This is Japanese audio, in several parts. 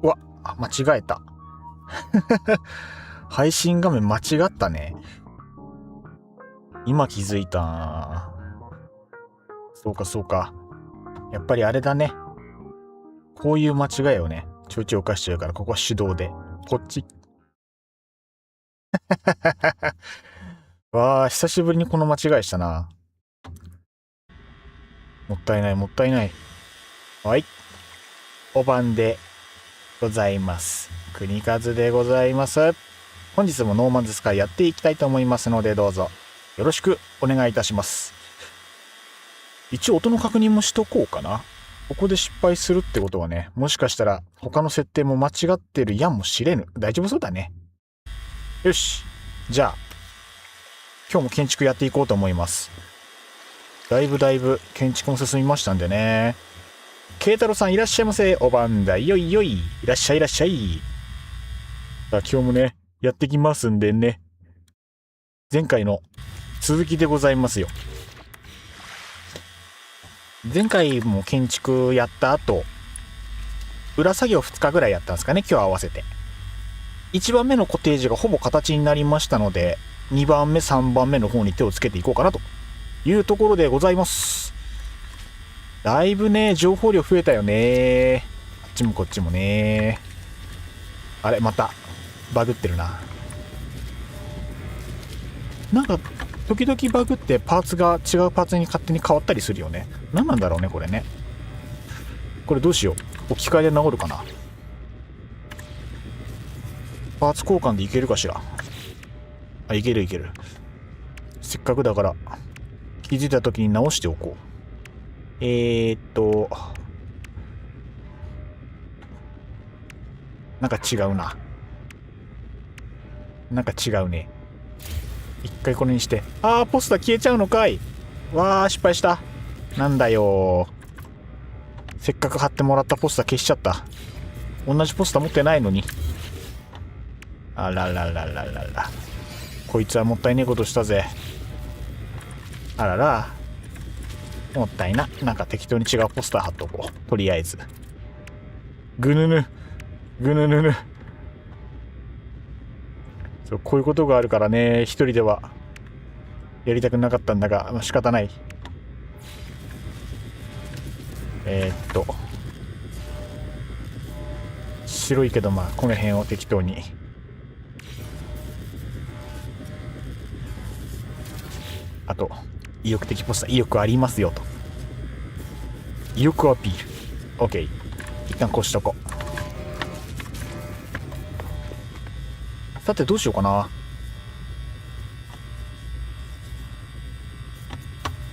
うわ、間違えた。配信画面間違ったね。今気づいた。そうかそうか。やっぱりあれだね。こういう間違いをね、ちょいちょい犯しちゃうから、ここは手動で。こっち。わあ、久しぶりにこの間違いしたな。もったいない、もったいない。はい。お番でございます。国数でございます。本日もノーマンズスカイやっていきたいと思いますので、どうぞよろしくお願いいたします。一応音の確認もしとこうかな。ここで失敗するってことはね、もしかしたら他の設定も間違ってるやんもしれぬ。大丈夫そうだね。よし。じゃあ、今日も建築やっていこうと思います。だいぶ建築も進みましたんでね。慶太郎さんいらっしゃいませ。おばんだよいよい。いらっしゃいいらっしゃい。さあ今日もね、やってきますんでね。前回の続きでございますよ。前回も建築やった後、裏作業2日ぐらいやったんですかね、今日合わせて。1番目のコテージがほぼ形になりましたので、2番目、3番目の方に手をつけていこうかなというところでございます。だいぶね、情報量増えたよね。あっちもこっちもね。あれ、また、バグってるな。なんか、時々バグってパーツが違うパーツに勝手に変わったりするよね。何なんだろうね、これね。これどうしよう。置き換えで治るかな。パーツ交換でいけるかしら。あ、いけるいける。せっかくだから、気づいた時に直しておこう。なんか違うな。なんか違うね。一回これにして。あー、ポスター消えちゃうのかい。わー、失敗した。なんだよ。せっかく貼ってもらったポスター消しちゃった。同じポスター持ってないのに。あらららららら。こいつはもったいねえことしたぜ。あらら。もったいな。なんか適当に違うポスター貼っとこう。とりあえず。ぐぬぬ。ぐぬぬぬ。そう、こういうことがあるからね、一人ではやりたくなかったんだが、まあ、仕方ない。白いけど、まあこの辺を適当に。あと意欲的ポスター、意欲ありますよと。意欲アピール。 OK。 一旦こうしとこう。さてどうしようかな。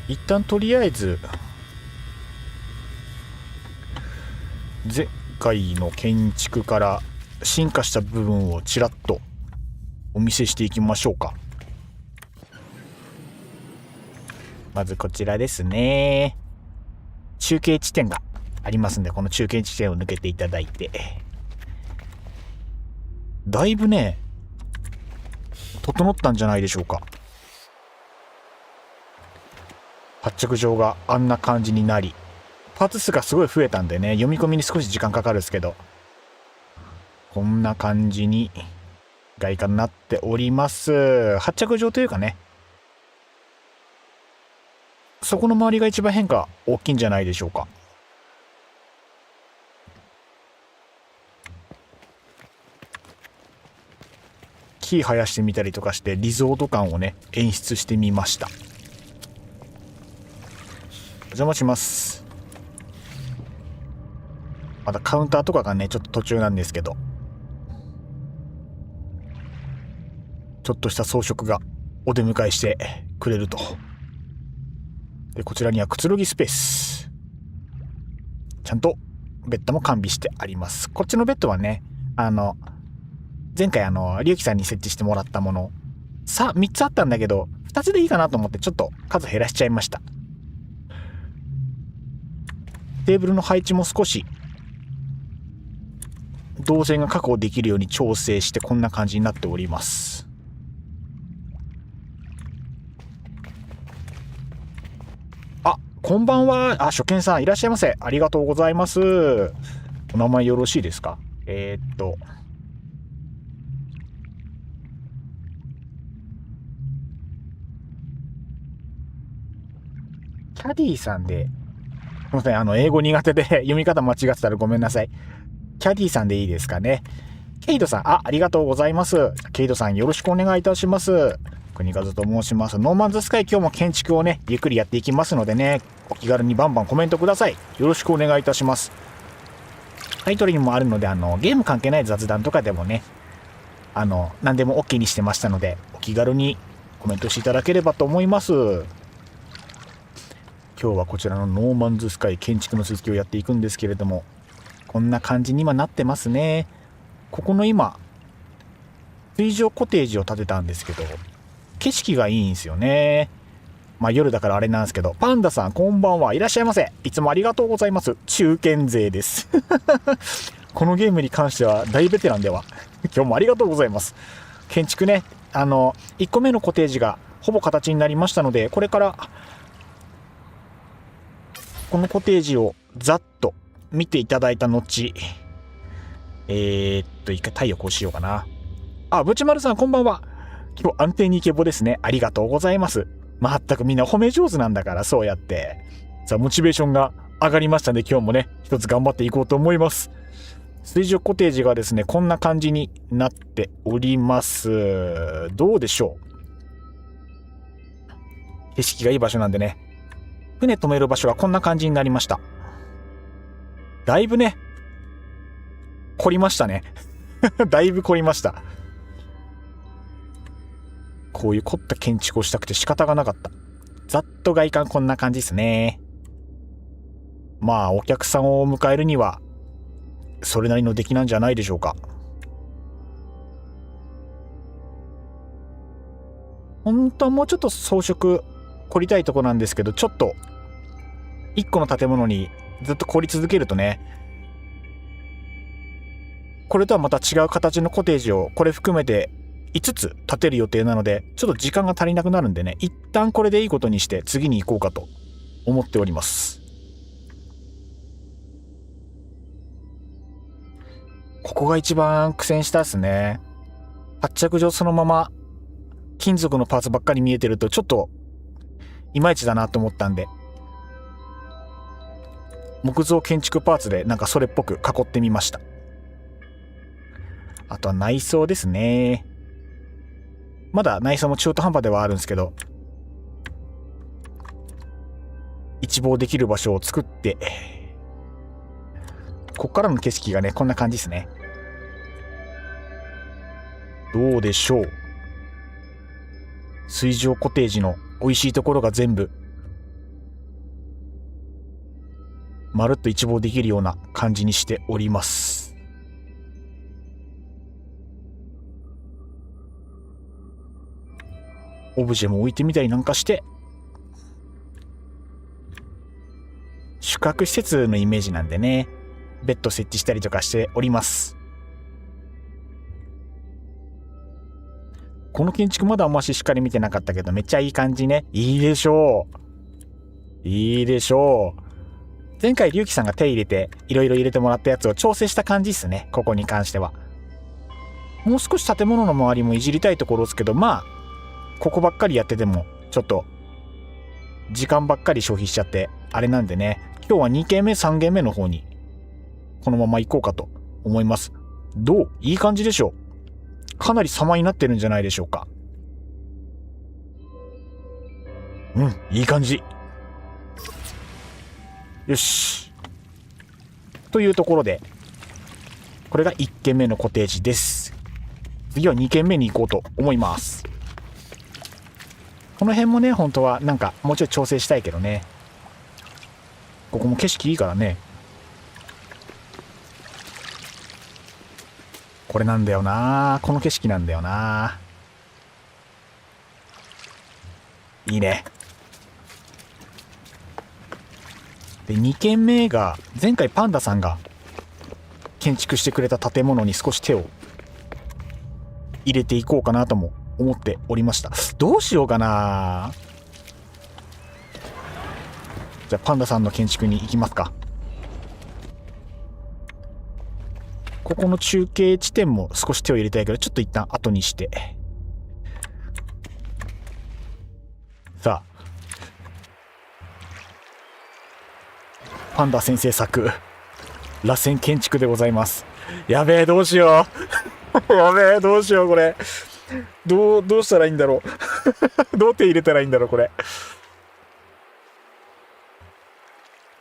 一旦とりあえず前回の建築から進化した部分をちらっとお見せしていきましょうか。まずこちらですね。中継地点がありますんで、この中継地点を抜けていただいて、だいぶね整ったんじゃないでしょうか。発着場があんな感じになり、パーツ数がすごい増えたんでね、読み込みに少し時間かかるんですけど、こんな感じに外観になっております。発着場というかね、そこの周りが一番変化大きいんじゃないでしょうか。火生やしてみたりとかしてリゾート感をね演出してみました。お邪魔します。まだカウンターとかがねちょっと途中なんですけど、ちょっとした装飾がお出迎えしてくれると。でこちらにはくつろぎスペース、ちゃんとベッドも完備してあります。こっちのベッドはね前回りゅうきさんに設置してもらったもの3つあったんだけど2つでいいかなと思ってちょっと数減らしちゃいました。テーブルの配置も少し動線が確保できるように調整してこんな感じになっております。こんばんは。初見さんいらっしゃいませ。ありがとうございます。お名前よろしいですか？キャディさんで、すみません、英語苦手で読み方間違ってたらごめんなさい。キャディさんでいいですかね。ケイドさん、ありがとうございます。ケイドさんよろしくお願いいたします。国和と申します。ノーマンズスカイ、今日も建築をねゆっくりやっていきますのでね、お気軽にバンバンコメントください。よろしくお願いいたします。タイトルにもあるのでゲーム関係ない雑談とかでもね何でも OK にしてましたので、お気軽にコメントしていただければと思います。今日はこちらのノーマンズスカイ建築の続きをやっていくんですけれども、こんな感じに今なってますね。ここの今水上コテージを建てたんですけど、景色がいいんですよね。夜だからあれなんですけど、パンダさんこんばんはいらっしゃいませ。いつもありがとうございます。中堅勢ですこのゲームに関しては大ベテランでは今日もありがとうございます。建築ね1個目のコテージがほぼ形になりましたので、これからこのコテージをざっと見ていただいた後、一回太陽こうしようかな。ぶちまるさんこんばんは。今日安定にイケボですね。ありがとうございます。まったくみんな褒め上手なんだから、そうやってさあモチベーションが上がりましたので、今日もね一つ頑張っていこうと思います。水上コテージがですねこんな感じになっております。どうでしょう。景色がいい場所なんでね、船止める場所がこんな感じになりました。だいぶね凝りましたねだいぶ凝りました。こういう凝った建築をしたくて仕方がなかった。ざっと外観こんな感じですね。お客さんを迎えるにはそれなりの出来なんじゃないでしょうか。本当はもうちょっと装飾凝りたいとこなんですけど、ちょっと一個の建物にずっと凝り続けるとね、これとはまた違う形のコテージをこれ含めて5つ建てる予定なので、ちょっと時間が足りなくなるんでね、一旦これでいいことにして次に行こうかと思っております。ここが一番苦戦したっすね。発着場そのまま金属のパーツばっかり見えてるとちょっといまいちだなと思ったんで、木造建築パーツでなんかそれっぽく囲ってみました。あとは内装ですね。まだ内装も中途半端ではあるんですけど、一望できる場所を作って、こっからの景色がねこんな感じですね。どうでしょう。水上コテージの美味しいところが全部まるっと一望できるような感じにしております。オブジェも置いてみたりなんかして、宿泊施設のイメージなんでね、ベッド設置したりとかしております。この建築まだあんましっかり見てなかったけど、めっちゃいい感じね。いいでしょう。いいでしょう。前回りゅうきさんが手入れていろいろ入れてもらったやつを調整した感じですね。ここに関してはもう少し建物の周りもいじりたいところですけど、ここばっかりやっててもちょっと時間ばっかり消費しちゃってあれなんでね、今日は2軒目3軒目の方にこのまま行こうかと思います。どう？いい感じでしょう。かなり様になってるんじゃないでしょうか。いい感じ。よし。というところで、これが1軒目のコテージです。次は2軒目に行こうと思います。この辺もね、本当はなんかもうちょい調整したいけどね。ここも景色いいからね。これなんだよな。この景色なんだよな。いいね。で、2軒目が前回パンダさんが建築してくれた建物に少し手を入れていこうかなとも思っておりました。どうしようかな。じゃあパンダさんの建築に行きますか。ここの中継地点も少し手を入れたいけど、ちょっと一旦後にして。さあ、パンダ先生作螺旋建築でございます。やべえ、どうしようやべえ、どうしよう、これどうしたらいいんだろうどう手入れたらいいんだろう、これ。や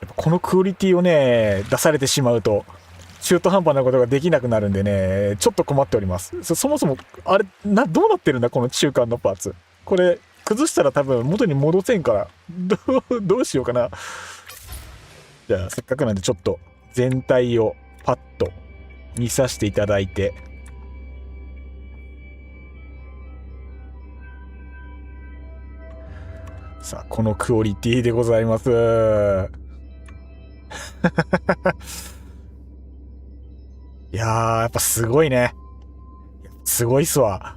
っぱこのクオリティをね出されてしまうと中途半端なことができなくなるんでね、ちょっと困っております。そもそもあれどうなってるんだ、この中間のパーツ。これ崩したら多分元に戻せんから、どうしようかな。じゃあせっかくなんでちょっと全体をパッと見させていただいて、さあこのクオリティでございますいやー、やっぱすごいね。すごいっすわ。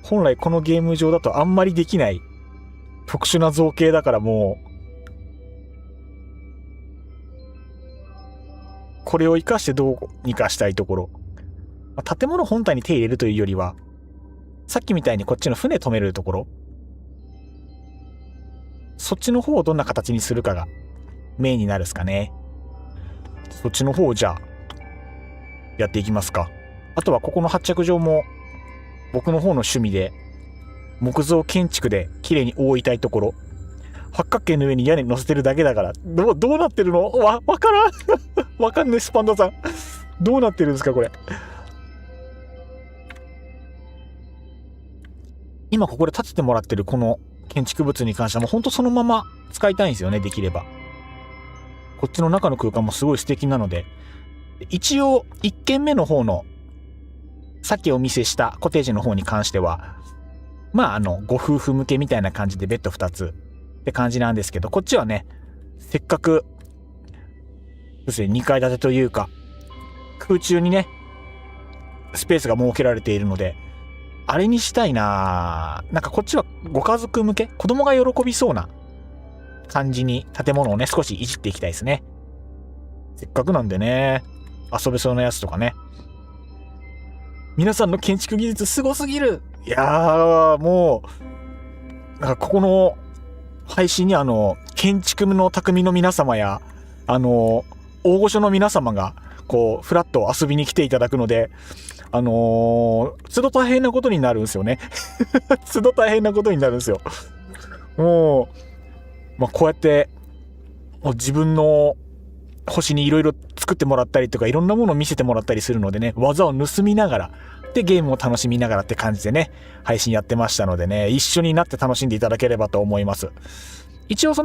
本来このゲーム上だとあんまりできない特殊な造形だから、もうこれを生かしてどうにかしたいところ。建物本体に手入れるというよりは、さっきみたいにこっちの船止めるところ、そっちの方をどんな形にするかがメインになるっすかね。そっちの方をじゃあやっていきますか。あとはここの発着場も僕の方の趣味で木造建築で綺麗に覆いたいところ。八角形の上に屋根乗せてるだけだから、どうなってるの？わからんわかんない、スパンダさん。どうなってるんですかこれ。今ここで建ててもらってるこの建築物に関してはもうほんとそのまま使いたいんですよね、できれば。こっちの中の空間もすごい素敵なので、一応1軒目の方のさっきお見せしたコテージの方に関しては、まあご夫婦向けみたいな感じでベッド2つって感じなんですけど、こっちはね、せっかく2階建てというか空中にねスペースが設けられているので、あれにしたいな。なんかこっちはご家族向け、子供が喜びそうな感じに建物をね少しいじっていきたいですね。せっかくなんでね、遊べそうなやつとかね。皆さんの建築技術すごすぎる。いやー、もうなんかここの配信に建築の匠の皆様や大御所の皆様がこうフラッと遊びに来ていただくので、都度大変なことになるんですよね都度大変なことになるんですよ。もう、こうやってもう自分の星にいろいろ作ってもらったりとか、いろんなものを見せてもらったりするのでね、技を盗みながらでゲームを楽しみながらって感じでね配信やってましたのでね、一緒になって楽しんでいただければと思います。一応ゲ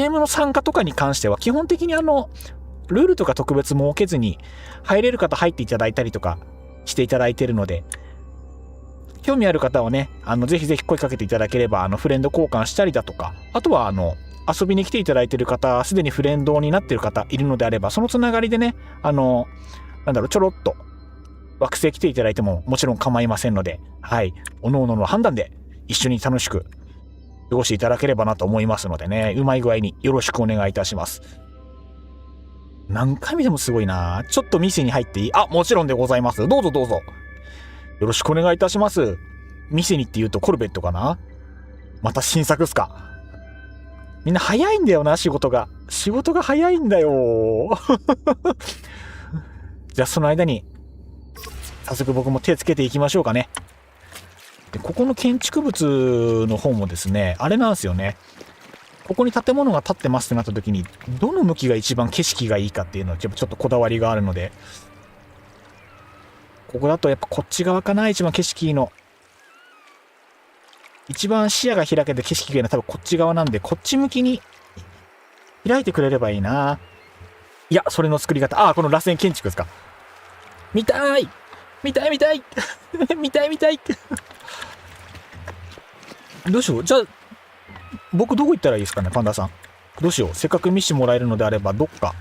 ームの参加とかに関しては基本的にルールとか特別設けずに入れる方入っていただいたりとかしていただいているので、興味ある方はねぜひぜひ声かけていただければフレンド交換したりだとか、あとは遊びに来ていただいている方、すでにフレンドになっている方いるのであれば、そのつながりでねちょろっと惑星来ていただいてももちろん構いませんので、はい、おのおのの判断で一緒に楽しく過ごしていただければなと思いますのでね、うまい具合によろしくお願いいたします。何回見てもすごいな。ちょっと店に入っていい？もちろんでございます。どうぞどうぞ。よろしくお願いいたします。店にって言うとコルベットかな？また新作っすか？みんな早いんだよな、仕事が。仕事が早いんだよ。じゃあその間に、早速僕も手つけていきましょうかね。でここの建築物の方もですね、あれなんですよね。ここに建物が建ってますってなった時に、どの向きが一番景色がいいかっていうのはちょっとこだわりがあるので、ここだとやっぱこっち側かな、一番景色いいの。一番視野が開けて景色がいいのは多分こっち側なんで、こっち向きに開いてくれればいいな。いや、それの作り方。ああ、この螺旋建築ですか。見たい見たい見たい見たい見たいどうしよう。じゃあ、僕どこ行ったらいいですかね、パンダさん。どうしよう。せっかく見せてもらえるのであれば、どっか。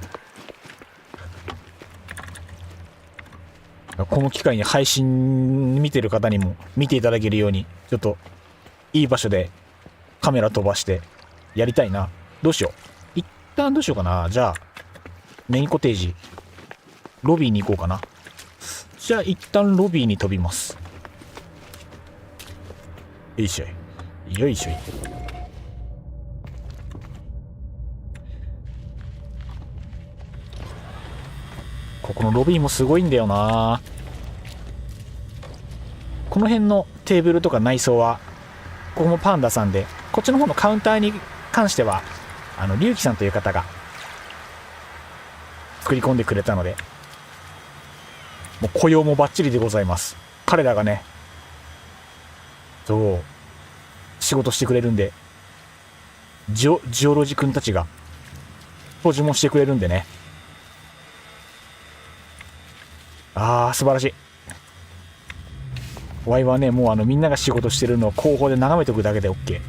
この機会に配信見てる方にも見ていただけるように、ちょっと、いい場所でカメラ飛ばしてやりたいな。どうしよう。一旦どうしようかな。じゃあ、メインコテージ、ロビーに行こうかな。じゃあ、一旦ロビーに飛びます。よいしょい。よいしょい。ここのロビーもすごいんだよな。この辺のテーブルとか内装は、ここもパンダさんで、こっちの方のカウンターに関しては、リュウキさんという方が作り込んでくれたので、もう雇用もバッチリでございます。彼らがね、そう、仕事してくれるんで、ジオロジ君たちが、掃除もしてくれるんでね。あー、素晴らしい。ワイはね、もうみんなが仕事してるのを後方で眺めておくだけで OK。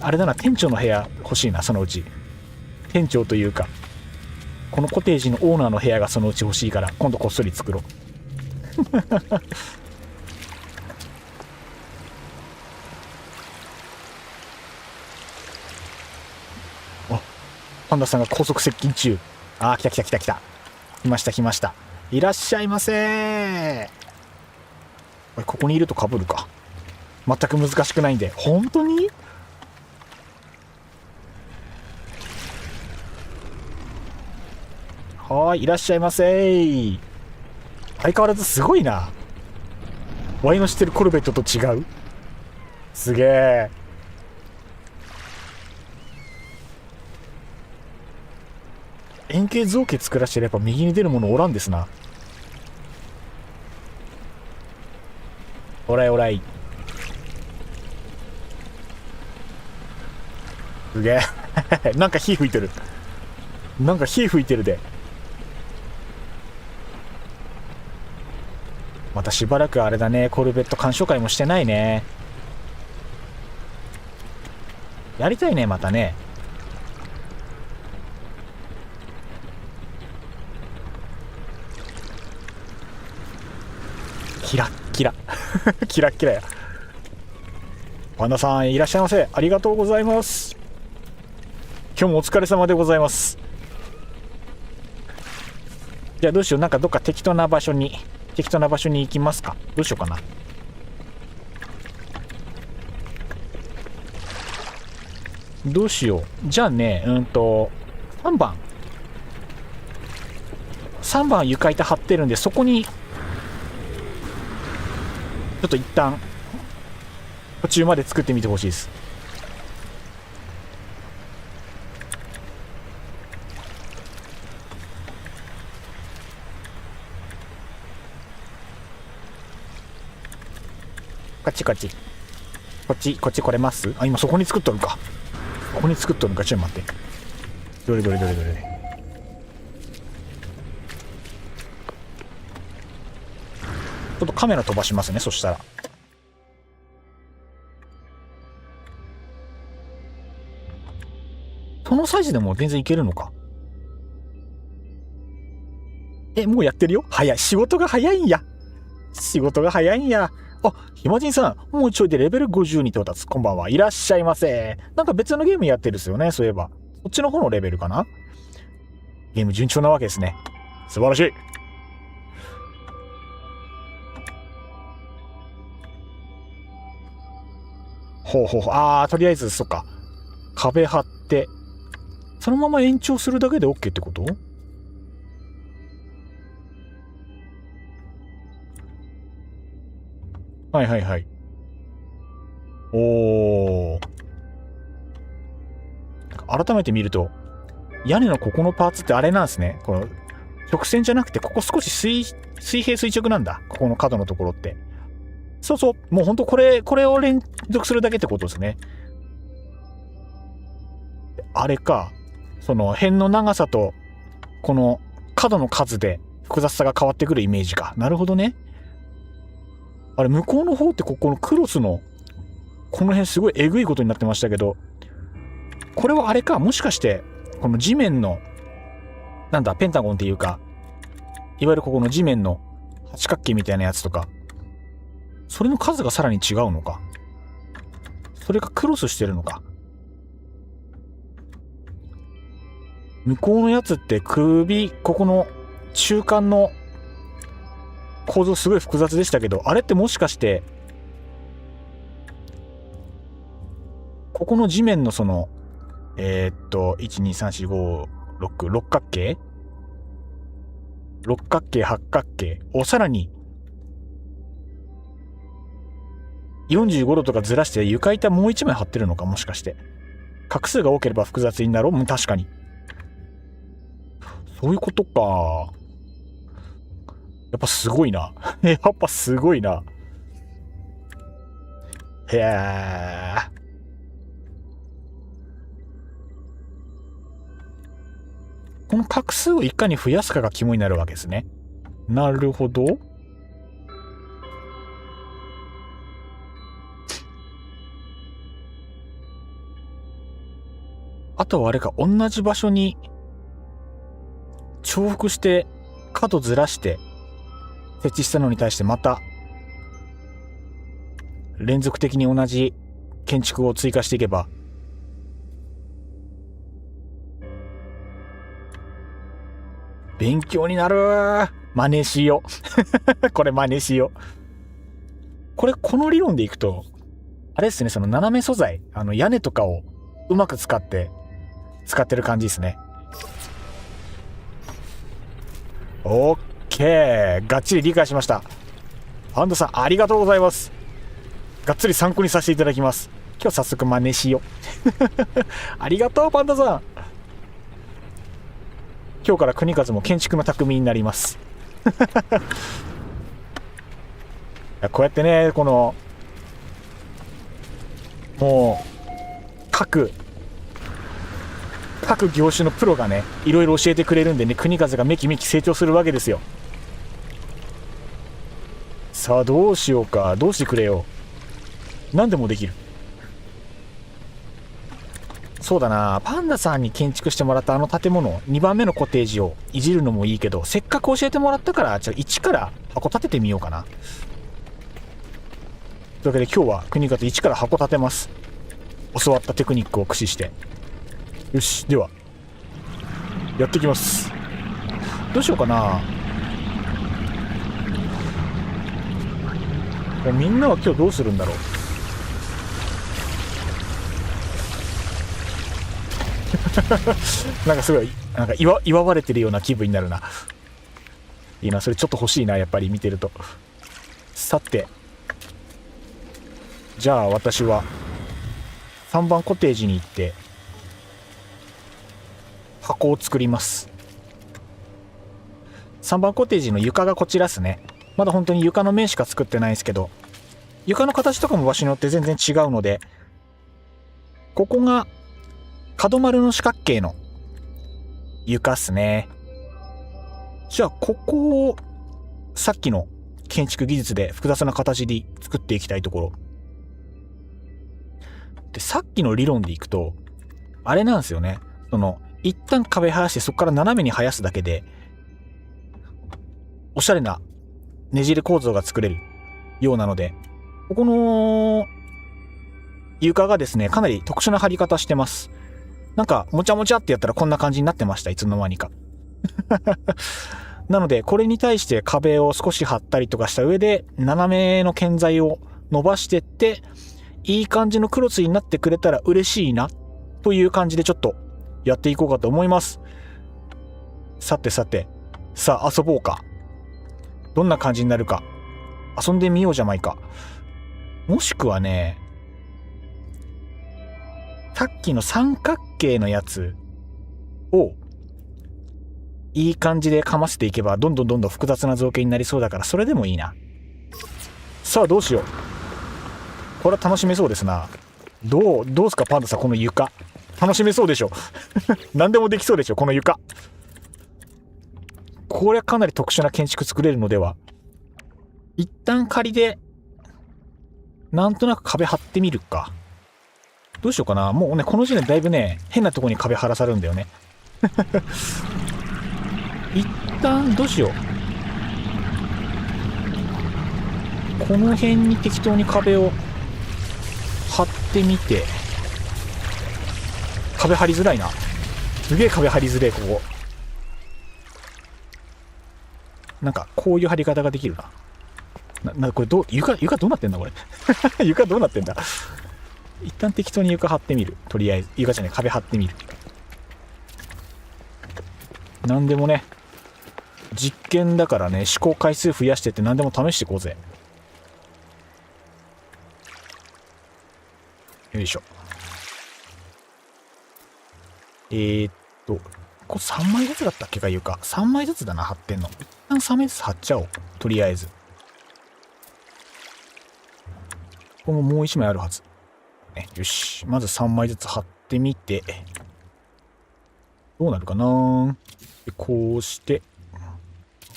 あれだな、店長の部屋欲しいな、そのうち。店長というか、このコテージのオーナーの部屋がそのうち欲しいから、今度こっそり作ろう。あ、パンダさんが高速接近中。あー、来た来た来た来た。来ました来ました。いらっしゃいませー。ここにいると被るか。全く難しくないんで。本当に？はーい、いらっしゃいませー。相変わらずすごいな。ワイの知ってるコルベットと違う。すげえ。円形造形作らしてるやっぱ右に出るものおらんですな。おらいおらい。すげえ。なんか火吹いてる。なんか火吹いてるで。またしばらくあれだね、コルベット鑑賞会もしてないね。やりたいね、またね。キラッキラ。キラッキラや。パンダさんいらっしゃいませ。ありがとうございます。今日もお疲れ様でございます。じゃあどうしよう。なんかどっか適当な場所に行きますか。どうしようかな。どうしよう。じゃあね、3番床板張ってるんで、そこにちょっと一旦途中まで作ってみてほしいです。こっちこっちこっちこっち来れます？あ、今そこに作っとるか。ここに作っとるか。ちょっと待って。どれどれどれどれ。ちょっとカメラ飛ばしますね。そしたらそのサイズでも全然いけるのか。もうやってるよ。早い。仕事が早いんや。仕事が早いんや。あ、ひまじんさん、もうちょいでレベル50に到達。こんばんは。いらっしゃいませ。なんか別のゲームやってるっすよね、そういえば。こっちの方のレベルかな。ゲーム順調なわけですね。素晴らしい。ほうほうほう。とりあえず、そっか。壁張って、そのまま延長するだけで OK ってこと？はいはいはい。おー。改めて見ると、屋根のここのパーツってあれなんですね。この直線じゃなくて、ここ少し水平垂直なんだ。ここの角のところって。そうそう。もうほんとこれを連続するだけってことですね。あれか。その辺の長さと、この角の数で複雑さが変わってくるイメージか。なるほどね。あれ、向こうの方ってここのクロスの、この辺すごいえぐいことになってましたけど、これはあれか。もしかして、この地面の、なんだ、ペンタゴンっていうか、いわゆるここの地面の八角形みたいなやつとか、それの数がさらに違うのか。それがクロスしてるのか。向こうのやつって首、ここの中間の構造すごい複雑でしたけど、あれってもしかして、ここの地面のその、1、2、3、4、5、6、六角形六角形、八角形をさらに45度とかずらして床板もう一枚貼ってるのか、もしかして。画数が多ければ複雑になろう。確かに。そういうことか。やっぱすごいな。やっぱすごいな。へえ。この画数をいかに増やすかが肝になるわけですね。なるほど。あとはあれか、同じ場所に重複して角ずらして設置したのに対してまた連続的に同じ建築を追加していけば、勉強になる。真似しよう。これ真似しよう。この理論でいくと、あれですね、その斜め素材、屋根とかをうまく使ってる感じですね。オッケー。がっちり理解しました。パンダさん、ありがとうございます。がっつり参考にさせていただきます。今日早速真似しよう。ありがとう、パンダさん。今日から国和も建築の匠になります。こうやってね、この、もう、各業種のプロがね、いろいろ教えてくれるんでね、国和がめきめき成長するわけですよ。さあ、どうしようか。どうしてくれよ。何でもできる。そうだな、パンダさんに建築してもらったあの建物、2番目のコテージをいじるのもいいけど、せっかく教えてもらったから、じゃあ1から箱建ててみようかな。というわけで今日は国方1から箱建てます。教わったテクニックを駆使して。よし、では、やっていきます。どうしようかな。みんなは今日どうするんだろう。なんかすごい、なんか祝われてるような気分になるな。いいな、それちょっと欲しいな、やっぱり見てると。さて、じゃあ私は3番コテージに行って箱を作ります。3番コテージの床がこちらですね。まだ本当に床の面しか作ってないんですけど、床の形とかも場所によって全然違うので、ここが角丸の四角形の床っすね。じゃあここをさっきの建築技術で複雑な形で作っていきたいところで、さっきの理論でいくとあれなんですよね。その一旦壁生やしてそこから斜めに生やすだけでおしゃれなねじれ構造が作れるようなので、ここの床がですね、かなり特殊な張り方してます。なんかもちゃもちゃってやったらこんな感じになってました。いつの間にか。なのでこれに対して壁を少し張ったりとかした上で斜めの建材を伸ばしてっていい感じのクロスになってくれたら嬉しいなという感じでちょっとやっていこうかと思います。さてさて、さあ遊ぼうか。どんな感じになるか遊んでみようじゃないか。もしくはね、さっきの三角形のやつをいい感じでかませていけばどんどん複雑な造形になりそうだから、それでもいいな。さあどうしよう。これは楽しめそうですな。どうすかパンダさん、この床楽しめそうでしょ何でもできそうでしょこの床。これはかなり特殊な建築作れるのでは。一旦仮でなんとなく壁張ってみるか。どうしようかな。もうねこの時点でだいぶね変なとこに壁張らされるんだよね一旦どうしよう。この辺に適当に壁を張ってみて。壁張りづらいな。すげえ壁張りづれえ。ここなんかこういう張り方ができるな。これ床どうなってんだこれ床どうなってんだ。一旦適当に床張ってみる。とりあえず床じゃない壁張ってみる。なんでもね実験だからね、試行回数増やしてって何でも試していこうぜ。よいしょ。これ3枚ずつだったっけか。床3枚ずつだな貼ってんの。一旦3枚ずつ貼っちゃおう。とりあえずここももう1枚あるはず、ね、よし。まず3枚ずつ貼ってみてどうなるかな。でこうして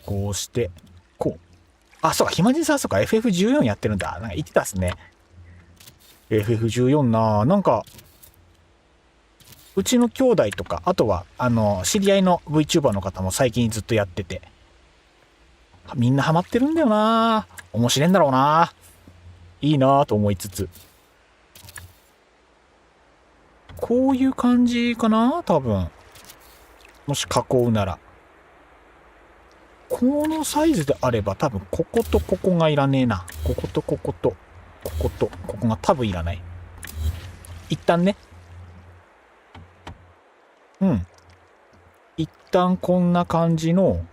こうしてこう。あ、そうか。ひまじんさん、そうか。FF14 やってるんだ。なんか言ってたっすね。FF14 な。なんかうちの兄弟とか、あとは知り合いの VTuber の方も最近ずっとやってて、みんなハマってるんだよな。面白いんだろうな。いいなと思いつつ、こういう感じかな多分。もし囲うならこのサイズであれば、多分こことここがいらねえな。こことこことこことここが多分いらない。一旦ね、一旦こんな感じの。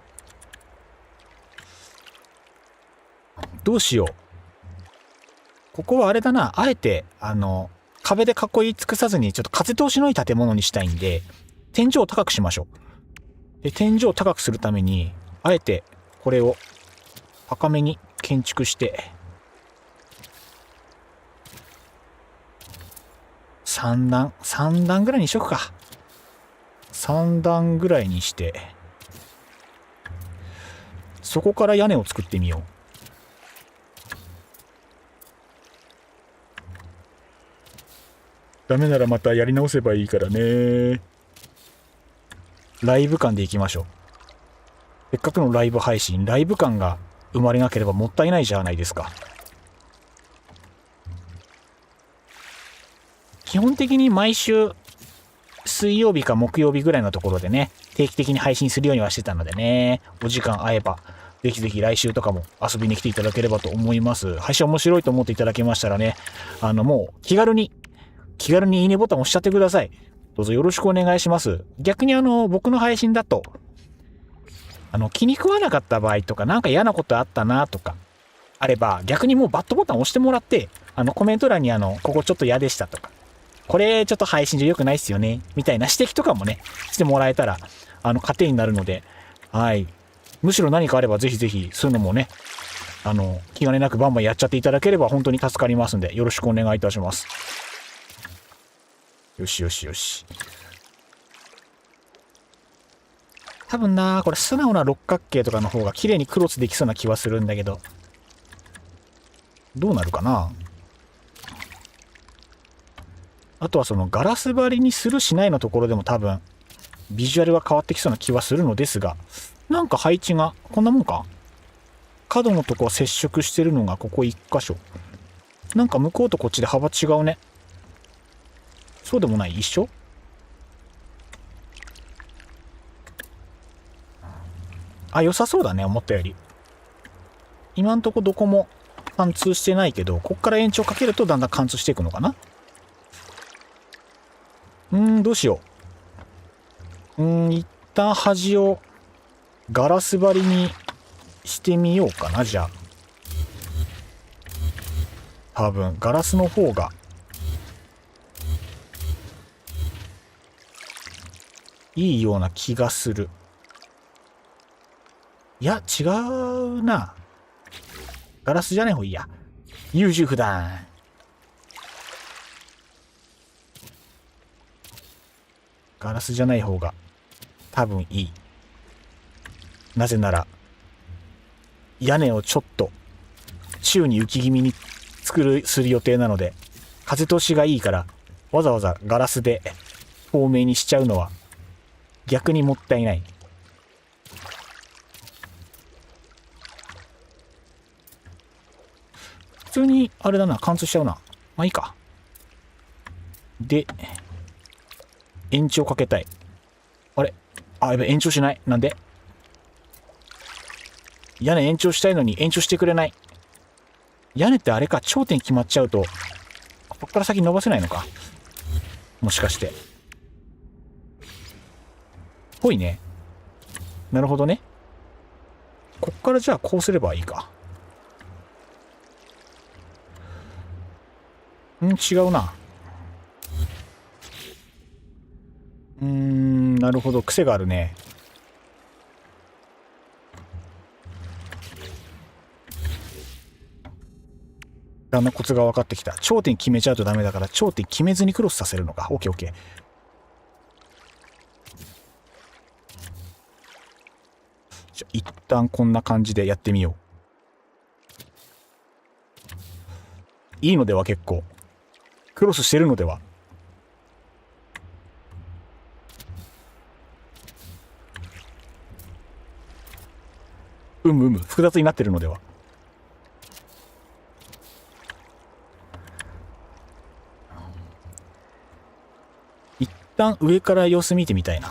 どうしよう。ここはあれだな。あえて壁で囲い尽くさずにちょっと風通しのいい建物にしたいんで、天井を高くしましょう。で天井を高くするためにあえてこれを高めに建築して、3段ぐらいにしとくか。3段ぐらいにして、そこから屋根を作ってみよう。ダメならまたやり直せばいいからね。ライブ感でいきましょう。せっかくのライブ配信、ライブ感が生まれなければもったいないじゃないですか。基本的に毎週水曜日か木曜日ぐらいのところでね、定期的に配信するようにはしてたのでね、お時間合えばぜひぜひ来週とかも遊びに来ていただければと思います。配信面白いと思っていただけましたらね、もう気軽にいいねボタン押しちゃってください。どうぞよろしくお願いします。逆に僕の配信だと気に食わなかった場合とか、なんか嫌なことあったなとかあれば、逆にもうバットボタン押してもらって、コメント欄にここちょっと嫌でしたとか、これちょっと配信上良くないっすよねみたいな指摘とかもねしてもらえたら糧になるので、はい。むしろ何かあればぜひぜひそういうのもね気兼ねなくバンバンやっちゃっていただければ本当に助かりますんで、よろしくお願いいたします。よしよしよし。多分な、これ素直な六角形とかの方が綺麗にクロスできそうな気はするんだけど、どうなるかな。あとはそのガラス張りにするしないのところでも多分ビジュアルは変わってきそうな気はするのですが、なんか配置がこんなもんか。角のとこは接触してるのがここ1箇所。なんか向こうとこっちで幅違うね。そうでもない？一緒？あ、良さそうだね、思ったより。今んとこどこも貫通してないけど、こっから延長かけるとだんだん貫通していくのかな。どうしよう。一旦端をガラス張りにしてみようかな。じゃあ多分ガラスの方がいいような気がする。いや違うな。ガラスじゃない方がいいや。優柔不断。ガラスじゃない方が多分いい。なぜなら屋根をちょっと宙に浮き気味にする予定なので、風通しがいいからわざわざガラスで透明にしちゃうのは逆にもったいない。普通にあれだな、貫通しちゃうな。まあいいか。で延長かけたい。あれ、やべ、延長しない。なんで？屋根延長したいのに延長してくれない。屋根ってあれか、頂点決まっちゃうとこっから先伸ばせないのか、もしかして。ぽいね。なるほどね。こっからじゃあこうすればいいか。違うな。なるほど、癖があるね。だんだんコツが分かってきた。頂点決めちゃうとダメだから、頂点決めずにクロスさせるのか。オッケーオッケー。じゃあ一旦こんな感じでやってみよう。いいのでは？結構クロスしてるのでは？複雑になってるのでは？一旦上から様子見てみたいな。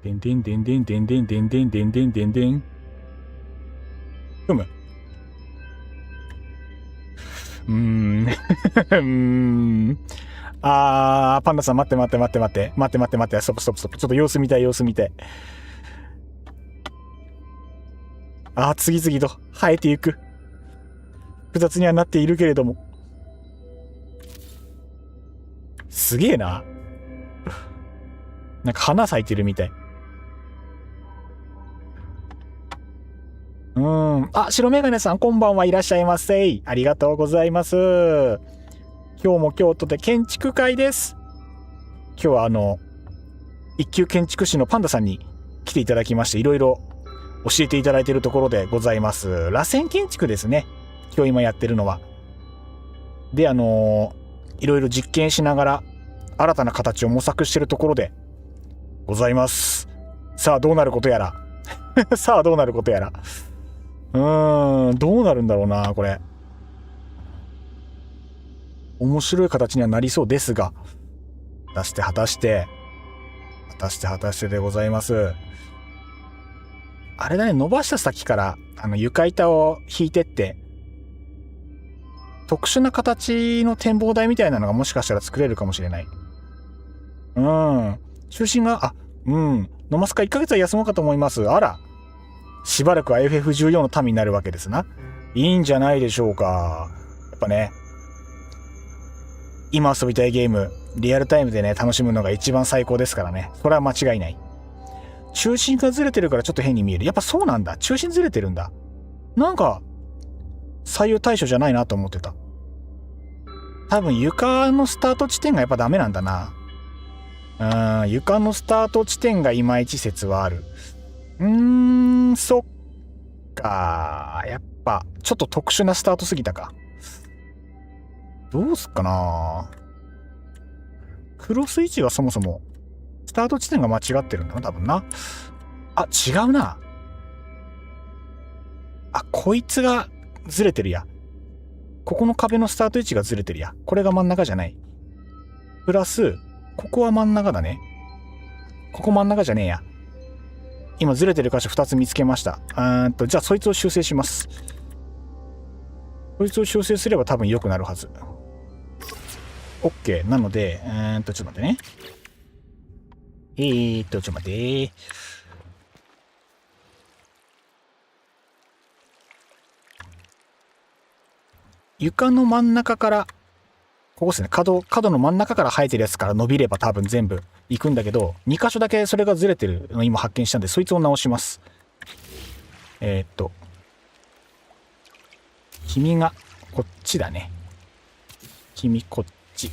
でんでんでんでんでんでんでんでんでんでんでんでん。パンダさん待って。ストップ。ちょっと様子見たい。次々と生えていく。複雑にはなっているけれども。すげえな。なんか花咲いてるみたい。白メガネさんこんばんはいらっしゃいませ。ありがとうございます。今日も京都で建築会です。今日は一級建築士のパンダさんに来ていただきまして、いろいろ教えていただいているところでございます。螺旋建築ですね。今日今やってるのは。で、いろいろ実験しながら新たな形を模索しているところでございます。さあどうなることやら。どうなるんだろうな、これ。面白い形にはなりそうですが、果たしてでございます。あれだね、伸ばした先から床板を引いてって特殊な形の展望台みたいなのがもしかしたら作れるかもしれない。中心が飲ますか1ヶ月は休もうかと思います。あら、しばらくは FF14 の民になるわけですな。いいんじゃないでしょうか。やっぱね、今遊びたいゲームリアルタイムでね楽しむのが一番最高ですからね。それは間違いない。中心がずれてるからちょっと変に見える。やっぱそうなんだ。中心ずれてるんだ。なんか左右対称じゃないなと思ってた。多分床のスタート地点がやっぱダメなんだな。床のスタート地点がいまいち説はある。そっか。やっぱちょっと特殊なスタートすぎたか。どうすっかな。クロス位置がそもそもスタート地点が間違ってるんだな、多分な。違うな。こいつがずれてるや。ここの壁のスタート位置がずれてるや。これが真ん中じゃない。プラスここは真ん中だね。ここ真ん中じゃねえや。今ずれてる箇所2つ見つけました。じゃあそいつを修正します。そいつを修正すれば多分良くなるはず。OK。なので、ちょっと待ってね。ちょっと待って。床の真ん中から、ここですね。角の真ん中から生えてるやつから伸びれば多分全部行くんだけど、2箇所だけそれがずれてるのを今発見したんで、そいつを直します。君がこっちだね。君こっち。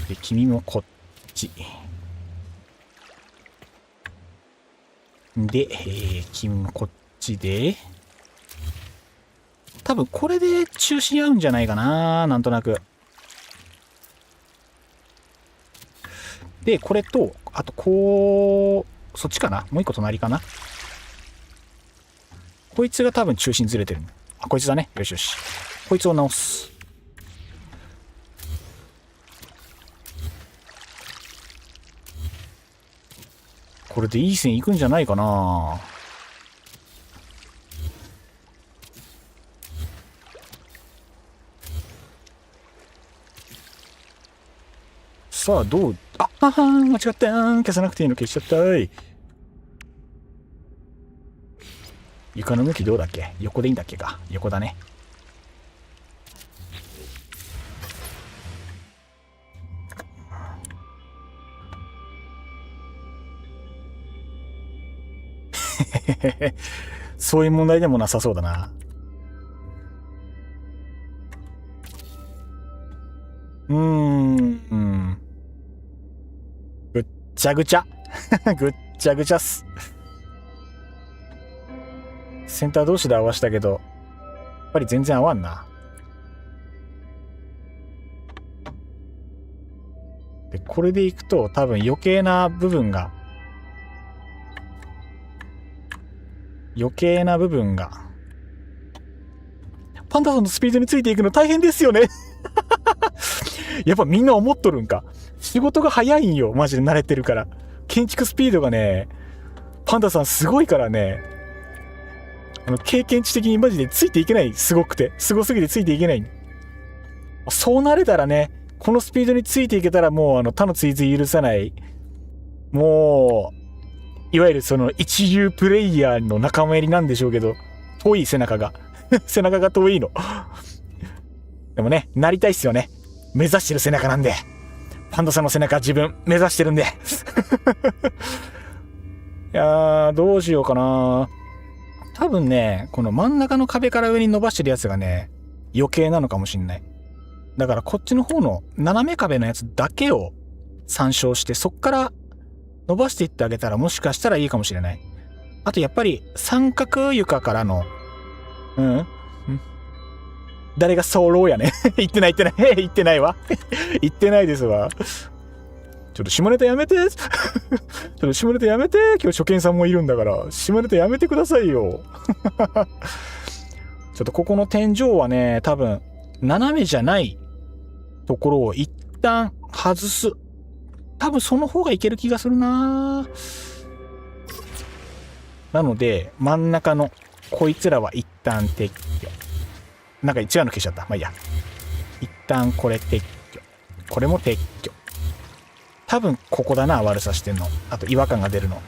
で、君もこっち。で、君もこっちで、多分これで中心合うんじゃないかな、なんとなく。で、これと、あとこう、そっちかな、もう一個隣かな。こいつが多分中心ずれてる。あ、こいつだね。よしよし。こいつを直す。これでいい線いくんじゃないかな。さあ、どう、あははん、間違ったーん。消さなくていいの消しちゃったい。床の向きどうだっけ？横でいいんだっけか。横だね。そういう問題でもなさそうだな。ぐっちゃぐちゃ。ぐっちゃぐちゃっす。センター同士で合わしたけど、やっぱり全然合わんな。で、これでいくと多分余計な部分が、パンダさんのスピードについていくの大変ですよね。やっぱみんな思っとるんか。仕事が早いんよ。マジで慣れてるから。建築スピードがね、パンダさんすごいからね、経験値的にマジでついていけない。すごくて。すごすぎてついていけない。そうなれたらね、このスピードについていけたらもう他の追随許さない。もう、いわゆるその一流プレイヤーの仲間入りなんでしょうけど、遠い背中が。背中が遠いの。でもね、なりたいっすよね。目指してる背中なんで。パンダさんの背中自分目指してるんで。いやー、どうしようかな。多分ね、この真ん中の壁から上に伸ばしてるやつがね、余計なのかもしんない。だからこっちの方の斜め壁のやつだけを参照して、そっから伸ばしていってあげたらもしかしたらいいかもしれない。あとやっぱり三角床からの、誰がソロやね。言ってない言ってないわ。言ってないですわ。ちょっと下ネタやめて。ちょっと下ネタやめて。今日初見さんもいるんだから、下ネタやめてくださいよ。ちょっとここの天井はね、多分、斜めじゃないところを一旦外す。多分その方がいける気がするな。なので、真ん中のこいつらは一旦撤去。なんか違うの消しちゃった。まあいいや。一旦これ撤去。これも撤去。多分ここだな、悪さしてんの。あと違和感が出るの。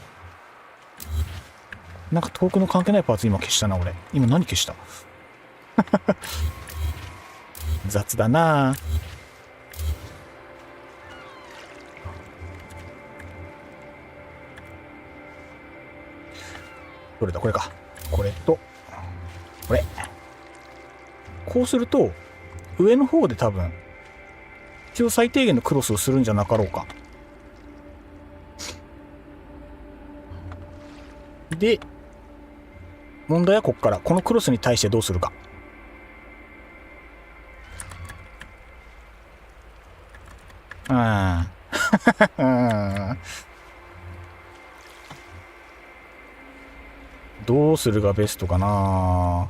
なんか遠くの関係ないパーツ今消したな、俺。今何消した？雑だな。どれだ、これか。これと、これ。こうすると、上の方で多分、必要最低限のクロスをするんじゃなかろうか。で、問題はこっから、このクロスに対してどうするか。どうするがベストかな。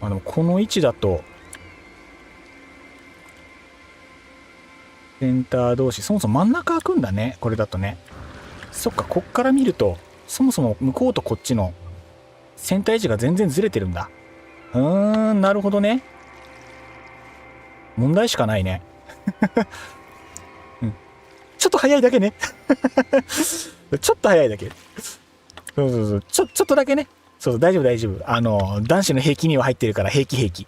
でもこの位置だと、センター同士、そもそも真ん中開くんだね、これだとね。そっか、こっから見ると、そもそも向こうとこっちのセンター位置が全然ずれてるんだ。なるほどね。問題しかないね。うん、ちょっと早いだけね。ちょっと早いだけ。そうそうそう。ちょっとだけね。そうそう、大丈夫大丈夫。男子の平均には入ってるから平気。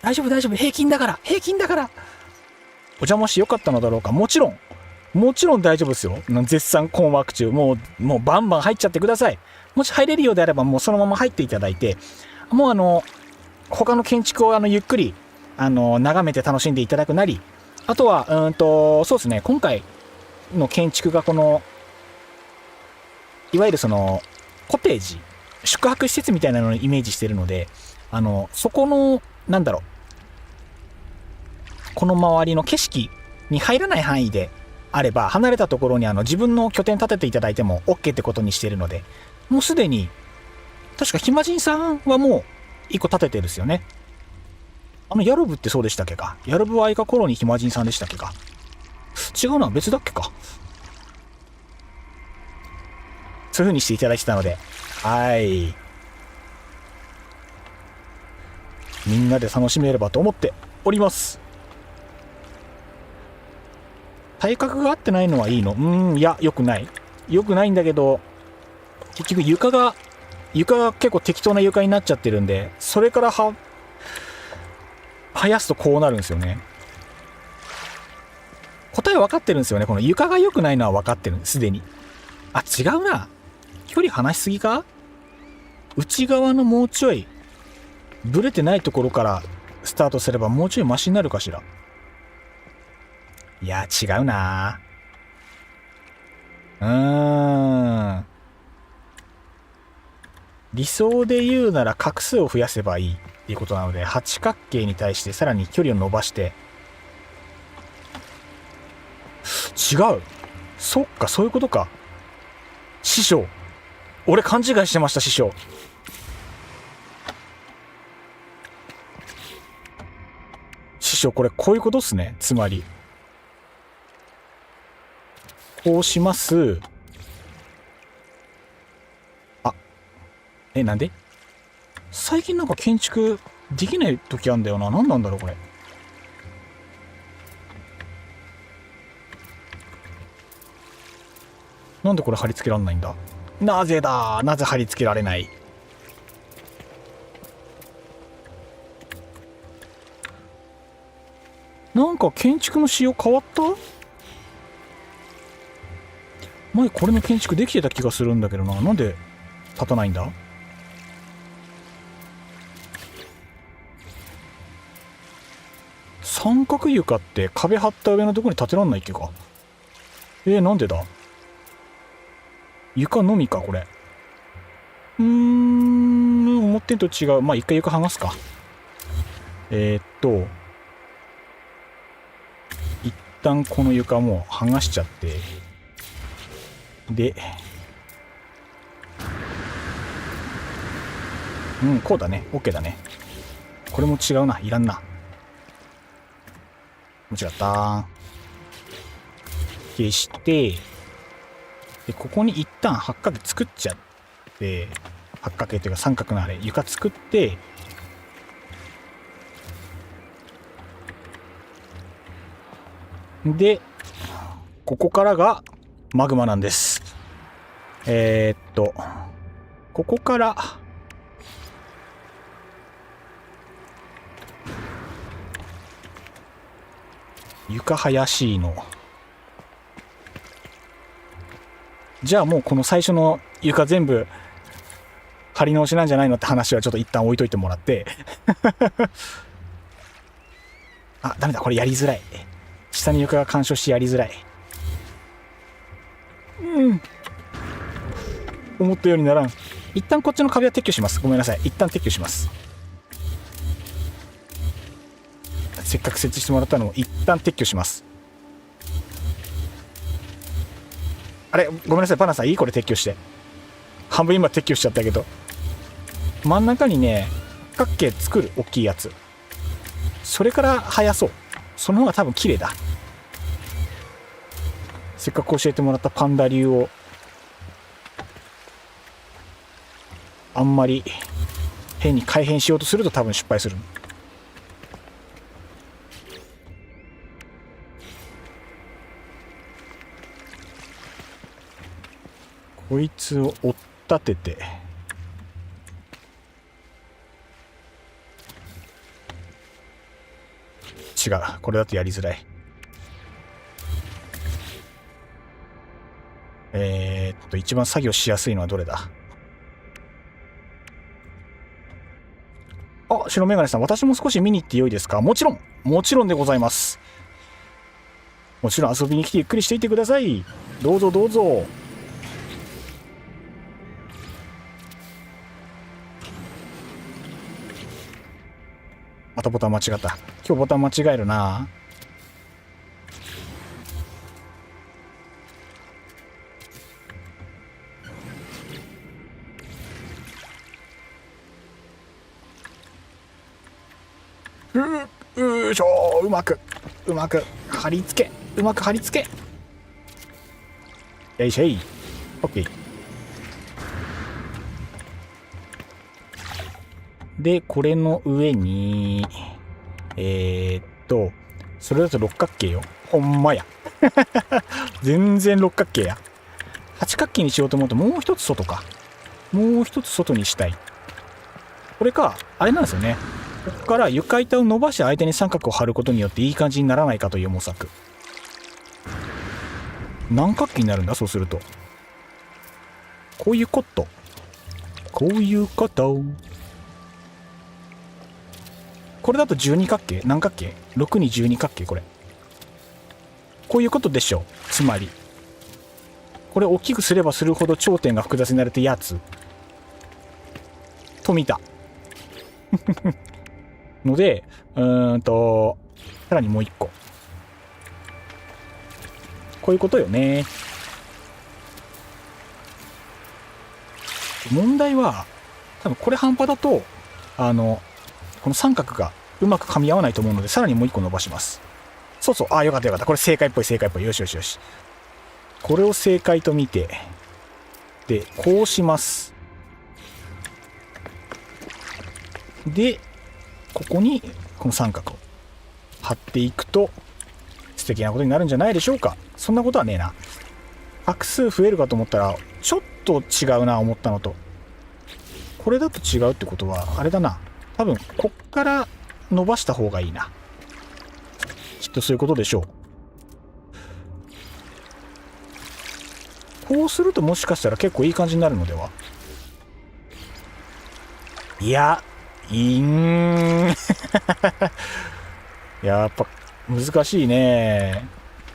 大丈夫大丈夫。平均だから。お邪魔してよかったのだろうか。もちろん大丈夫ですよ。絶賛困惑中。もうバンバン入っちゃってください。もし入れるようであればもうそのまま入っていただいて、もう他の建築をゆっくり眺めて楽しんでいただくなり、あとはそうですね、今回の建築がいわゆるコテージ、宿泊施設みたいなのをイメージしてるので、そこのこの周りの景色に入らない範囲であれば、離れたところに自分の拠点立てていただいても OK ってことにしてるので、もうすでに確か暇人さんはもう一個建ててるですよね。ヤロブってそうでしたっけか。ヤロブは愛花頃に暇人さんでしたっけか。違うな、別だっけか。そういう風にしていただいてたので、はい。みんなで楽しめればと思っております。体格が合ってないのはいいの？いや、良くない。良くないんだけど、結局床が結構適当な床になっちゃってるんで、それから生やすとこうなるんですよね。答え分かってるんですよね。この床が良くないのは分かってるんです、すでに。あ、違うな。距離離しすぎか？内側のもうちょい、ブレてないところからスタートすればもうちょいマシになるかしら。いや、違うな。理想で言うなら画数を増やせばいいっていうことなので、八角形に対してさらに距離を伸ばして。違う。そっか、そういうことか。師匠。俺勘違いしてました、師匠。師匠、これこういうことっすね。つまり。こうします。なんで？最近なんか建築できない時あんだよな。何なんだろうこれ。なんでこれ貼り付けられないんだ？なぜ貼り付けられない？なんか建築の仕様変わった？前これの建築できてた気がするんだけどな。なんで立たないんだ？三角床って壁張った上のところに建てらんないっけか。なんでだ？床のみかこれ。思ってんと違う。まあ一回床剥がすか。一旦この床もう剥がしちゃって、でこうだね。 OK だね。これも違うな。いらんな。間違った。消して、でここに一旦八角形作っちゃって、八角形というか三角のあれ床作って、でここからがマグマなんです。ここから床林しいの。じゃあもうこの最初の床全部張り直しなんじゃないのって話はちょっと一旦置いといてもらってあ、ダメだ、これやりづらい。下に床が干渉しやりづらい。思ったようにならん。一旦こっちの壁は撤去します。ごめんなさい。一旦撤去します。せっかく設置してもらったのを一旦撤去します。あれ、ごめんなさい、パナさん、いい？これ撤去して。半分今撤去しちゃったけど。真ん中にね、角形作る。大きいやつ。それから生やそう。その方が多分綺麗だ。せっかく教えてもらったパンダ流をあんまり変に改変しようとすると多分失敗する。こいつを追っ立てて、違う、これだとやりづらい。一番作業しやすいのはどれだ。あ、白メガネさん、私も少し見に行ってよいですか。もちろん、もちろんでございます。もちろん遊びに来てゆっくりしていってください。どうぞどうぞ。またボタン間違った。今日ボタン間違えるな。よいしょー。うまく貼り付け、うまく貼り付け。よいしょい。オッケー。でこれの上にそれだと六角形よ。ほんまや全然六角形や。八角形にしようと思うともう一つ外か。もう一つ外にしたい。これかあれなんですよね。ここから床板を伸ばして相手に三角を貼ることによっていい感じにならないかという模索。何角形になるんだそうすると。こういうこと。こういうこと。これだと12角形何角形 ?6 に12角形。これこういうことでしょう。つまりこれ大きくすればするほど頂点が複雑になるってやつと見たので、さらにもう一個こういうことよね。問題は多分これ半端だとこの三角がうまく噛み合わないと思うので、さらにもう一個伸ばします。そうそう、ああよかったよかった。これ正解っぽい正解っぽい。よしよしよし。これを正解と見て、でこうします。でここにこの三角を貼っていくと素敵なことになるんじゃないでしょうか。そんなことはねえな。画数増えるかと思ったらちょっと違うな、思ったのと。これだと違うってことはあれだな。多分こっから伸ばした方がいいな。きっとそういうことでしょう。こうするともしかしたら結構いい感じになるのでは。いややっぱ難しいね。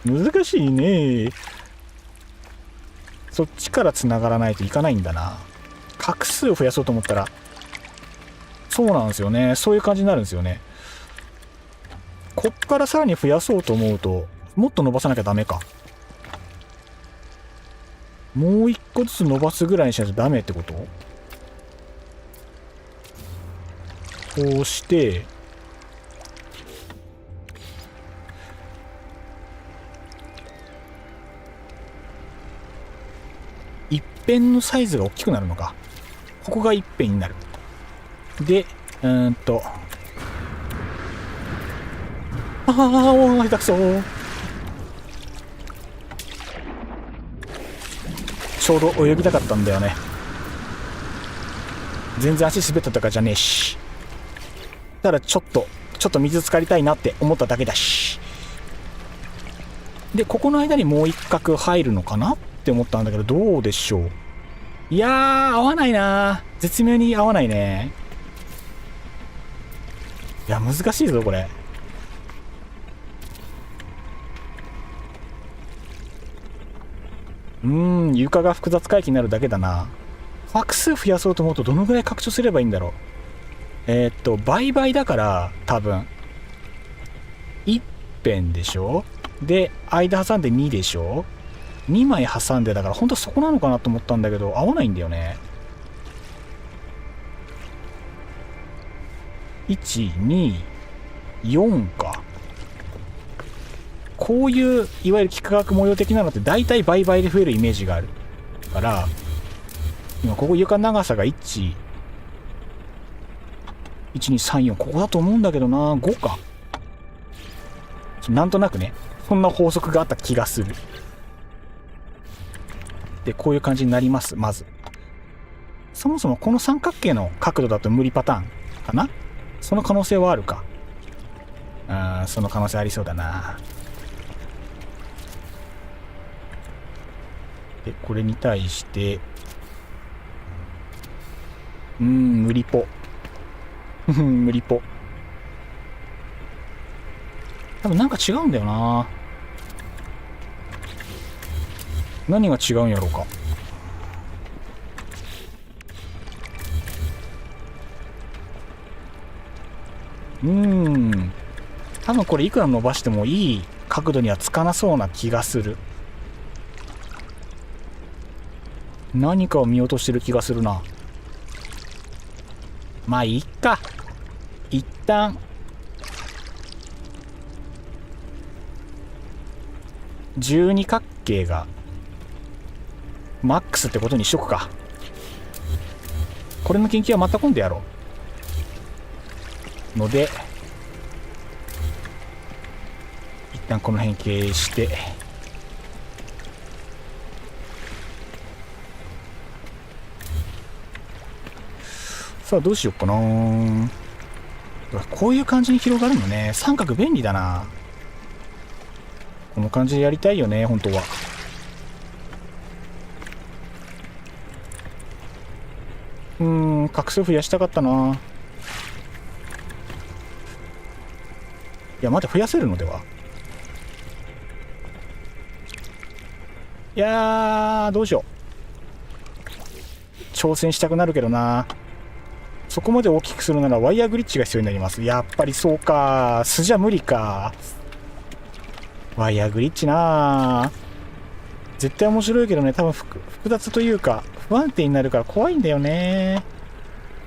難しいね。そっちから繋がらないといかないんだな。画数を増やそうと思ったらそうなんですよね。そういう感じになるんですよね。こっからさらに増やそうと思うともっと伸ばさなきゃダメか。もう一個ずつ伸ばすぐらいにしないとダメってこと？こうして一辺のサイズが大きくなるのか。ここが一辺になる。でああ下手くそ。ちょうど泳ぎたかったんだよね。全然足滑ったとかじゃねえし、ただちょっと水浸かりたいなって思っただけだし。でここの間にもう一角入るのかなって思ったんだけど、どうでしょう。いやー合わないな。絶妙に合わないね。いや難しいぞこれ。床が複雑回帰になるだけだな。画数増やそうと思うとどのぐらい拡張すればいいんだろう。倍々だから多分一辺でしょ。で間挟んで2でしょ。2枚挟んでだから本当そこなのかなと思ったんだけど合わないんだよね。124か。こういういわゆる幾何学模様的なのって大体倍々で増えるイメージがあるから、今ここ床長さが1 1234、ここだと思うんだけどな。5か。なんとなくね、そんな法則があった気がする。で、こういう感じになります。まずそもそもこの三角形の角度だと無理パターンかな。その可能性はあるか。その可能性ありそうだな。で、これに対して無理ぽ無理ぽ。多分なんか違うんだよな。何が違うんやろうか。多分これいくら伸ばしてもいい角度にはつかなそうな気がする。何かを見落としてる気がするな。まあいいか。一旦十二角形がマックスってことにしとくか。これの研究はまた今度やろうので、一旦この辺経営して、さあどうしようかな。こういう感じに広がるのね。三角便利だな。この感じでやりたいよね、本当は。画数増やしたかったな。いや、まだ増やせるのでは。いやー、どうしよう。挑戦したくなるけどな。そこまで大きくするならワイヤーグリッチが必要になります。やっぱりそうか。素じゃ無理か。ワイヤーグリッチな。絶対面白いけどね、多分複雑というか不安定になるから怖いんだよね。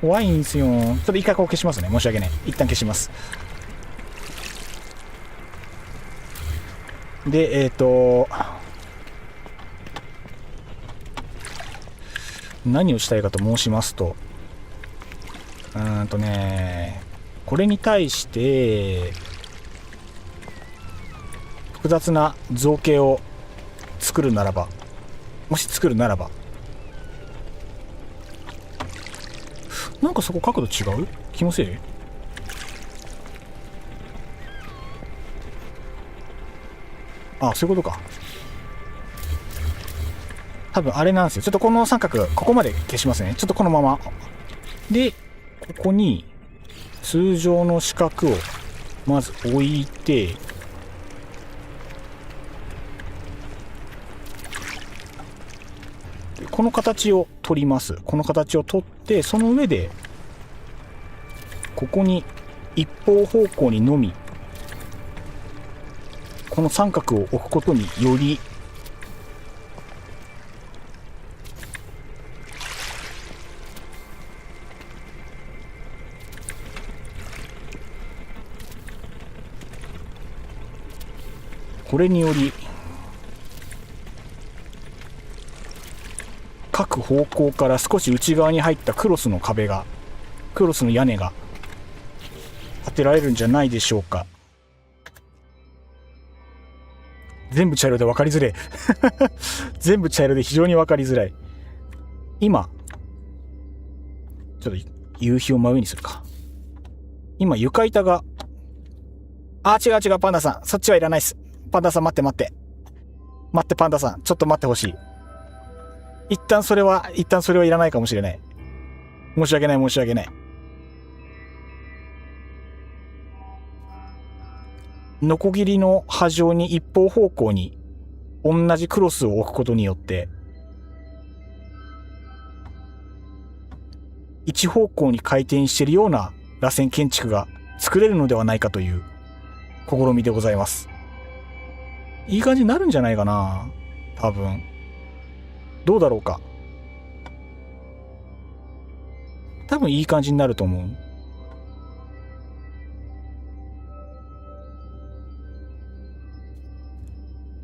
怖いんですよ。ちょっと一回こう消しますね。申し訳ない。一旦消します。で、何をしたいかと申しますと、これに対して複雑な造形を作るならば、もし作るならば、なんかそこ角度違う？気のせい？あ、そういうことか。多分あれなんですよ。ちょっとこの三角ここまで消しますね。ちょっとこのままで、ここに通常の四角をまず置いて、この形を取ります。この形を取って、その上でここに一方方向にのみこの三角を置くことにより、これにより各方向から少し内側に入ったクロスの屋根が当てられるんじゃないでしょうか。全部茶色で分かりづらい全部茶色で非常に分かりづらい。今ちょっと夕日を真上にするか。今床板が、違うパンダさん、そっちはいらないっす。パンダさん待ってパンダさん、ちょっと待ってほしい。一旦それはいらないかもしれない。申し訳ない。ノコギリの波状に一方方向に同じクロスを置くことによって一方向に回転しているような螺旋建築が作れるのではないかという試みでございます。いい感じになるんじゃないかな。多分どうだろうか。多分いい感じになると思う。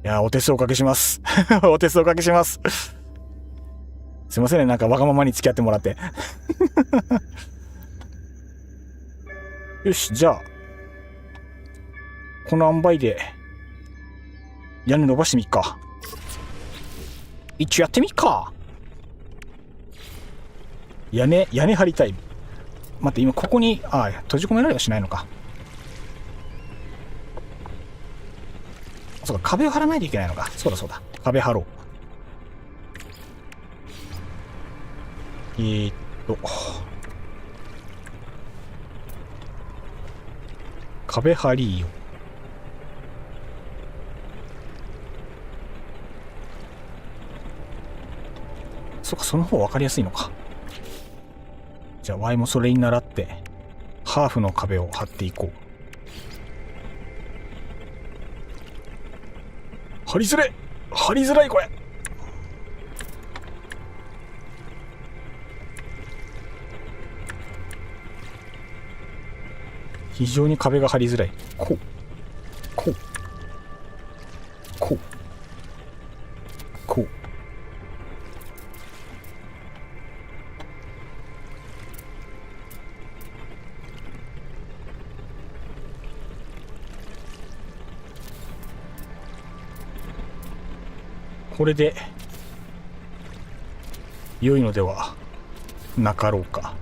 いや、お手数おかけしますお手数おかけしますすいませんね、なんかわがままに付き合ってもらってよし、じゃあこの塩梅で屋根伸ばしてみっか。一応やってみっか。屋根張りたい。待って、今ここに閉じ込められはしないのか。そうか、壁を張らないといけないのか。そうだそうだ、壁張ろう。壁張りよ。そうか、その方分かりやすいのか。じゃあ Y もそれに倣ってハーフの壁を張っていこう。張りづれ、張りづらいこれ。非常に壁が張りづらい。こうこうこうこう。これで良いのではなかろうか。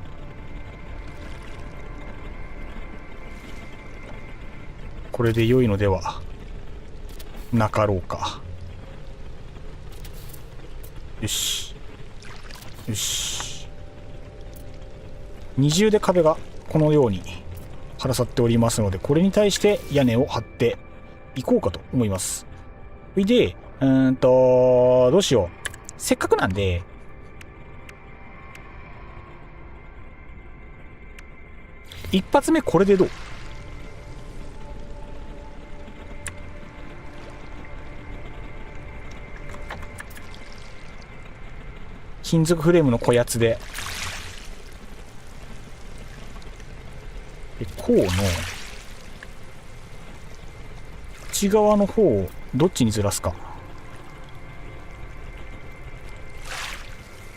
これで良いのではなかろうか。よしよし。二重で壁がこのように張らさっておりますので、これに対して屋根を張っていこうかと思います。でどうしよう。せっかくなんで一発目これでどう？金属フレームのこやつで、こうの内側の方をどっちにずらすか。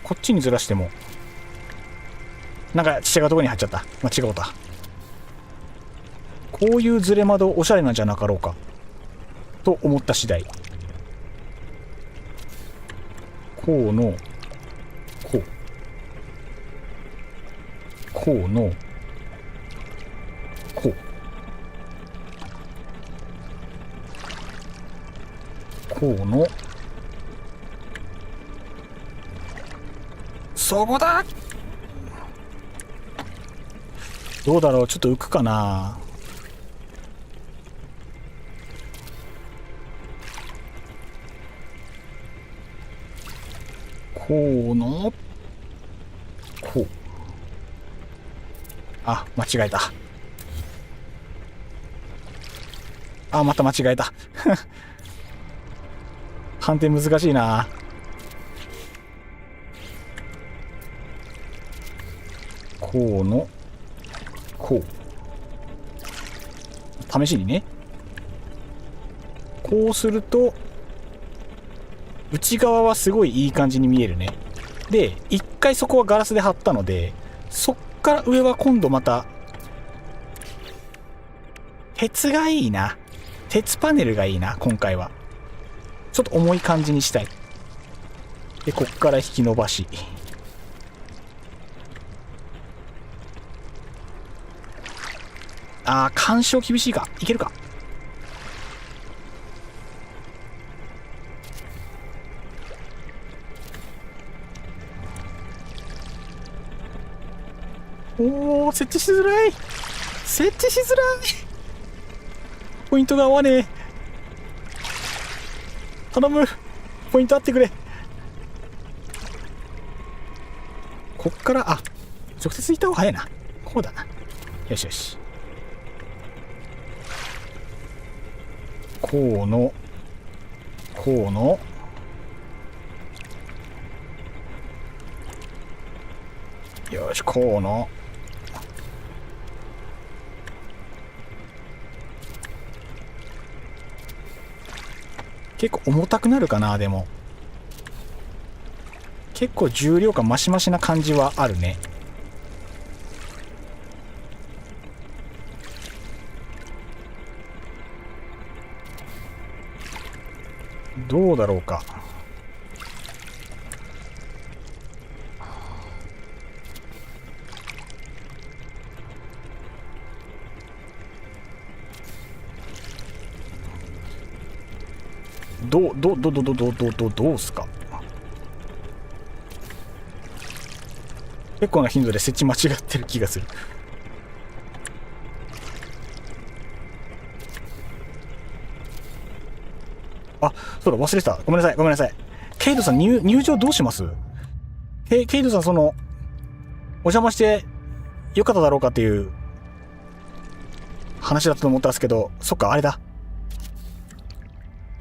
こっちにずらしてもなんかちっちゃいところに入っちゃった。間違うた。こういうずれ窓おしゃれなんじゃなかろうかと思った次第。こうのこう、こうのこう、こうのそこだ。どうだろう、ちょっと浮くかな。こうのこう。あ、間違えた。あ、また間違えた。判定難しいな。こうのこう。試しにね。こうすると内側はすごいいい感じに見えるね。で、一回そこはガラスで貼ったので、そっから上は今度また鉄がいいな。鉄パネルがいいな、今回は。ちょっと重い感じにしたい。で、こっから引き伸ばし。あー、干渉厳しいか。いけるか。おー、設置しづらい。設置しづらい。ポイントが合わねえ。頼む。ポイント合ってくれ。こっから、あ、直接行った方が早いな。こうだな。よしよし。こうの、こうの、よし、こうの、結構重たくなるかな。でも結構重量感マシマシな感じはあるね。どうだろうか。どうすか。結構な頻度で設置間違ってる気がする。あ、そうだ、忘れてた。ごめんなさい、ごめんなさい。ケイトさん、入場どうします？ケイトさん、お邪魔してよかっただろうかっていう話だったと思ったんですけど、そっか、あれだ。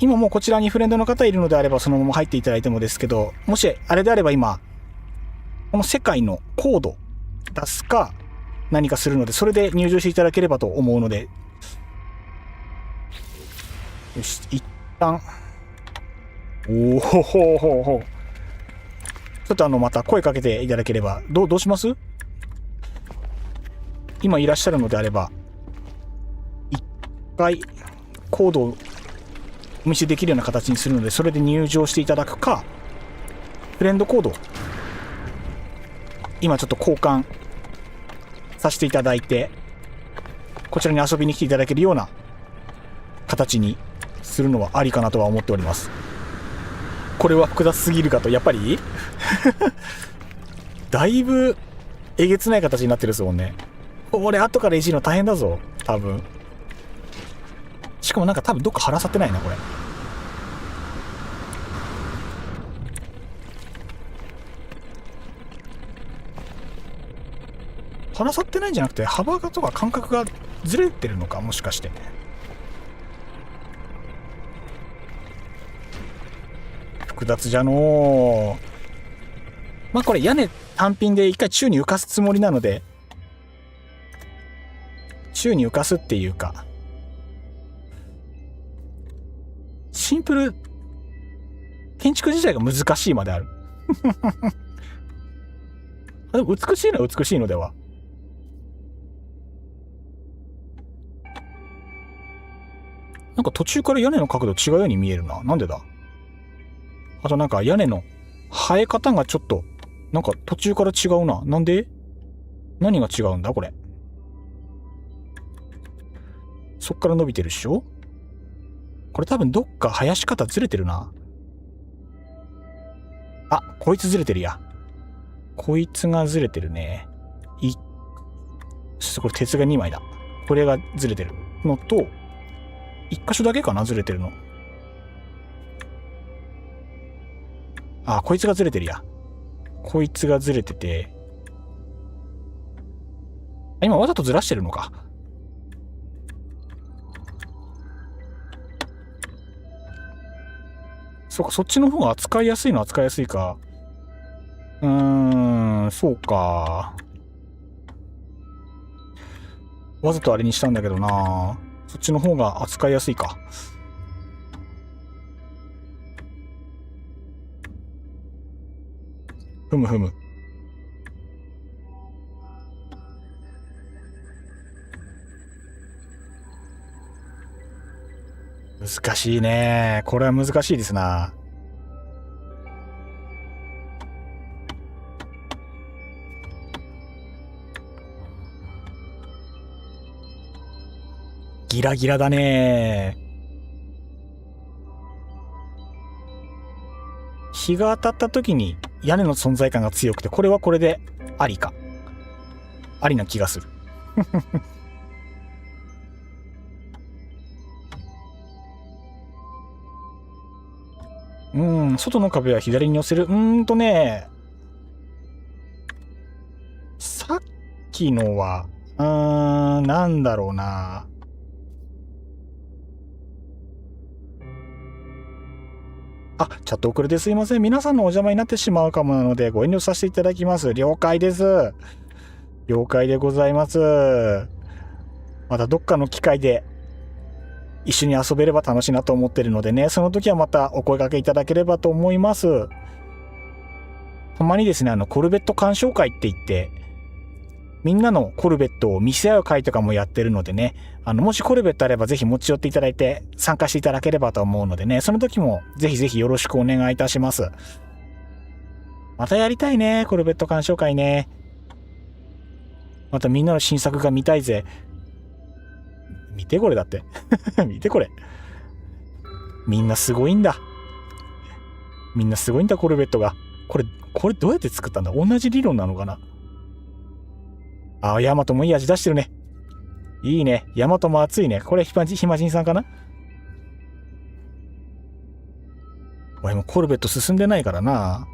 今もうこちらにフレンドの方いるのであればそのまま入っていただいてもですけど、もしあれであれば今、この世界のコード出すか何かするので、それで入場していただければと思うので、よし、一旦、おおほほほほ。ちょっとまた声かけていただければ、どうします？今いらっしゃるのであれば、一回コードをお見せできるような形にするので、それで入場していただくか、フレンドコード今ちょっと交換させていただいて、こちらに遊びに来ていただけるような形にするのはありかなとは思っております。これは複雑すぎるかと、やっぱりだいぶえげつない形になってるですもんね。俺後からいじるの大変だぞ、多分。しかもなんか多分どっか腹さってないな、これ。腹さってないんじゃなくて、幅がとか感覚がずれてるのか、もしかして。複雑じゃのう。まあこれ屋根単品で一回宙に浮かすつもりなので、宙に浮かすっていうか、シンプル建築自体が難しいまであるでも美しいのは美しいのでは。なんか途中から屋根の角度違うように見えるな。なんでだ。あとなんか屋根の生え方がちょっとなんか途中から違うな。なんで？何が違うんだこれ。そっから伸びてるっしょ。これ多分どっか生やし方ずれてるな。あ、こいつずれてるや。こいつがずれてるね。これ鉄が2枚だ。これがずれてるのと、1箇所だけかな、ずれてるの。あ、こいつがずれてるや。こいつがずれてて。今わざとずらしてるのか。そうか、そっちの方が扱いやすいのは扱いやすいか。そうか。わざとあれにしたんだけどな。そっちの方が扱いやすいか。ふむふむ。難しいね。これは難しいですな。ギラギラだね。日が当たった時に屋根の存在感が強くて、これはこれでありか。ありな気がする。外の壁は左に寄せる。さっきのは、なんだろうな。あ、チャット遅れですいません。皆さんのお邪魔になってしまうかもなので、ご遠慮させていただきます。了解です。了解でございます。またどっかの機会で一緒に遊べれば楽しいなと思ってるのでね、その時はまたお声掛けいただければと思います。たまにですね、コルベット鑑賞会って言って、みんなのコルベットを見せ合う会とかもやってるのでね、もしコルベットあればぜひ持ち寄っていただいて参加していただければと思うのでね、その時もぜひぜひよろしくお願いいたします。またやりたいね、コルベット鑑賞会ね。またみんなの新作が見たいぜ。見てこれだって。見てこれ。みんなすごいんだ。みんなすごいんだ、コルベットが。これどうやって作ったんだ？同じ理論なのかな？ヤマトもいい味出してるね。いいね。ヤマトも熱いね。これヒマジンさんかな？俺もコルベット進んでないからな。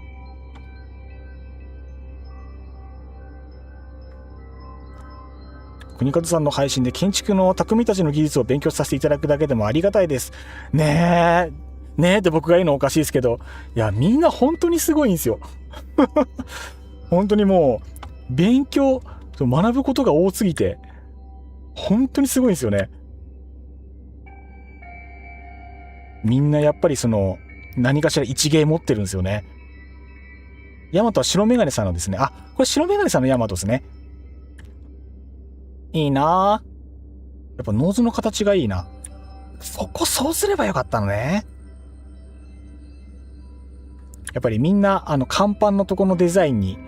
国方さんの配信で建築の匠たちの技術を勉強させていただくだけでもありがたいです。ねえって僕が言うのおかしいですけど、いや、みんな本当にすごいんですよ。本当にもう、学ぶことが多すぎて、本当にすごいんですよね。みんなやっぱり何かしら一芸持ってるんですよね。ヤマトは白メガネさんのですね。これ白メガネさんのヤマトですね。いいなぁ。やっぱノーズの形がいいな。そうすればよかったのね。やっぱりみんな甲板のとこのデザインに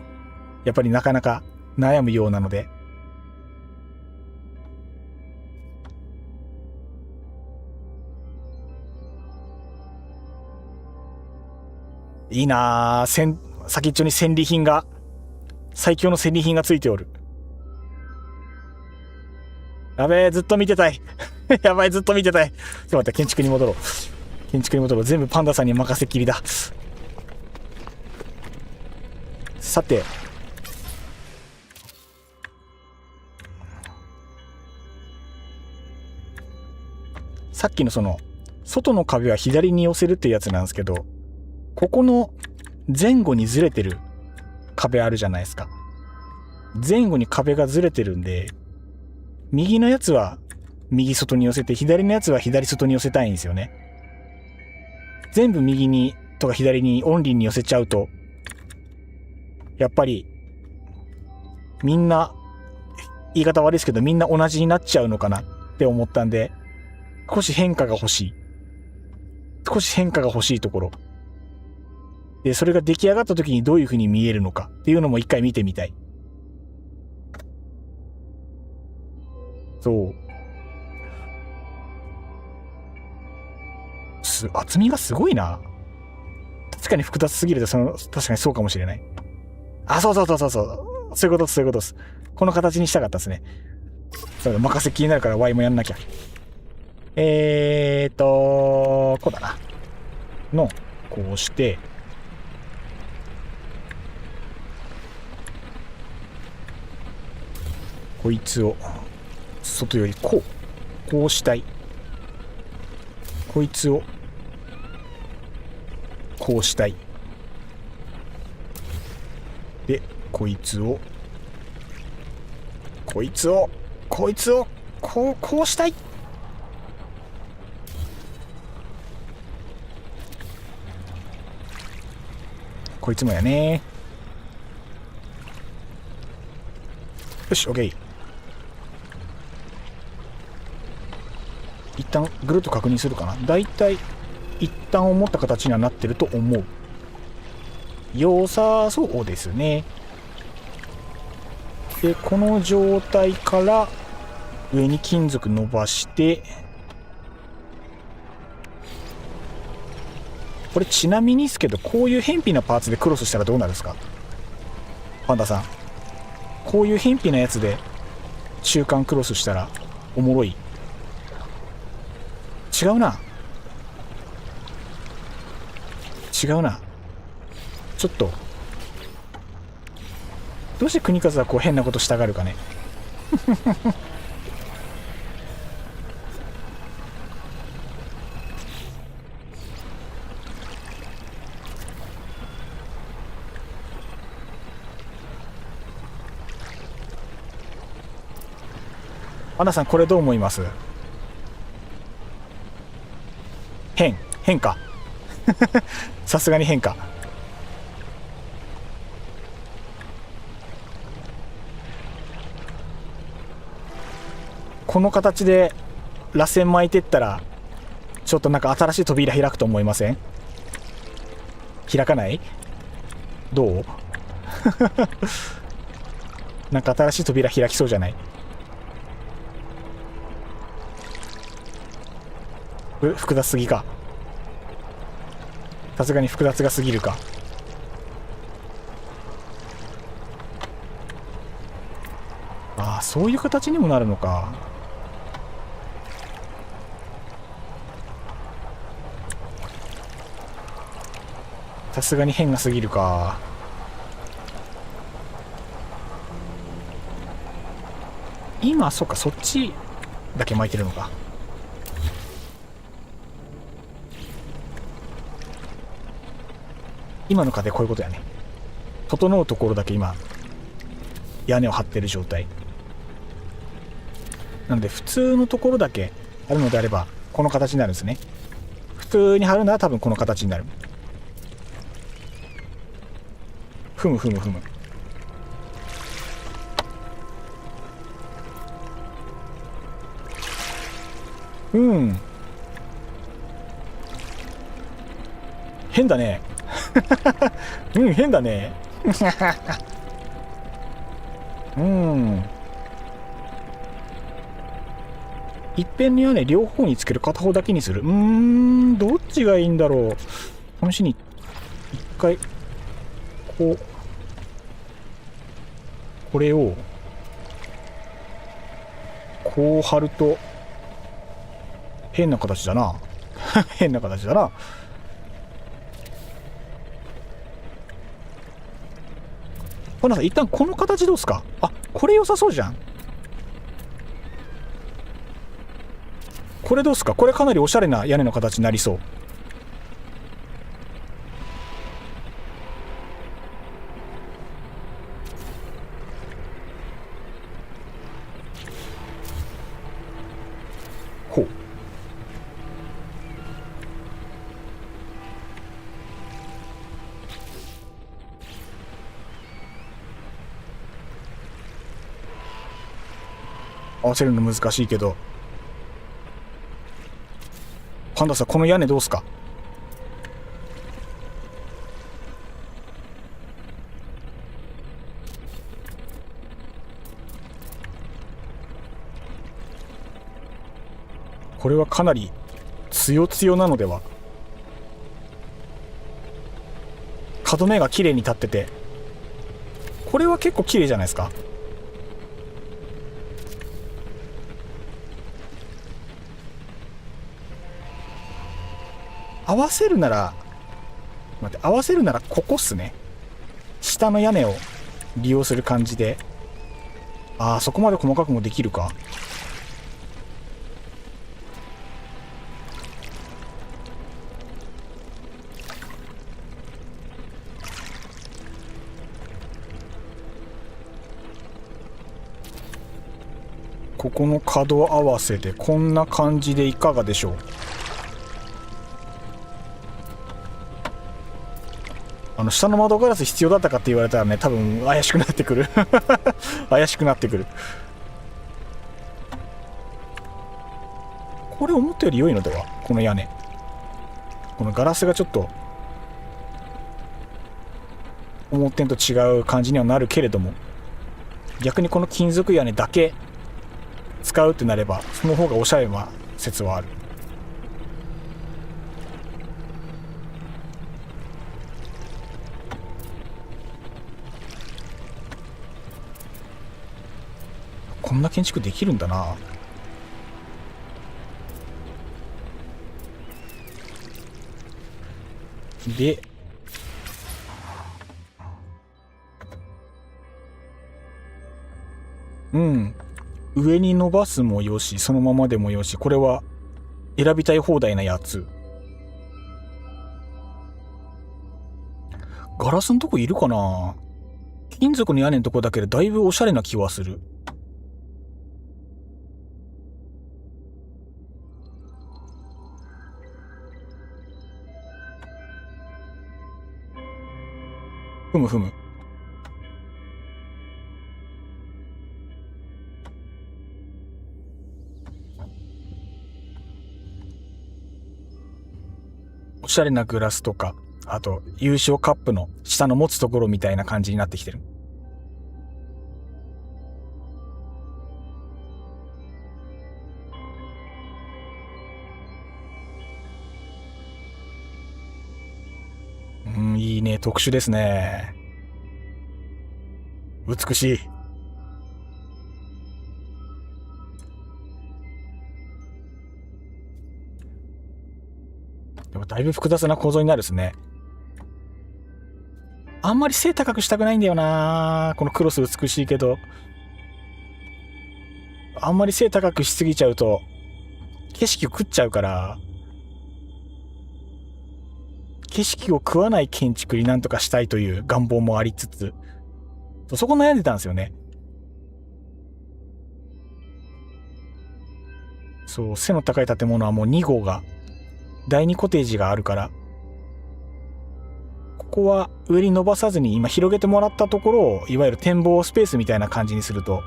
やっぱりなかなか悩むようなので、いいなぁ。先っちょに最強の戦利品がついておる。やべえ、ずっと見てたい。やばい、ずっと見てたい。ちょっと待って、建築に戻ろう。全部パンダさんに任せっきりだ。さて。さっきの外の壁は左に寄せるっていうやつなんですけど、ここの前後にずれてる壁あるじゃないですか。前後に壁がずれてるんで、右のやつは右外に寄せて、左のやつは左外に寄せたいんですよね。全部右にとか左にオンリーに寄せちゃうと、やっぱりみんな、言い方悪いですけどみんな同じになっちゃうのかなって思ったんで、少し変化が欲しいところで、それが出来上がった時にどういう風に見えるのかっていうのも一回見てみたい。そう。厚みがすごいな。確かに複雑すぎると確かにそうかもしれない。そう。そういうことです。この形にしたかったですね。それ任せっきりになるから Y もやんなきゃ。こうだな。こうして、こいつを、外よりこうしたい。こいつを、こうしたい。で、こいつを、こうしたい。こいつもやね。よし、OK。一旦ぐるっと確認するかな。だいたい一旦思った形にはなってると思う。良さそうですね。で、この状態から上に金属伸ばして、これちなみにですけど、こういう偏僻なパーツでクロスしたらどうなるんですか？パンダさん。こういう偏僻なやつで中間クロスしたらおもろい？違うな。ちょっと。どうして国風はこう変なことしたがるかね。アナさん、これどう思います？変か。さすがに変か。この形で螺旋巻いてったらちょっとなんか新しい扉開くと思いません？開かない？どう？なんか新しい扉開きそうじゃない？複雑すぎか。さすがに複雑がすぎるか。ああ、そういう形にもなるのか。さすがに変がすぎるか。今そっか、そっちだけ巻いてるのか。今の壁こういうことやね。整うところだけ今屋根を張ってる状態なので、普通のところだけあるのであればこの形になるんですね。普通に張るなら多分この形になる。ふむふむふむ。変だね。変だね。一辺にはね、両方につける、片方だけにする。どっちがいいんだろう。試しに一回これをこう貼ると変な形だな。変な形だな。ほなさん、一旦この形どうすか？あ、これ良さそうじゃん。これどうすか？これかなりおしゃれな屋根の形になりそう。ほう。合わせるの難しいけど、パンダさん、この屋根どうすか？これはかなり強強なのでは。角目が綺麗に立ってて、これは結構綺麗じゃないですか。合わせるなら、待って、合わせるならここっすね。下の屋根を利用する感じで。ああ、そこまで細かくもできるか。ここの角合わせでこんな感じでいかがでしょう。下の窓ガラス必要だったかって言われたらね、多分怪しくなってくる。怪しくなってくる。これ思ったより良いのでは？この屋根、このガラスがちょっと思ってんと違う感じにはなるけれども、逆にこの金属屋根だけ使うってなればその方がおしゃれな説はある。こんな建築できるんだな。で、上に伸ばすもよし、そのままでもよし、これは選びたい放題なやつ。ガラスのとこいるかな？金属の屋根のとこだけでだいぶおしゃれな気はする。ふむふむ。しゃれなグラスとか、あと優勝カップの下の持つところみたいな感じになってきてる。いいね、特殊ですね。美しい。でもだいぶ複雑な構造になるですね。あんまり背高くしたくないんだよな。このクロス美しいけど、あんまり背高くしすぎちゃうと景色を食っちゃうから、景色を食わない建築になんとかしたいという願望もありつつ、そこ悩んでたんですよね。そう、背の高い建物はもう2号が、第2コテージがあるから、ここは上に伸ばさずに今広げてもらったところを、いわゆる展望スペースみたいな感じにすると、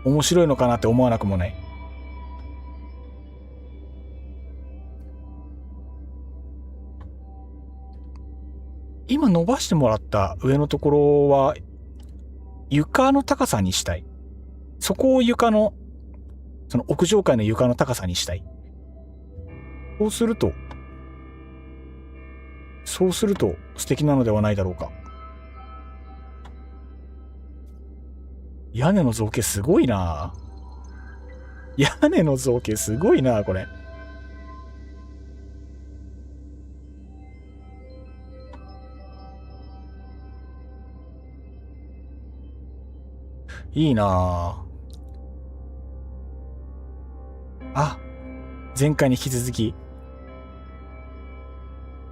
面白いのかなって思わなくもない。今伸ばしてもらった上のところは、床の高さにしたい。そこを床の、その屋上階の床の高さにしたい。そうすると素敵なのではないだろうか。屋根の造形すごいな。屋根の造形すごいな、これ。いいなあ。前回に引き続き、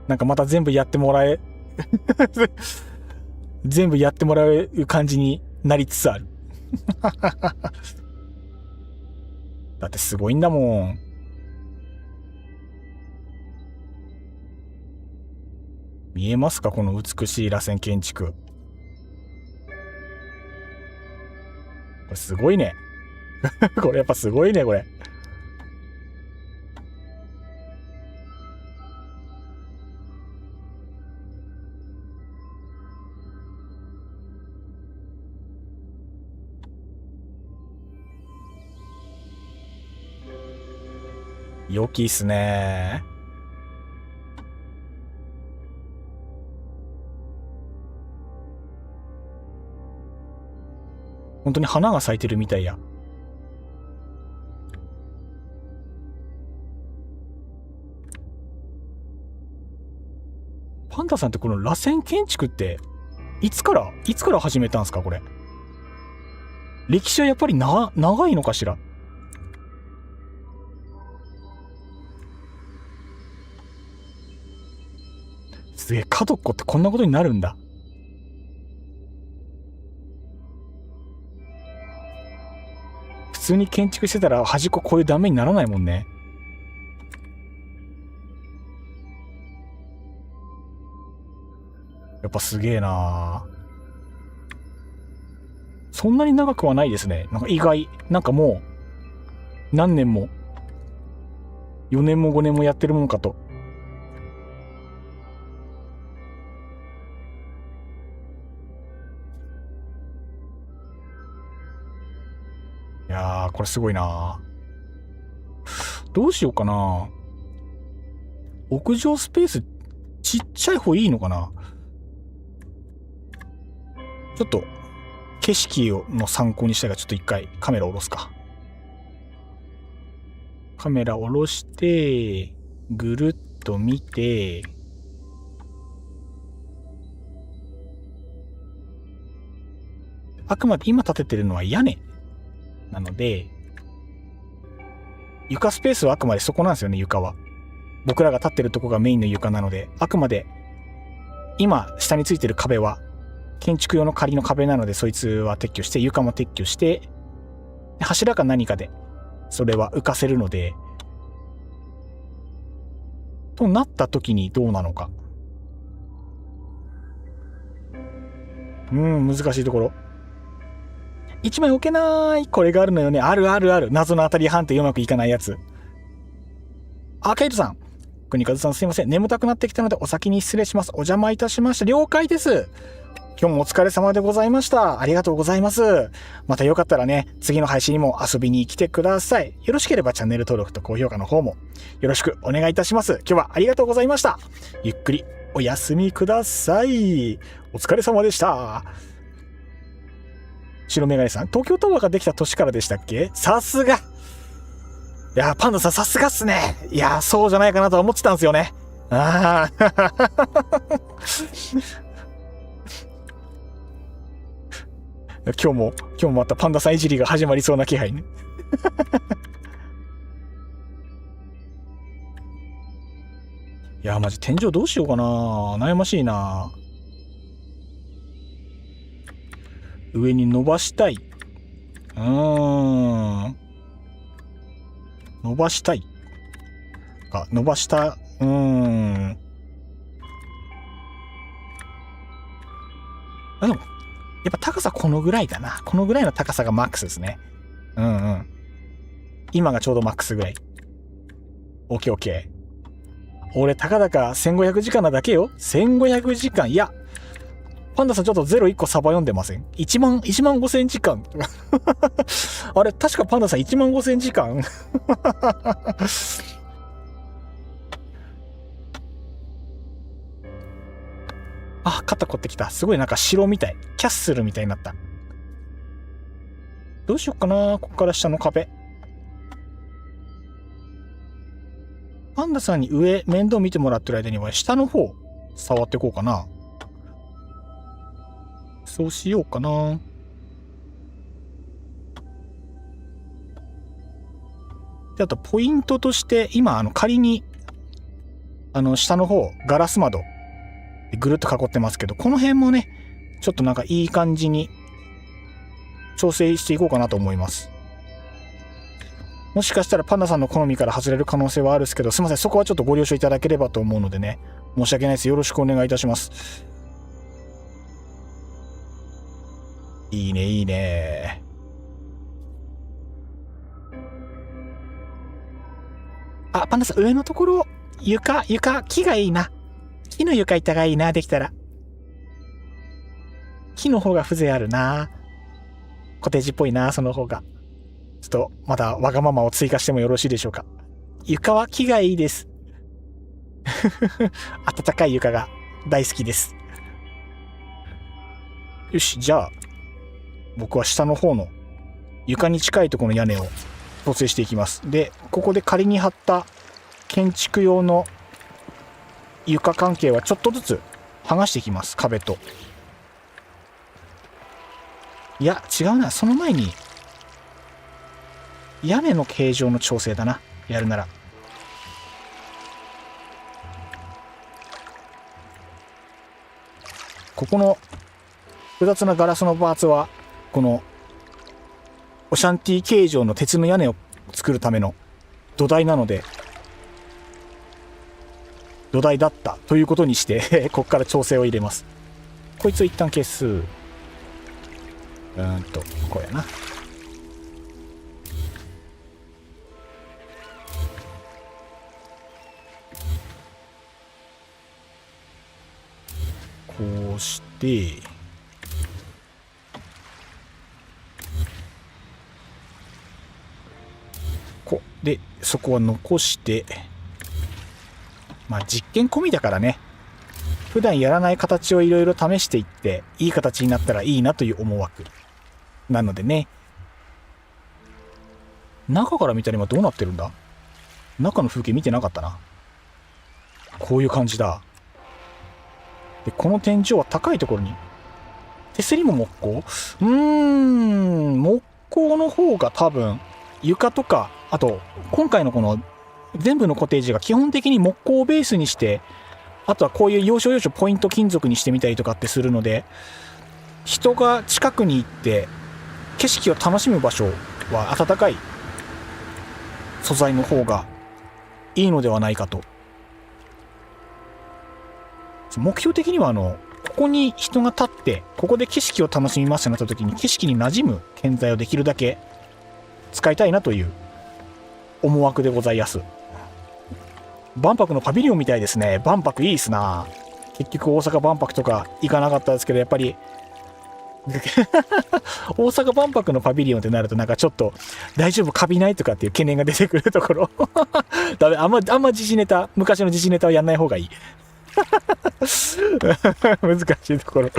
なんかまた全部やってもらう感じになりつつある。だってすごいんだもん。見えますか、この美しい螺旋建築。これすごいね。これやっぱすごいね、これ。良きっすね。本当に花が咲いてるみたいや。パンダさんってこの螺旋建築っていつから始めたんですか、これ。歴史はやっぱり長いのかしら。すげえ、角っこってこんなことになるんだ。普通に建築してたら端っここういう断面にならないもんね。やっぱすげえな。そんなに長くはないですね。なんか意外。なんかもう何年も4年も5年もやってるもんかと。いやー、これすごいな。どうしようかな。屋上スペースちっちゃい方いいのかな。ちょっと景色の参考にしたいから、ちょっと一回カメラ下ろすか。カメラ下ろして、ぐるっと見て、あくまで今建ててるのは屋根なので、床スペースはあくまでそこなんですよね、床は。僕らが立ってるとこがメインの床なので、あくまで今下についてる壁は建築用の仮の壁なので、そいつは撤去して、床も撤去して、柱か何かでそれは浮かせるので、となった時にどうなのか。難しいところ。一枚置けない。これがあるのよね。ある。謎の当たり判定うまくいかないやつ。アーケイドさん。国和さんすいません。眠たくなってきたのでお先に失礼します。お邪魔いたしました。了解です。今日もお疲れ様でございました。ありがとうございます。またよかったらね、次の配信にも遊びに来てください。よろしければチャンネル登録と高評価の方もよろしくお願いいたします。今日はありがとうございました。ゆっくりお休みください。お疲れ様でした。白メガネさん、東京タワーができた年からでしたっけ？さすが。いや、パンダさんさすがっすね。いや、そうじゃないかなとは思ってたんですよね。ああ。今日もまたパンダさんいじりが始まりそうな気配ね。いや、マジ天井どうしようかな。悩ましいな。上に伸ばしたい。伸ばしたい。伸ばした、やっぱ高さこのぐらいかな。このぐらいの高さがマックスですね。今がちょうどマックスぐらい。オッケーオッケー。俺、たかだか1500時間なだけよ。1500時間。いや、パンダさんちょっと01個サバ読んでません ?1 万5000時間。あれ、確かパンダさん1万5000時間あ、肩凝ってきた。すごいなんか城みたい。キャッスルみたいになった。どうしよっかな、ここから下の壁。パンダさんに上、面倒見てもらってる間には下の方、触っていこうかな。そうしようかな。で、あと、ポイントとして、今、仮に、下の方、ガラス窓、ぐるっと囲ってますけど、この辺もね、ちょっとなんかいい感じに、調整していこうかなと思います。もしかしたらパンダさんの好みから外れる可能性はあるんですけど、すいません、そこはちょっとご了承いただければと思うのでね、申し訳ないです。よろしくお願いいたします。いいね、いいね。あ、パンダさん、上のところ、床、木がいいな。木の床板がいいな、できたら。木の方が風情あるな。コテージっぽいな、その方が。ちょっと、まだわがままを追加してもよろしいでしょうか。床は木がいいです。暖かい床が大好きです。よし、じゃあ、僕は下の方の床に近いところの屋根を調整していきます。で、ここで仮に張った建築用の床関係はちょっとずつ剥がしていきます。壁と。いや、違うな。その前に、屋根の形状の調整だな。やるなら。ここの複雑なガラスのパーツは、このオシャンティ形状の鉄の屋根を作るための土台なので、土台だったということにしてここから調整を入れます。こいつを一旦消す。こうやな。こうしてでそこは残して、まあ実験込みだからね、普段やらない形をいろいろ試していっていい形になったらいいなという思惑なのでね。中から見たら今どうなってるんだ？中の風景見てなかったな。こういう感じだ。で、この天井は高いところに。手すりも木工？木工の方が多分、床とか、あと、今回のこの全部のコテージが基本的に木工をベースにして、あとはこういう要所要所ポイント金属にしてみたりとかってするので、人が近くに行って景色を楽しむ場所は暖かい素材の方がいいのではないかと。目標的にはここに人が立ってここで景色を楽しみますとなった時に景色に馴染む建材をできるだけ使いたいなという思惑でございます。万博のパビリオンみたいですね。万博いいっすな。結局大阪万博とか行かなかったですけど、やっぱり大阪万博のパビリオンってなるとなんかちょっと大丈夫カビないとかっていう懸念が出てくるところダメ、あんま時事ネタ、昔の時事ネタはやんない方がいい難しいところ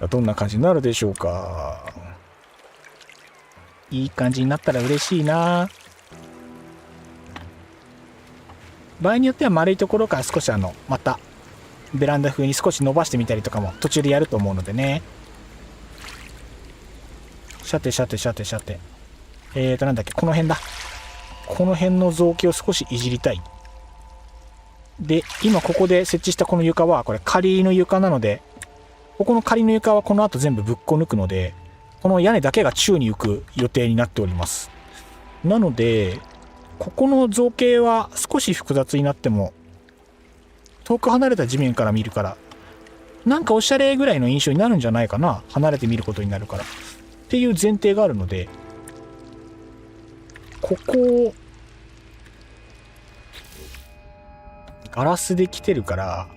どんな感じになるでしょうか。いい感じになったら嬉しいな。場合によっては丸いところから少しまたベランダ風に少し伸ばしてみたりとかも途中でやると思うのでね。さてなんだっけ、この辺だ。この辺の造形を少しいじりたい。で今ここで設置したこの床はこれ仮の床なので、ここの仮の床はこの後全部ぶっこ抜くので、この屋根だけが宙に浮く予定になっております。なのでここの造形は少し複雑になっても遠く離れた地面から見るからなんかおしゃれぐらいの印象になるんじゃないかな。離れて見ることになるからっていう前提があるので、ここをガラスで来てるから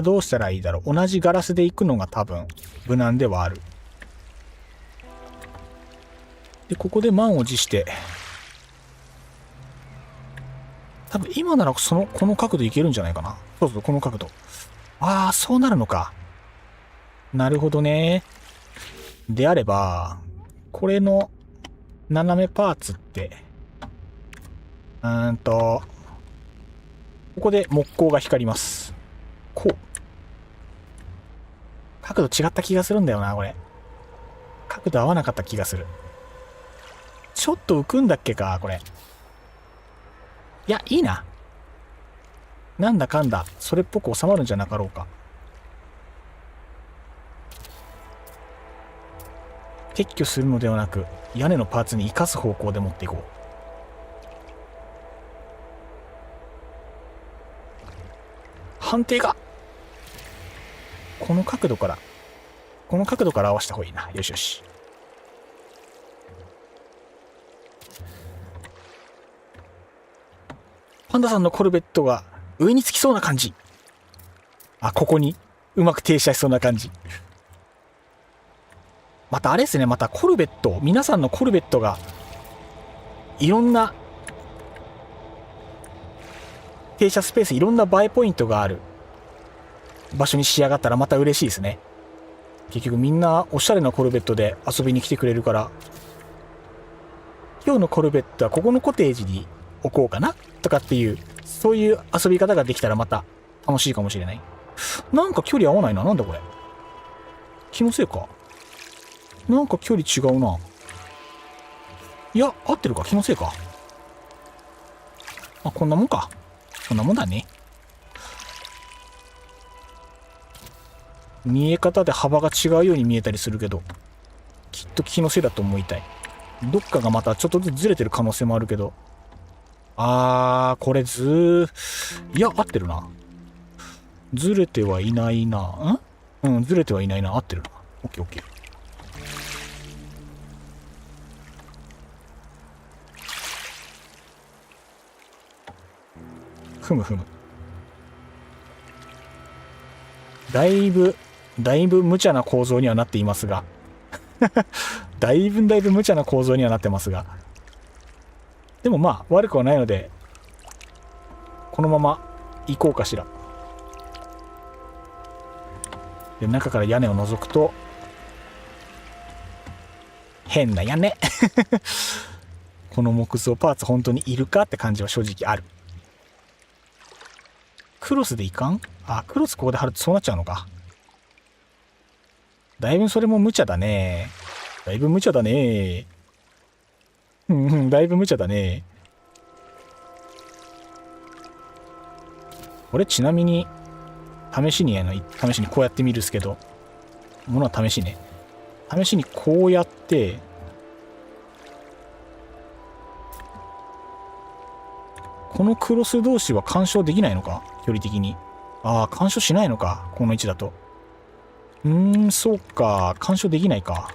どうしたらいいだろう。同じガラスで行くのが多分無難ではある。でここで満を持して多分今ならこの角度いけるんじゃないかな。そう、この角度。そうなるのか。なるほどね。であればこれの斜めパーツってここで木工が光ります。こう角度違った気がするんだよな。これ角度合わなかった気がする。ちょっと浮くんだっけかこれ。いやいいな。なんだかんだそれっぽく収まるんじゃなかろうか。撤去するのではなく屋根のパーツに生かす方向で持っていこう。判定がこの角度から合わせた方がいいな。よしよし。パンダさんのコルベットが上につきそうな感じ。ここにうまく停車しそうな感じ。またあれですね、またコルベット、皆さんのコルベットがいろんな停車スペース、いろんな映えポイントがある場所に仕上がったらまた嬉しいですね。結局みんなおしゃれなコルベットで遊びに来てくれるから、今日のコルベットはここのコテージに置こうかなとかっていう、そういう遊び方ができたらまた楽しいかもしれない。なんか距離合わないな。なんだこれ。気のせいか。なんか距離違うな。いや、合ってるか。気のせいか。こんなもんか。こんなもんだね。見え方で幅が違うように見えたりするけど、きっと気のせいだと思いたい。どっかがまたちょっとずつずれてる可能性もあるけど、これいや、合ってるな。ずれてはいないな。ずれてはいないな。合ってるな。オッケーオッケー。ふむ。だいぶ無茶な構造にはなっていますがだいぶ無茶な構造にはなってますが、でも悪くはないのでこのまま行こうかしら。で中から屋根を覗くと変な屋根この木造パーツ本当にいるかって感じは正直ある。クロスでいかん？クロスここで貼るとそうなっちゃうのか。だいぶそれも無茶だね。だいぶ無茶だね。これちなみに試しにこうやってみるっすけど、ものは試しにこうやってこのクロス同士は干渉できないのか、距離的に。干渉しないのか、この位置だと。そうか、干渉できないか。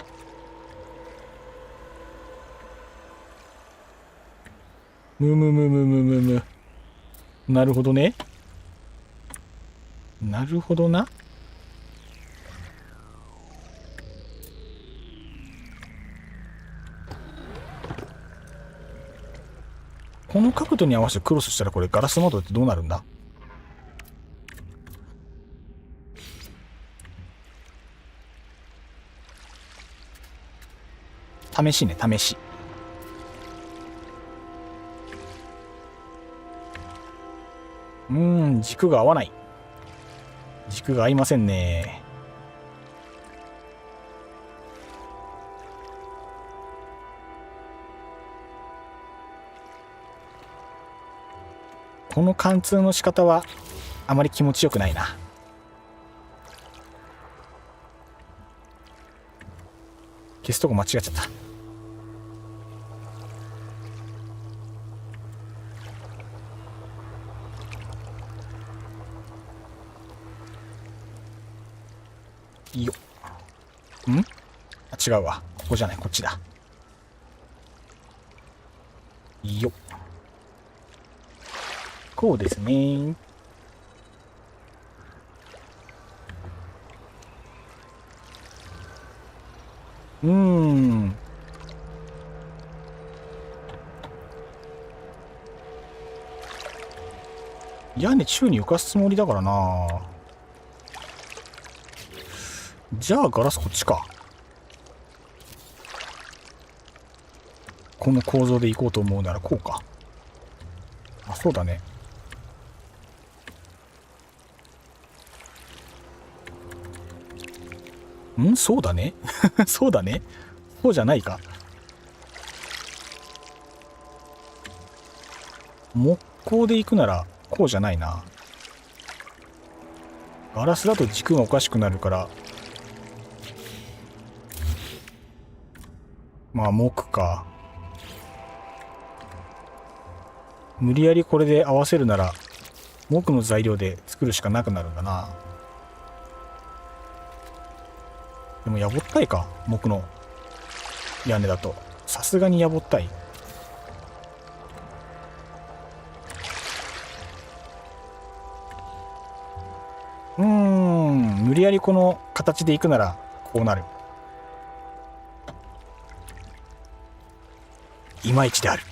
むむむむむむむ。なるほどね。なるほどな。この角度に合わせてクロスしたらこれガラス窓ってどうなるんだ？試しね、試し。軸が合わない。軸が合いませんね。この貫通の仕方はあまり気持ちよくないな。消すとこ間違っちゃった。いいよ。違うわ。ここじゃない、こっちだ。いいよ。こうですね。屋根宙に浮かすつもりだからな。じゃあガラスこっちか。この構造で行こうと思うならこうか。あ、そうだね。そうだね。そうだね。そうじゃないか。木工で行くならこうじゃないな。ガラスだと軸がおかしくなるから、まあ木か。無理やりこれで合わせるなら木の材料で作るしかなくなるんだな。でもやぼったいか、木の屋根だと。さすがにやぼったい。無理やりこの形でいくならこうなる。いまいちである。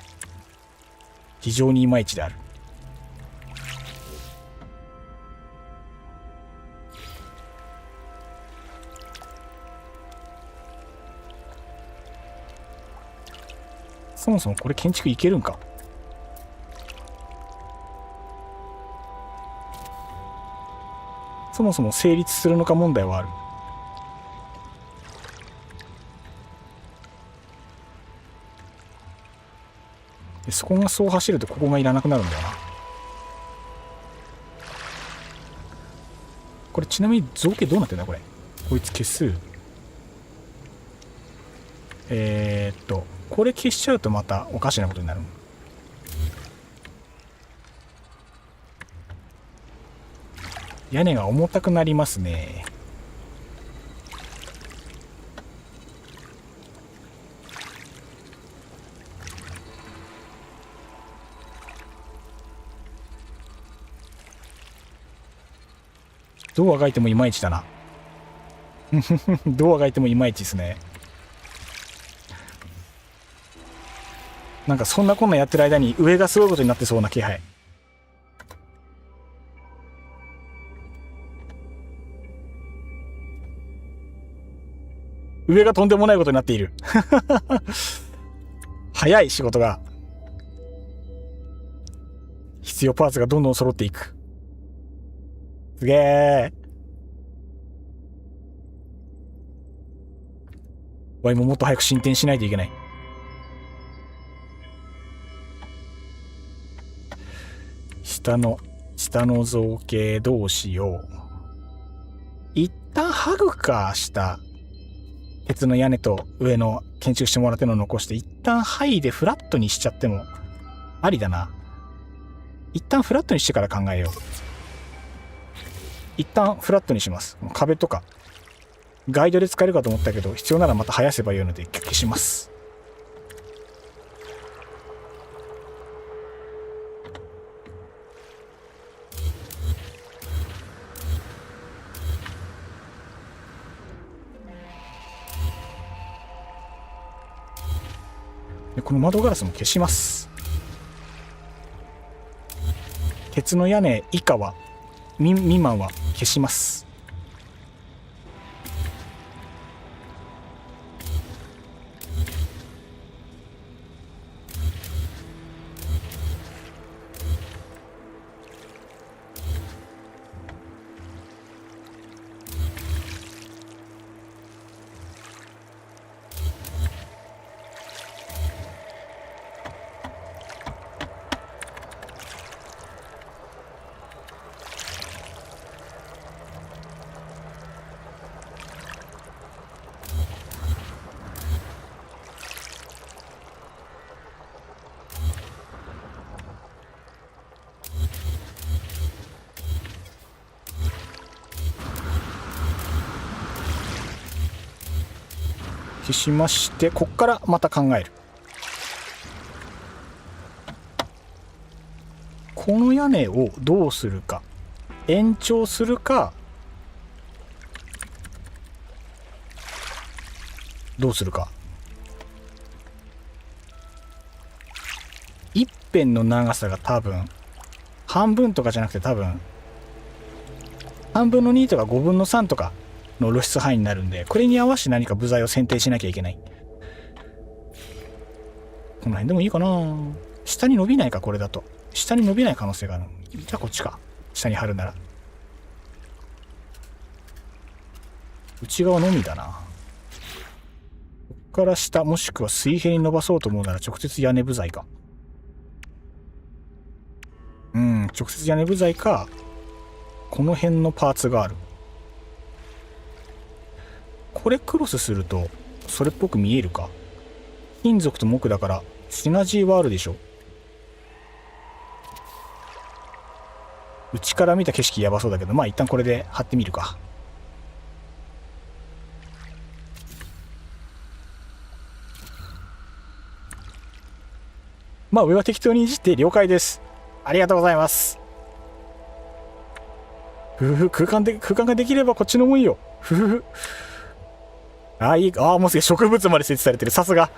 非常にいまいちである。そもそもこれ建築いけるんか。そもそも成立するのか問題はある。でそこがそう走るとここがいらなくなるんだよな。これちなみに造形どうなってんだこれ。こいつ消す。これ消しちゃうとまたおかしなことになる。屋根が重たくなりますね。どうあがいてもいまいちだな。どうあがいてもいまいちですね。なんかそんなこんなやってる間に上がすごいことになってそうな気配。上がとんでもないことになっている。早い仕事が。必要パーツがどんどん揃っていく。すげえ。ワイももっと早く進展しないといけない。下の造形どうしよう。一旦ハグか。下鉄の屋根と上の建築してもらってるの残して一旦ハイでフラットにしちゃってもありだな。一旦フラットにしてから考えよう。一旦フラットにします。壁とかガイドで使えるかと思ったけど、必要ならまた生やせばいいので消します。でこの窓ガラスも消します。鉄の屋根以下は未満は消します。消しまして、こっからまた考える。この屋根をどうするか、延長するか、どうするか。一辺の長さが多分半分とかじゃなくて、多分3分の2とか5分の3とかの露出範囲になるんで、これに合わせて何か部材を選定しなきゃいけない。この辺でもいいかな。下に伸びないか、これだと下に伸びない可能性がある。じゃあこっちか、下に貼るなら。内側のみだな。こっから下、もしくは水平に伸ばそうと思うなら直接屋根部材か。直接屋根部材か、この辺のパーツがある。これクロスするとそれっぽく見えるか。金属と木だからシナジーはあるでしょ。内から見た景色やばそうだけど、まあ一旦これで貼ってみるか。まあ上は適当にいじって了解です。ありがとうございます。空間ができればこっちのもんよ。いい。もうすげえ植物まで設置されてる。さすが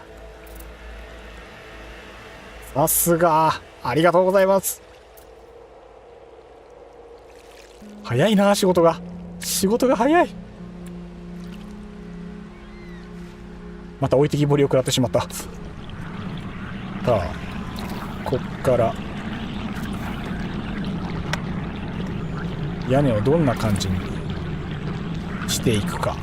ありがとうございます。早いな、仕事が早い。また置いてきぼりを食らってしまった。さあこっから屋根をどんな感じにしていくか。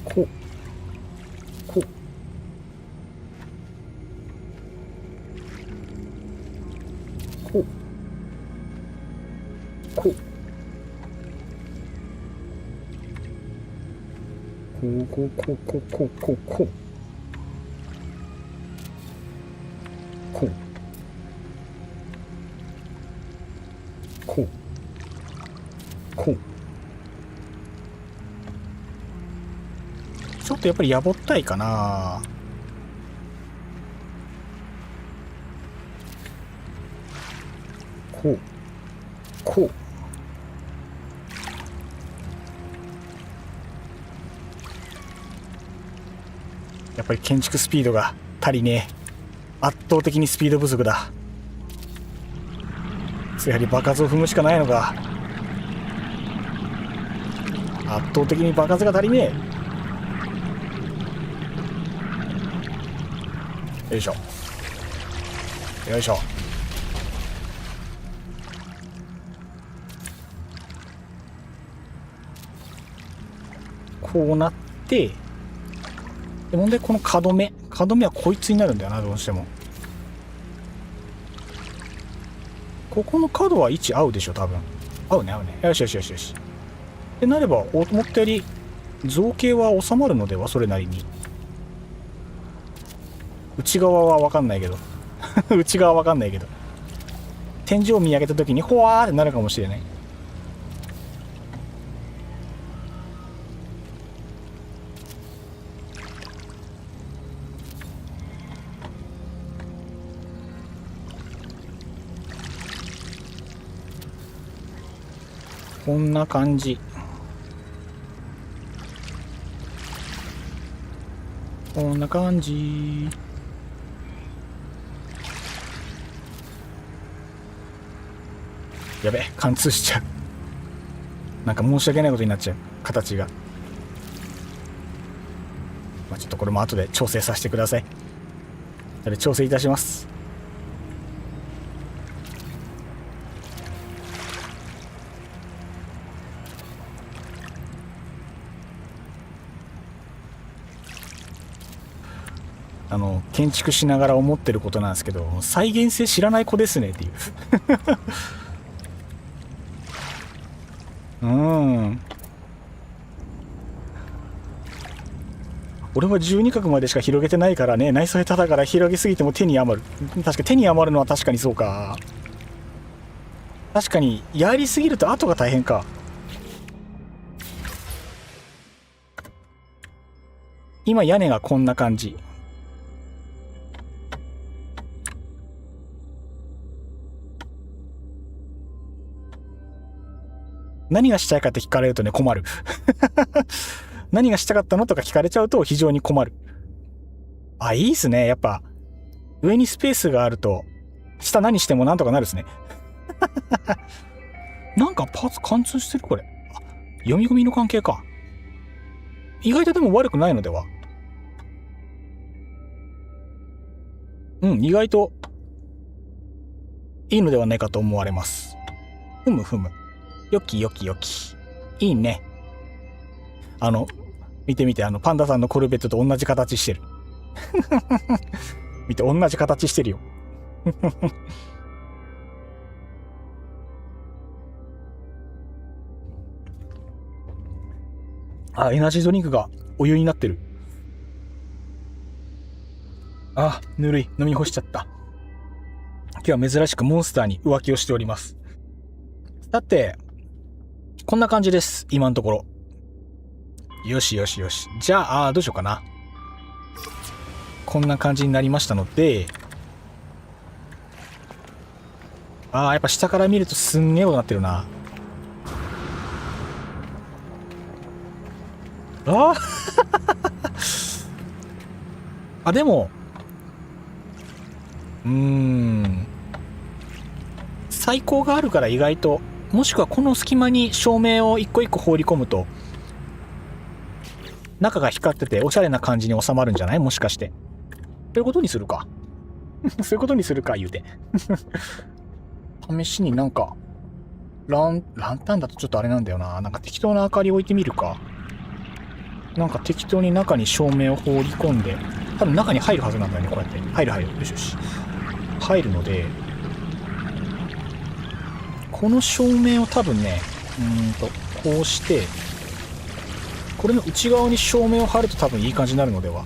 こうこうこうこうこうこうこうこうこうこうこうこうこう。ちょっとやっぱりやぼったいかな。こうこう。やっぱり建築スピードが足りねえ。圧倒的にスピード不足だ。やはり場数を踏むしかないのか。圧倒的に場数が足りねえ。よいしょよいしょ。こうなって、で問題この角目はこいつになるんだよな、どうしても。ここの角は位置合うでしょ、多分。合うね。よし。ってなれば思ったより造形は収まるのでは、それなりに。内側は分かんないけど天井を見上げた時にほわーってなるかもしれない。こんな感じ。こんな感じ。やべ、貫通しちゃう。なんか申し訳ないことになっちゃう、形が。まあ、ちょっとこれも後で調整させてください。それ調整いたします。建築しながら思ってることなんですけど、再現性知らない子ですねっていう俺は12画までしか広げてないからね。内装下手だから広げすぎても手に余る。確か手に余るのは確かにそうか。確かにやりすぎると後が大変か。今屋根がこんな感じ。何がしたいかって聞かれるとね、困る何がしたかったのとか聞かれちゃうと非常に困る。あ、いいっすね。やっぱ上にスペースがあると下何してもなんとかなるっすねなんかパーツ貫通してるこれ。読み込みの関係か。意外とでも悪くないのでは。意外といいのではないかと思われます。ふむふむ。よきよきよき。いいね。見てみて、パンダさんのコルベットと同じ形してる。見て、同じ形してるよ。あ、エナジードリンクがお湯になってる。あ、ぬるい。飲み干しちゃった。今日は珍しくモンスターに浮気をしております。さて、こんな感じです。今のところ。よしよしよし。じゃあ、どうしようかな。こんな感じになりましたので、やっぱ下から見るとすんげえことなってるな。でも、最高があるから意外と、もしくはこの隙間に照明を一個一個放り込むと、中が光ってておしゃれな感じに収まるんじゃない？もしかして。そういうことにするか。そういうことにするか、言うて。試しになんか、ランタンだとちょっとあれなんだよな。なんか適当な明かり置いてみるか。なんか適当に中に照明を放り込んで、多分中に入るはずなんだよね、こうやって。入る。よしよし。入るので、この照明を多分ね、こうして、これの内側に照明を貼ると多分いい感じになるのでは。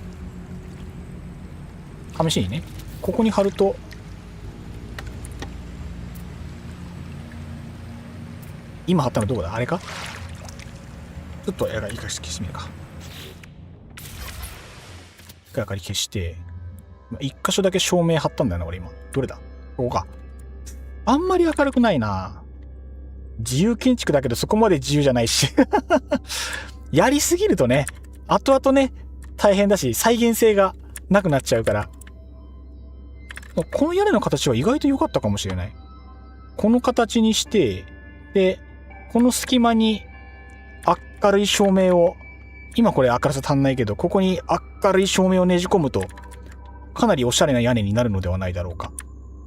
試しにね、ここに貼ると、今貼ったのどこだ？あれか？ちょっと明かり消してみるか。一回明かり消して、一箇所だけ照明貼ったんだよな、俺今。どれだ？ここか。あんまり明るくないな。自由建築だけどそこまで自由じゃないし。やりすぎるとね、後々ね、大変だし、再現性がなくなっちゃうから。この屋根の形は意外と良かったかもしれない。この形にして、で、この隙間に明るい照明を、今これ明るさ足んないけど、ここに明るい照明をねじ込むと、かなりおしゃれな屋根になるのではないだろうか。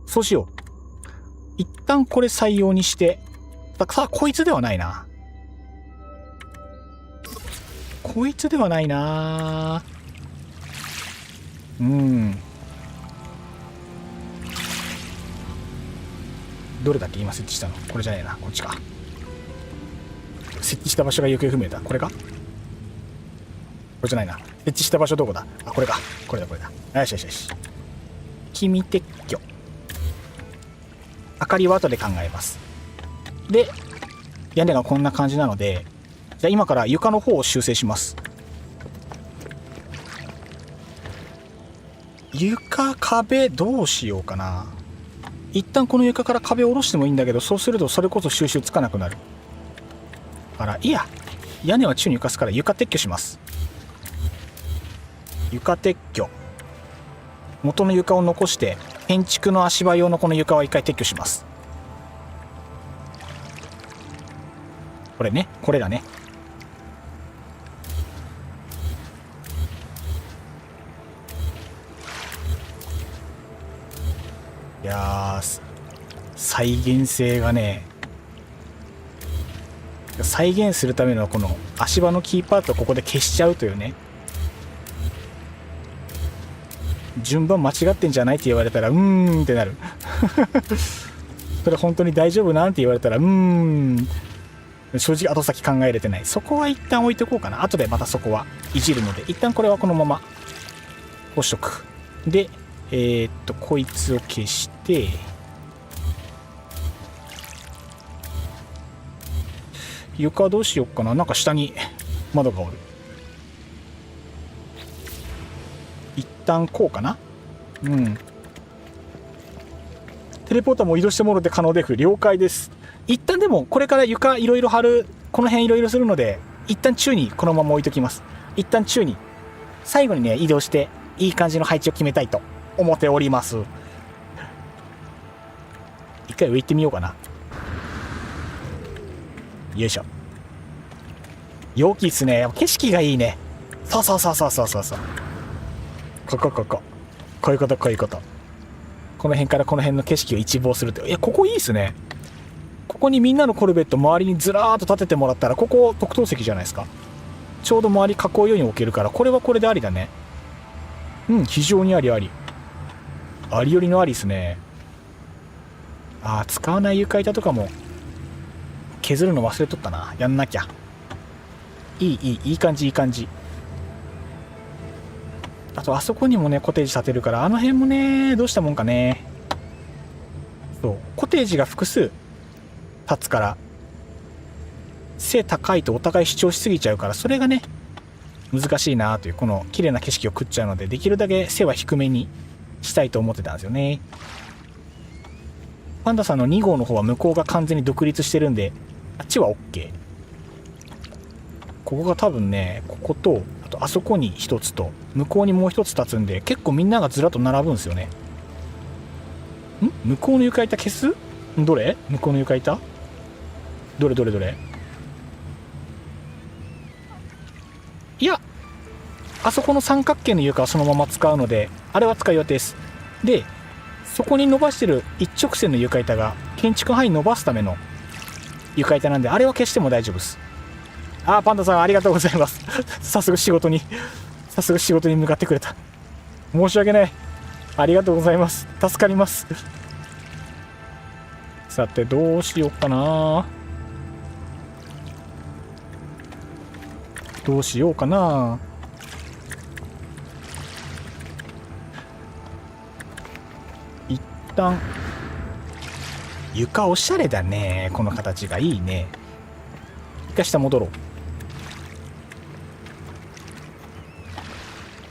そうしよう。一旦これ採用にして、さあ、こいつではないな。こいつではないな。どれだっけ今設置したの？これじゃねえな。こっちか。設置した場所が行方不明だ。これか？これじゃないな。設置した場所どこだ？これか。これだ。よしよしよし。君撤去。明かりは後で考えます。で、屋根がこんな感じなので、じゃあ今から床の方を修正します。床、壁、どうしようかな。一旦この床から壁を下ろしてもいいんだけど、そうするとそれこそ収集つかなくなる。から、いや、屋根は宙に浮かすから床撤去します。床撤去。元の床を残して、建築の足場用のこの床は一回撤去します。これね、これだね。いやー、再現性がね、再現するためのこの足場のキーパーツをここで消しちゃうというね。順番間違ってんじゃないって言われたらうーんってなるそれ本当に大丈夫なんて言われたらうーん、正直後先考えれてない。そこは一旦置いておこうかな。後でまたそこはいじるので、一旦これはこのままこうしとく。でこいつを消して、床どうしよっかな。なんか下に窓がおる。一旦こうかな。うん。テレポーターも移動してもろて可能で了解です。一旦でもこれから床いろいろ張る、この辺いろいろするので、一旦宙にこのまま置いときます。一旦宙に最後にね、移動していい感じの配置を決めたいと思っております。一回上行ってみようかな。よいしょ。陽気っすね。景色がいいね。そうそうそうそうそうそうそう。こういうことこういうこと。この辺からこの辺の景色を一望するって。いや、ここいいっすね。ここにみんなのコルベット周りにずらーっと立ててもらったら、ここ特等席じゃないですか。ちょうど周り囲うように置けるから、これはこれでありだね。うん、非常にありあり。ありよりのありっすね。ああ、使わない床板とかも削るの忘れとったな。やんなきゃ。いい感じいい感じ。あとあそこにもねコテージ建てるから、あの辺もねどうしたもんかね。そう、コテージが複数建つから背高いとお互い主張しすぎちゃうから、それがね難しいなという、この綺麗な景色を食っちゃうので、できるだけ背は低めにしたいと思ってたんですよね。パンダさんの2号の方は向こうが完全に独立してるんで、あっちは OK。 ここが多分ね、こことあとあそこに一つと向こうにもう一つ立つんで、結構みんながずらっと並ぶんですよね。向こうの床板消す？どれ？向こうの床板どれどれどれ？いや、あそこの三角形の床はそのまま使うので、あれは使う予定です。で、そこに伸ばしてる一直線の床板が建築範囲伸ばすための床板なんで、あれは消しても大丈夫です。あー、パンダさんありがとうございます。さすが仕事に向かってくれた。申し訳ない。ありがとうございます。助かります。さてどうしようかな。どうしようかな。一旦床おしゃれだね。この形がいいね。一回下戻ろう。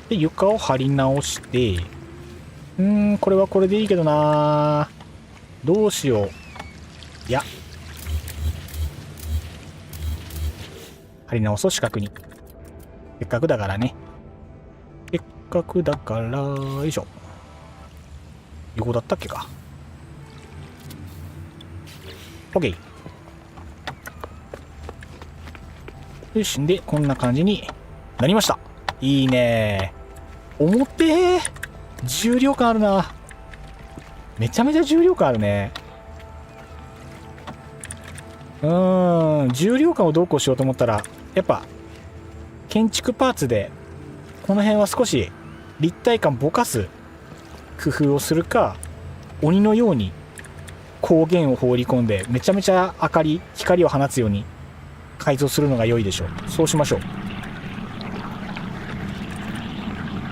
で床を張り直して、これはこれでいいけどな。どうしよう。いや、張り直そう。四角に。せっかくだからね。せっかくだから、よいしょ。横だったっけか。OK。よし。で、こんな感じになりました。いいね。重てー。重量感あるな。めちゃめちゃ重量感あるね。重量感をどうこうしようと思ったら、やっぱ建築パーツでこの辺は少し立体感ぼかす工夫をするか、鬼のように光源を放り込んでめちゃめちゃ光を放つように改造するのが良いでしょう。そうしましょう。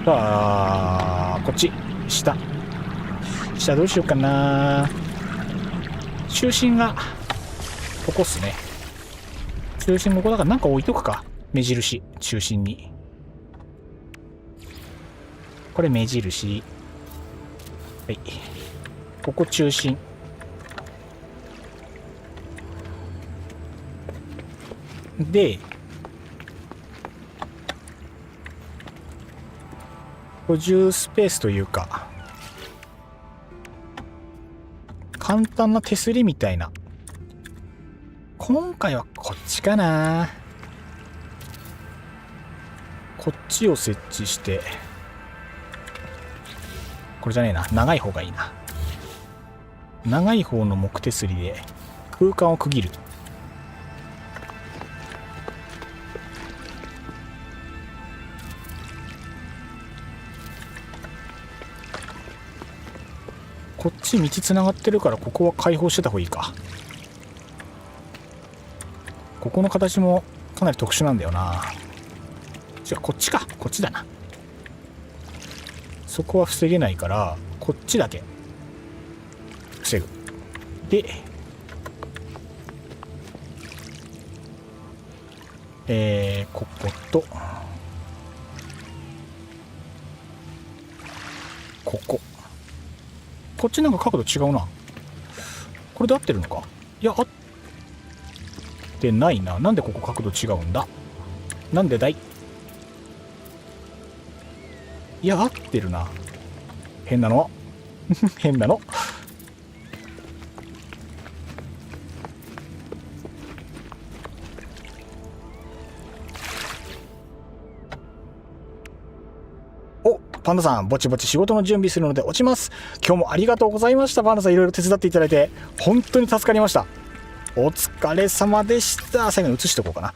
さあ、こっち下どうしようかな。中心がここっすね。中心ここだからなんか置いとくか。目印中心に。これ目印。はい。ここ中心。で、居住スペースというか、簡単な手すりみたいな。今回はこっちかな。こっちを設置して、これじゃねえな。長い方がいいな。長い方の木手すりで空間を区切る。こっち道つながってるから、ここは開放してた方がいいか。ここの形もかなり特殊なんだよな。違う、こっちか。こっちだな。そこは防げないから、こっちだけ防ぐ。で、こことここ。こっちなんか角度違うな。これで合ってるのか。いや、合ってないな。なんでここ角度違うんだ。なんでだい。いや、合ってるな。変なの。変なの。お、パンダさん、ぼちぼち仕事の準備するので落ちます。今日もありがとうございました。パンダさん、いろいろ手伝っていただいて、本当に助かりました。お疲れ様でした。最後に移しておこうかな。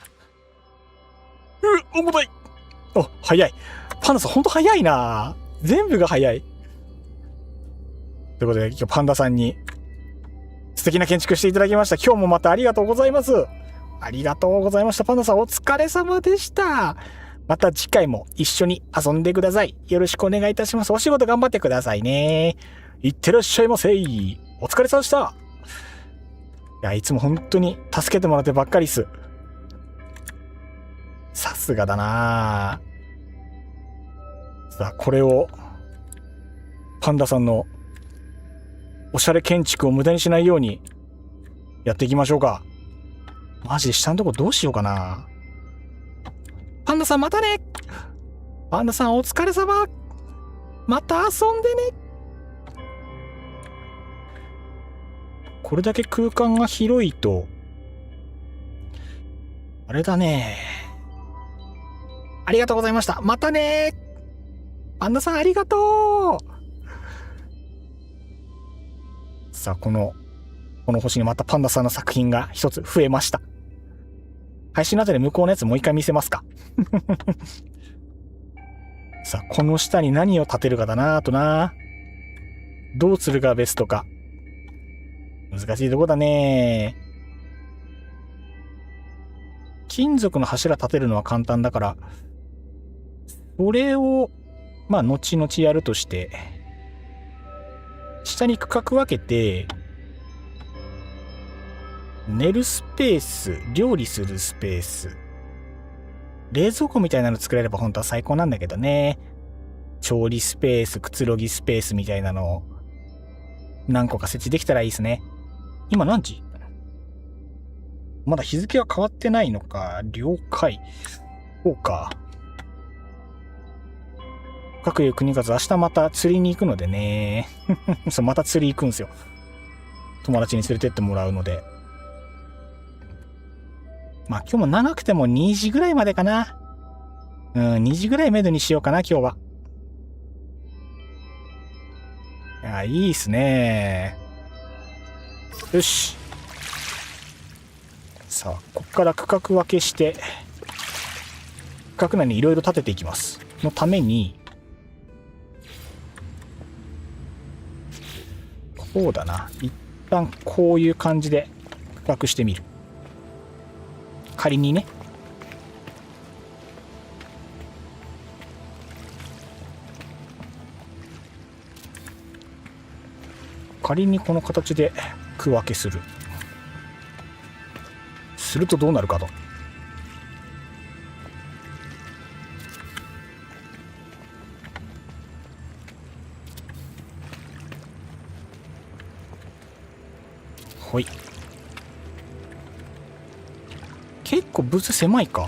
重たい。お、早い。パンダさん、ほんと早いな。全部が早い。ということで、今日パンダさんに素敵な建築していただきました。今日もまたありがとうございます。ありがとうございました。パンダさん、お疲れ様でした。また次回も一緒に遊んでください。よろしくお願いいたします。お仕事頑張ってくださいね。いってらっしゃいませ。お疲れ様でした。いや、いつも本当に助けてもらってばっかりっす。さすがだな。さあ、これをパンダさんのおしゃれ建築を無駄にしないようにやっていきましょうか。マジで下のとこどうしようかな。パンダさんまたね。パンダさんお疲れ様。また遊んでね。これだけ空間が広いとあれだね。ありがとうございました。またね。パンダさんありがとう。さあ、この星にまたパンダさんの作品が一つ増えました。配信の後で向こうのやつもう一回見せますか。さあ、この下に何を建てるかだな。あとな。どうするがベストか。難しいとこだね。金属の柱立てるのは簡単だから、それを、まあ、後々やるとして、下に区画分けて、寝るスペース、料理するスペース、冷蔵庫みたいなの作れれば本当は最高なんだけどね。調理スペース、くつろぎスペースみたいなのを何個か設置できたらいいですね。今何時？まだ日付は変わってないのか。了解。そうか。各有国数、明日また釣りに行くのでね。そう、また釣り行くんですよ。友達に連れてってもらうので。まあ今日も長くても2時ぐらいまでかな。2時ぐらいめどにしようかな、今日は。いや、いいっすね。よし。さあ、こっから区画分けして、区画内にいろいろ立てていきます。のために、こうだな。一旦こういう感じで区画してみる。仮にね。仮にこの形で区分けする。するとどうなるかと。ほい。結構ブース狭いか。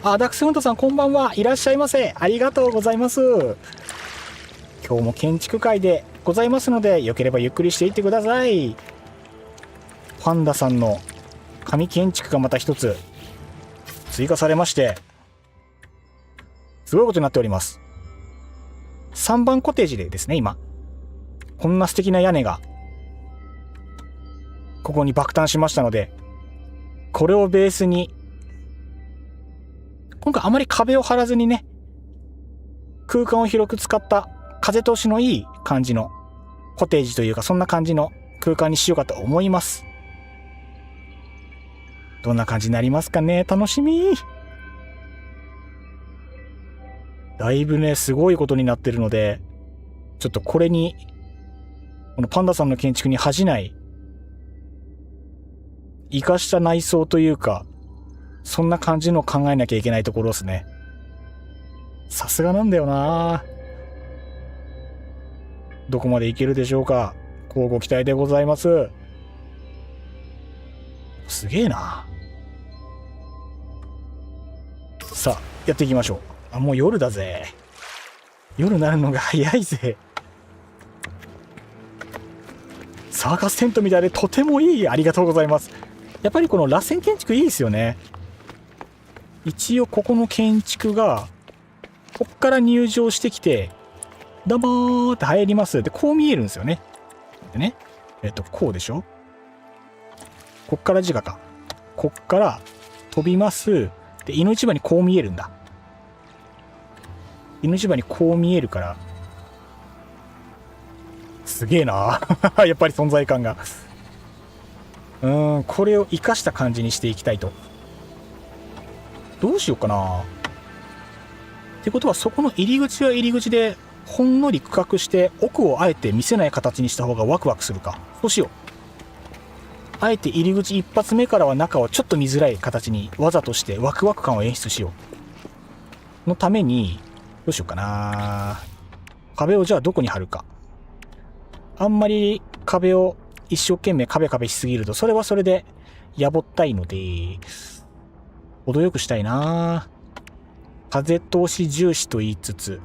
あ、ダックスフントさんこんばんは。いらっしゃいませ。ありがとうございます。今日も建築会でございますので、よければゆっくりしていってください。パンダさんの神建築がまた一つ追加されまして、すごいことになっております。3番コテージでですね、今。こんな素敵な屋根が、ここに爆誕しましたので、これをベースに、今回あまり壁を張らずにね、空間を広く使った風通しのいい感じのコテージというか、そんな感じの空間にしようかと思います。どんな感じになりますかね。楽しみ。だいぶね、すごいことになってるので、ちょっとこれに、このパンダさんの建築に恥じない、活かした内装というか、そんな感じの考えなきゃいけないところですね。さすがなんだよな。どこまでいけるでしょうか。乞うご期待でございます。すげえな。さあ、やっていきましょう。あ、もう夜だぜ。夜になるのが早いぜ。サーカステントみたいでとてもいい。ありがとうございます。やっぱりこの螺旋建築いいですよね。一応ここの建築が、こっから入場してきて、どうもーって入ります。で、こう見えるんですよね。でね、こうでしょ。こっから自我か。こっから飛びます。で、いの一番にこう見えるんだ。いの一番にこう見えるから、すげえなやっぱり存在感が。これを生かした感じにしていきたいと。どうしようかな。ってことは、そこの入り口は入り口で、ほんのり区画して、奥をあえて見せない形にした方がワクワクするか。そうしよう。あえて入り口一発目からは中をちょっと見づらい形に、わざとしてワクワク感を演出しよう。のために、どうしようかな。壁をじゃあどこに貼るか。あんまり壁を一生懸命壁しすぎると、それはそれでやぼったいので、程よくしたいな。風通し重視と言いつつ、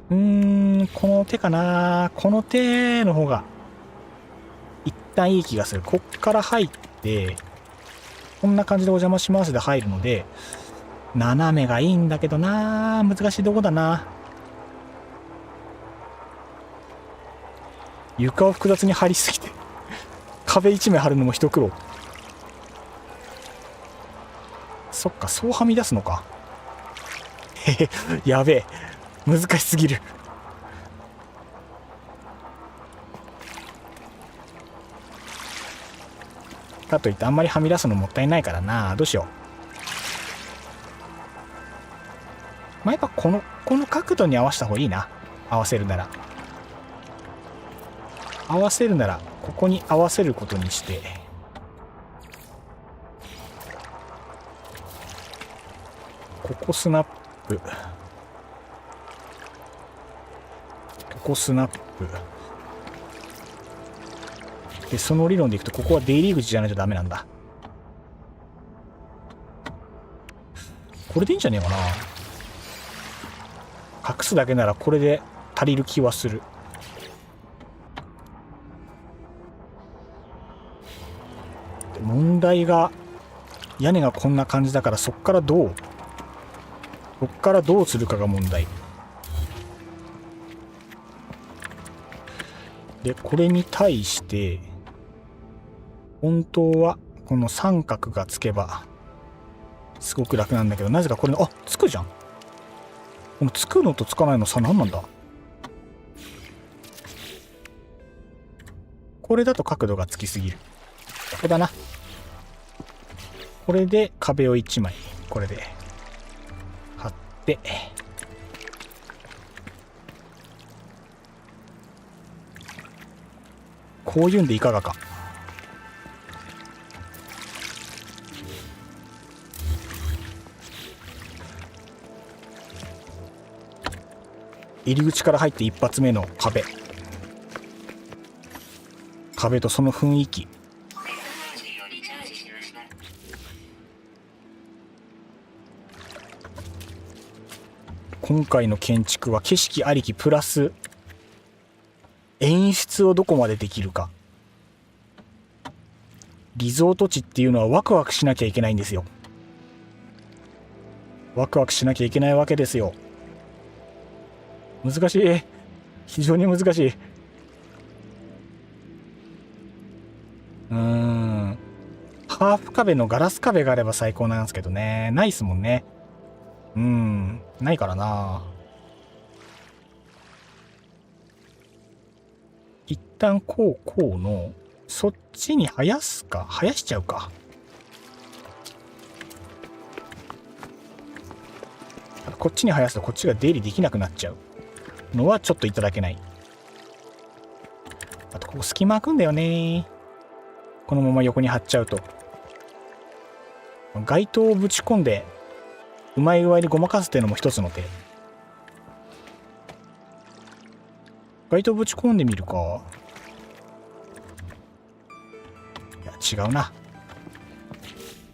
この手かな。この手の方が一旦いい気がする。こっから入って、こんな感じでお邪魔しますで入るので、斜めがいいんだけどな。難しいとこだな。床を複雑に張りすぎて壁一面張るのも一苦労。そっか、そうはみ出すのか。へへ、やべえ、難しすぎる。かといってあんまりはみ出すのもったいないからな。どうしよう。まあ、やっぱこの角度に合わせた方がいいな。合わせるならここに合わせることにして、ここスナップ、ここスナップで、その理論でいくとここは出入り口じゃないとダメなんだ。これでいいんじゃねえかな。隠すだけならこれで足りる気はする。問題が、屋根がこんな感じだから、そっからどうするかが問題で、これに対して本当はこの三角がつけばすごく楽なんだけど、なぜかこれつくじゃん。このつくのとつかないの差何なんだ。これだと角度がつきすぎる。これだな。これで壁を1枚これで貼って、こういうんでいかがか。入り口から入って一発目の壁とその雰囲気。今回の建築は景色ありきプラス演出をどこまでできるか。リゾート地っていうのはワクワクしなきゃいけないんですよ。ワクワクしなきゃいけないわけですよ。難しい。非常に難しい。ハーフ壁のガラス壁があれば最高なんですけどね。ないっすもんね。ないからな。一旦こうの、そっちに生やすか。生やしちゃうか。こっちに生やすとこっちが出入りできなくなっちゃうのはちょっといただけない。あとここ隙間空くんだよね。このまま横に貼っちゃうと。街灯をぶち込んでうまい具合にごまかすっていうのも一つの手。街灯ぶち込んでみるか。いや違うな。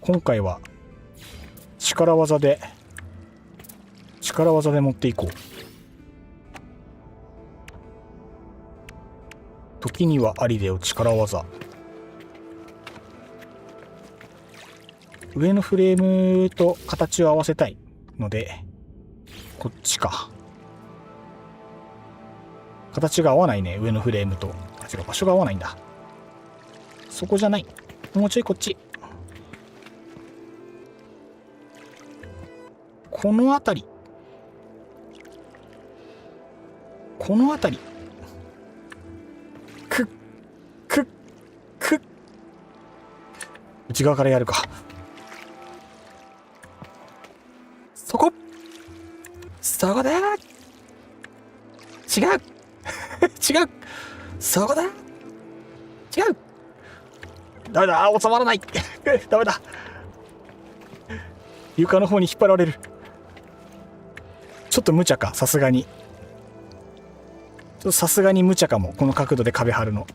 今回は力技で持っていこう。時にはありでよ力技。上のフレームと形を合わせたいのでこっちか。形が合わないね。上のフレームと違う、場所が合わないんだ。そこじゃない。もうちょいこっち。この辺り内側からやるか。そこだ。違う違う、そこだ。違う。ダメだ、収まらないダメだ。床の方に引っ張られる。ちょっと無茶か。さすがに無茶かも。この角度で壁張るの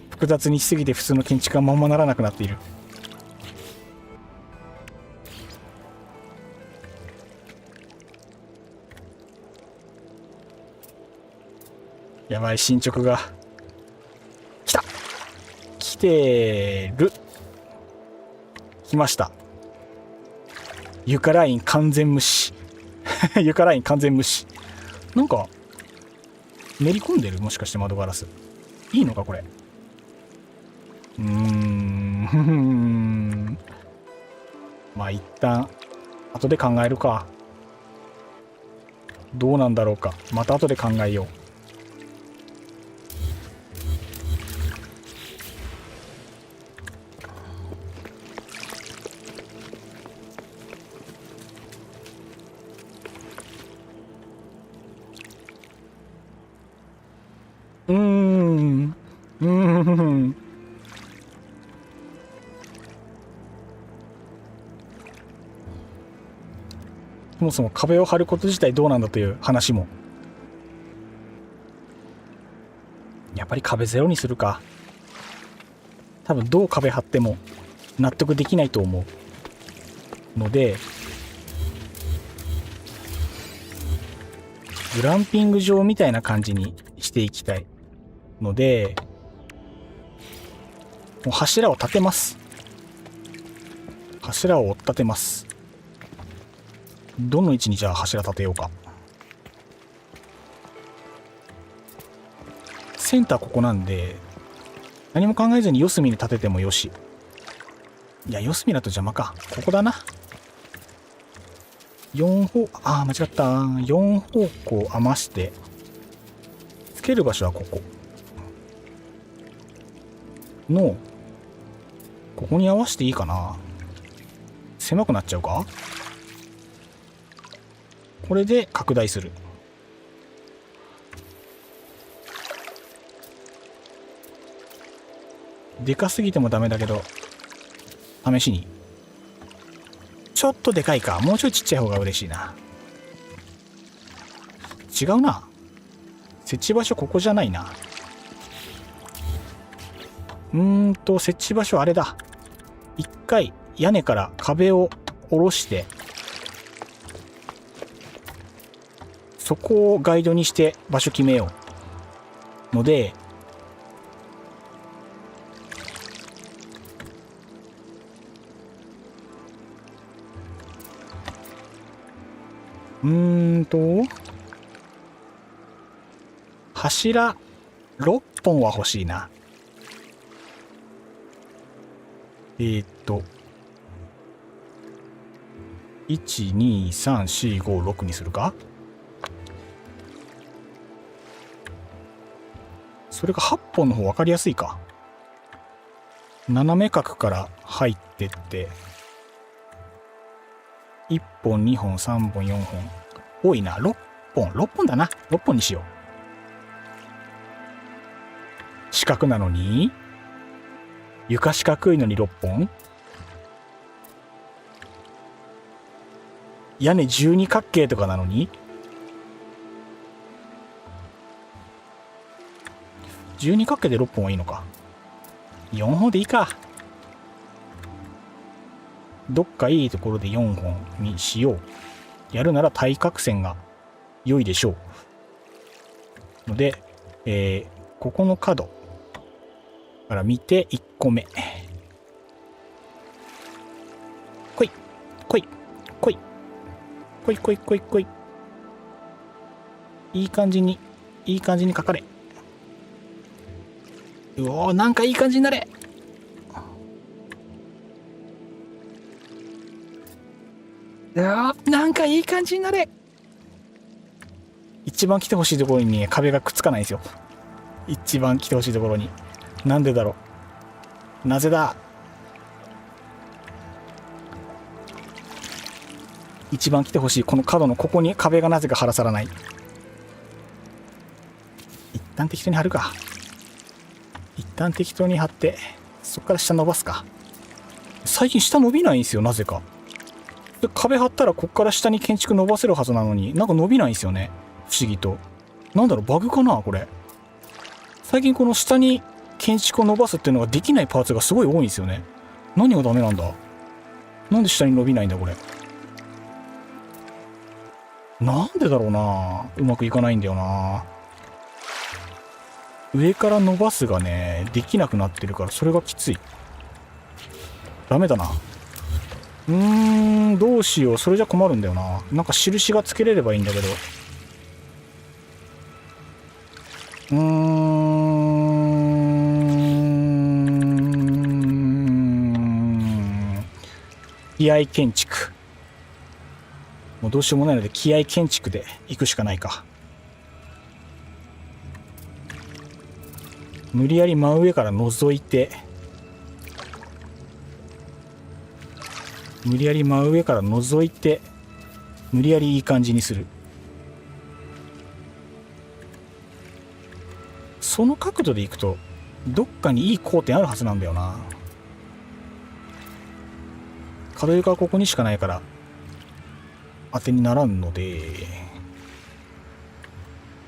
複雑にしすぎて普通の建築がまんまならなくなっている。やばい、進捗が来てる。来ました。床ライン完全無視床ライン完全無視。なんか練り込んでる。もしかして窓ガラスいいのかこれ。まあ一旦後で考えるか。どうなんだろうか。また後で考えよう。そもそも壁を張ること自体どうなんだという話も。やっぱり壁ゼロにするか。多分どう壁張っても納得できないと思うので、グランピング場みたいな感じにしていきたいので、もう柱を立てます。柱を立てます。どの位置にじゃあ柱立てようか。センターここなんで何も考えずに四隅に立ててもよし。いや四隅だと邪魔か。ここだな。間違った。4方向余してつける場所はここのここに合わせていいかな。狭くなっちゃうか。これで拡大する。でかすぎてもダメだけど試しに。ちょっとでかいか。もうちょいちっちゃい方が嬉しいな。違うな。設置場所ここじゃないな。設置場所あれだ。一回屋根から壁を下ろしてそこをガイドにして場所決めようので、柱6本は欲しいな。1、2、3、4、5、6にするか。それが8本の方分かりやすいか。斜め角から入ってって、1本、2本、3本、4本。多いな。6本。6本だな。6本にしよう。四角なのに床四角いのに6本。屋根12角形とかなのに12角形で6本はいいのか。4本でいいか。どっかいいところで4本にしよう。やるなら対角線が良いでしょうので、ここの角から見て1個目。来い来い来い来い来い来い来い。いい感じにかかれ。うおー、なんかいい感じになれ。なんかいい感じになれ。一番来てほしいところに、ね、壁がくっつかないんですよ。一番来てほしいところに。なんでだろう。なぜだ。一番来てほしいこの角のここに壁がなぜか貼らない。一旦適当に貼るか。一旦適当に貼ってそこから下伸ばすか。最近下伸びないんですよ、なぜか。で壁張ったらこっから下に建築伸ばせるはずなのになんか伸びないんですよね、不思議と。なんだろう、バグかなこれ。最近この下に建築を伸ばすっていうのができないパーツがすごい多いんですよね。何がダメなんだ。なんで下に伸びないんだこれ。なんでだろうな。うまくいかないんだよな。上から伸ばすがねできなくなってるから、それがきつい。ダメだな。どうしよう。それじゃ困るんだよな。なんか印がつけれればいいんだけど。気合建築。もうどうしようもないので気合建築で行くしかないか。無理やり真上から覗いて、無理やりいい感じにする。その角度でいくとどっかにいい交点あるはずなんだよな。角床はここにしかないから当てにならんので、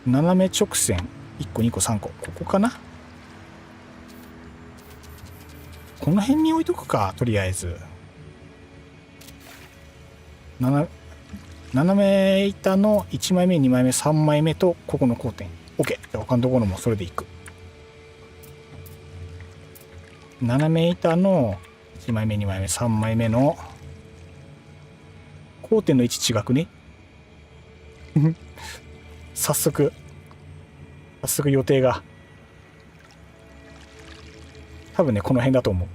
斜め直線1個2個3個、ここかな。この辺に置いとくか、とりあえず。斜め板の1枚目2枚目3枚目とここの交点 OK。 他のところもそれでいく。斜め板の1枚目2枚目3枚目の交点の位置違くね早速予定が多分ねこの辺だと思う。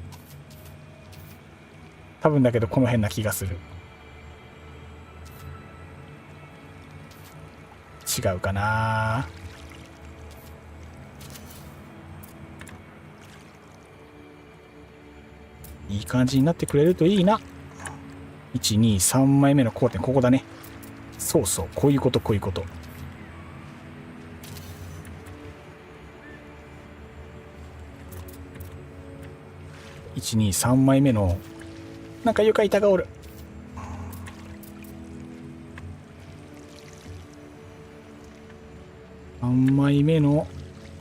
多分だけどこの辺な気がする。違うかな。いい感じになってくれるといいな。1、2、3枚目の交点ここだね。そうそう、こういうこと。1、2、3枚目のなんか床板がおる。3枚目の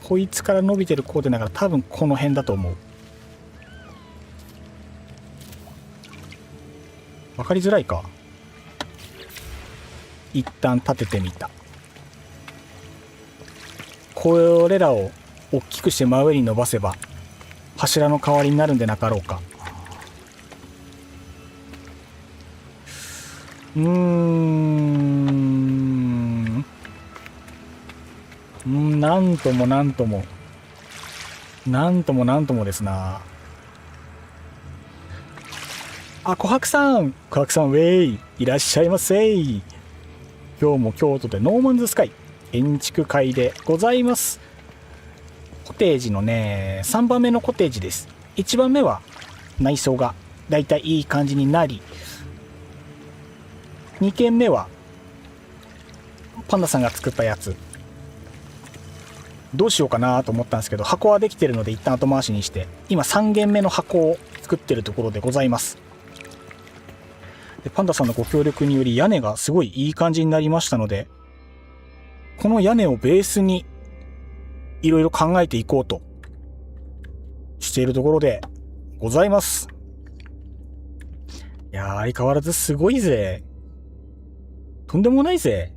こいつから伸びてる交点だから多分この辺だと思う。分かりづらいか。一旦立ててみた。これらを大きくして真上に伸ばせば柱の代わりになるんでなかろうか。なんともなんともですな。あ、琥珀さん、ウェイ、いらっしゃいませ。今日も京都でノーマンズスカイ建築会でございます。コテージのね、3番目のコテージです。1番目は内装がだいたいいい感じになり、2軒目はパンダさんが作ったやつ。どうしようかなと思ったんですけど、箱はできてるので一旦後回しにして、今3軒目の箱を作ってるところでございます。でパンダさんのご協力により屋根がすごいいい感じになりましたので、この屋根をベースにいろいろ考えていこうとしているところでございます。いやー、相変わらずすごいぜ。とんでもないぜ。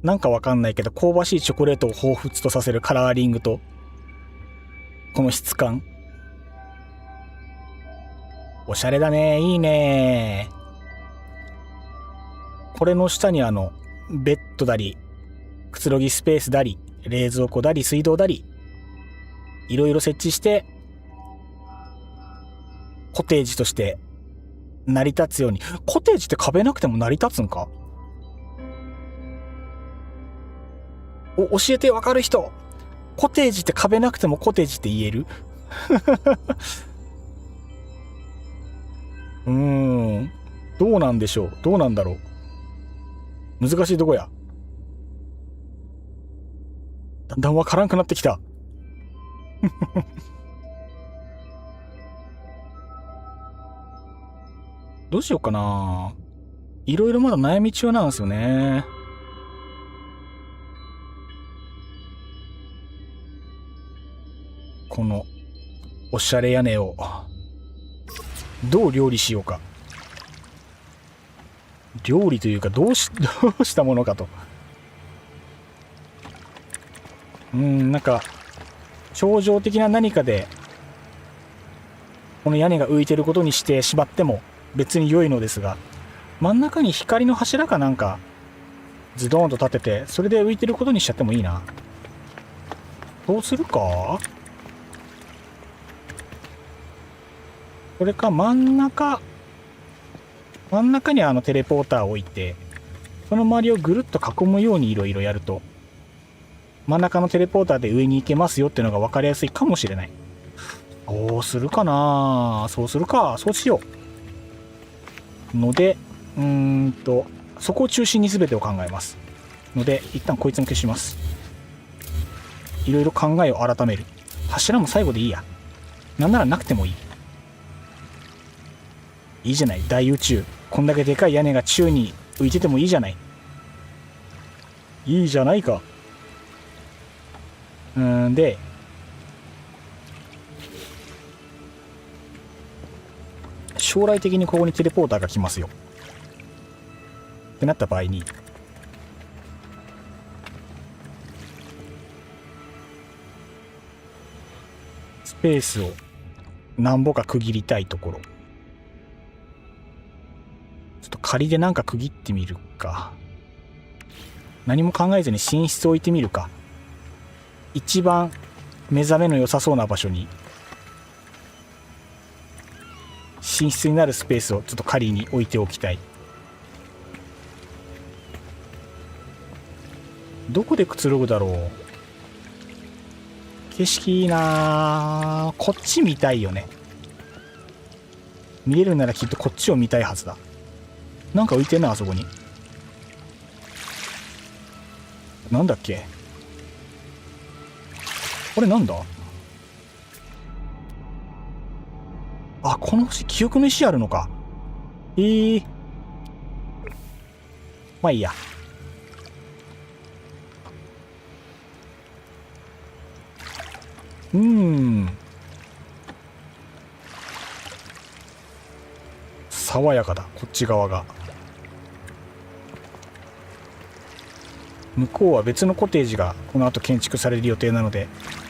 なんかわかんないけど香ばしいチョコレートを彷彿とさせるカラーリングとこの質感、おしゃれだね。いいね。これの下にベッドだりくつろぎスペースだり冷蔵庫だり水道だりいろいろ設置してコテージとして成り立つように。コテージって壁なくても成り立つんか。教えて、わかる人。コテージって壁なくてもコテージって言えるどうなんでしょう。どうなんだろう。難しいとこや。だんだんわからんくなってきたどうしようかな。いろいろまだ悩み中なんですよね。このおしゃれ屋根をどう料理しようか。料理というかどうしたものかと。なんか超常的な何かでこの屋根が浮いてることにしてしまっても別に良いのですが、真ん中に光の柱かなんかズドーンと立ててそれで浮いてることにしちゃってもいいな。どうするか。これか真ん中にテレポーターを置いてその周りをぐるっと囲むようにいろいろやると真ん中のテレポーターで上に行けますよっていうのが分かりやすいかもしれない。どうするかな。そうするか。そうしようので、そこを中心に全てを考えますので一旦こいつも消します。いろいろ考えを改める。柱も最後でいいや。なんならなくてもいい。いいじゃない。大宇宙こんだけでかい屋根が宙に浮いててもいいじゃない。いいじゃないか。で将来的にここにテレポーターが来ますよってなった場合にスペースを何ぼか区切りたいところ。ちょっと仮でなんか区切ってみるか。何も考えずに寝室を置いてみるか。一番目覚めの良さそうな場所に寝室になるスペースをちょっと仮に置いておきたい。どこでくつろぐだろう。景色いいな。こっち見たいよね。見れるならきっとこっちを見たいはずだ。なんか浮いてんな、あそこに。なんだっけこれ。なんだ。あ、この星記憶の石あるのか。まあいいや。爽やかだこっち側が。向こうは別のコテージがこの後建築される予定なので、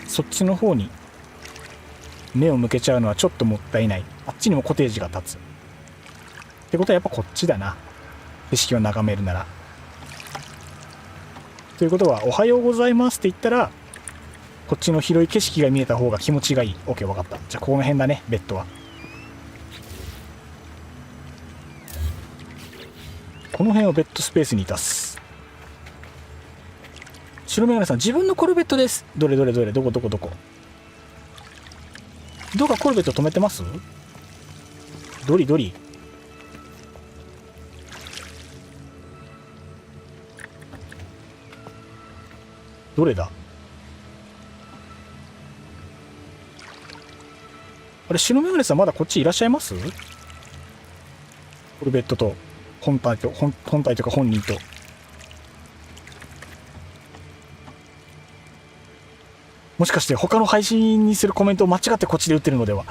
そっちの方に目を向けちゃうのはちょっともったいない。あっちにもコテージが建つってことはやっぱこっちだな、景色を眺めるなら。ということは、おはようございますって言ったら、こっちの広い景色が見えた方が気持ちがいい。 OK、 分かった。じゃあこの辺だね、ベッドは。この辺をベッドスペースにいたす。白眼鏡さん、自分のコルベットです。どれどれどれ、どこどこどこ。どうかコルベット止めてます？どりどり。どれだ？あれ、白眼鏡さんまだこっちいらっしゃいます？コルベットと本体というか本人と。もしかして他の配信にするコメントを間違ってこっちで打ってるのでは。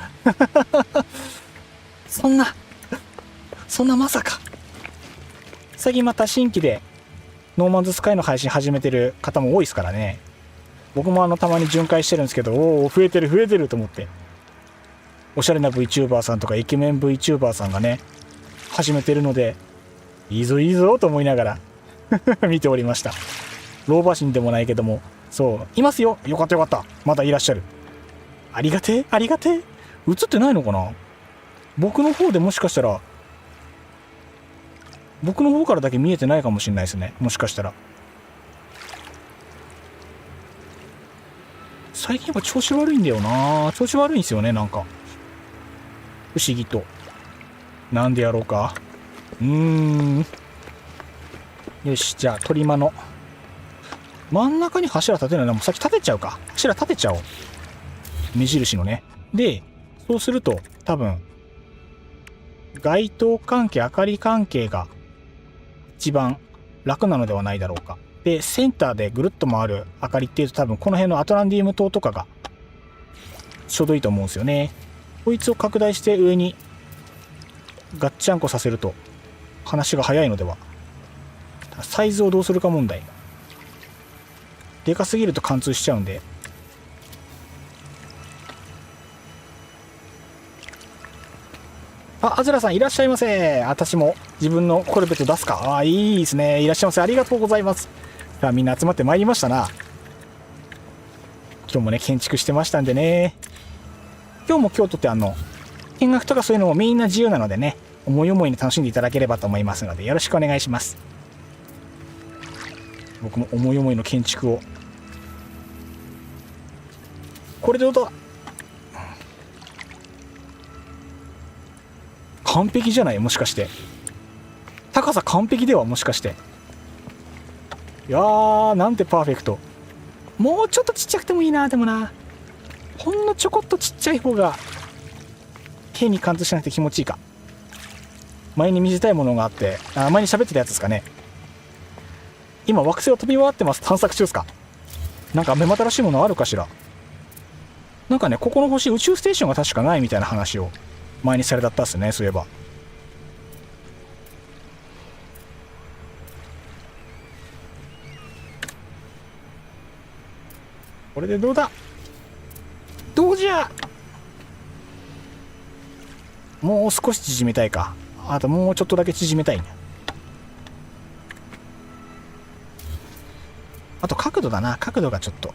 そんなまさか。最近また新規でノーマンズスカイの配信始めてる方も多いですからね。僕もたまに巡回してるんですけど、おお、増えてると思って。おしゃれな VTuber さんとかイケメン VTuber さんがね始めてるので、いいぞいいぞと思いながら見ておりました。老婆心でもないけども、そういますよ。よかったよかった、まだいらっしゃる。ありがてえありがてえ。映ってないのかな、僕の方で。もしかしたら僕の方からだけ見えてないかもしれないですね、もしかしたら。最近やっぱ調子悪いんだよな。調子悪いんですよね、なんか不思議と。なんでやろうか。よし、じゃあ鳥間の真ん中に柱立てないな。もう先立てちゃうか。柱立てちゃおう。目印のね。で、そうすると多分街灯関係、明かり関係が一番楽なのではないだろうか。で、センターでぐるっと回る明かりっていうと、多分この辺のアトランディウム灯とかがちょうどいいと思うんですよね。こいつを拡大して上にガッチャンコさせると話が早いのでは。サイズをどうするか問題。でかすぎると貫通しちゃうんで。あ、アズラさんいらっしゃいませ。私も自分のコルベット出すか。あ、いいですね。いらっしゃいませ。ありがとうございます。さあ、みんな集まってまいりましたな。今日もね、建築してましたんでね。今日も京都って見学とかそういうのもみんな自由なのでね、思い思いに楽しんでいただければと思いますので、よろしくお願いします。僕も思い思いの建築を。これでどうだ。完璧じゃない？もしかして高さ完璧では？もしかして。いやー、なんてパーフェクト。もうちょっとちっちゃくてもいいな。でもな、ほんのちょこっとちっちゃい方が変に貫通しなくて気持ちいいか。前に見せたいものがあって、前に喋ってたやつですかね。今惑星を飛び回ってます。探索中ですか。なんか目またらしいものあるかしら。なんかね、ここの星宇宙ステーションが確かないみたいな話を前にされたったっすね、そういえば。これでどうだ。どうじゃ。もう少し縮めたいか。あともうちょっとだけ縮めたいな。あと角度だな。角度がちょっと。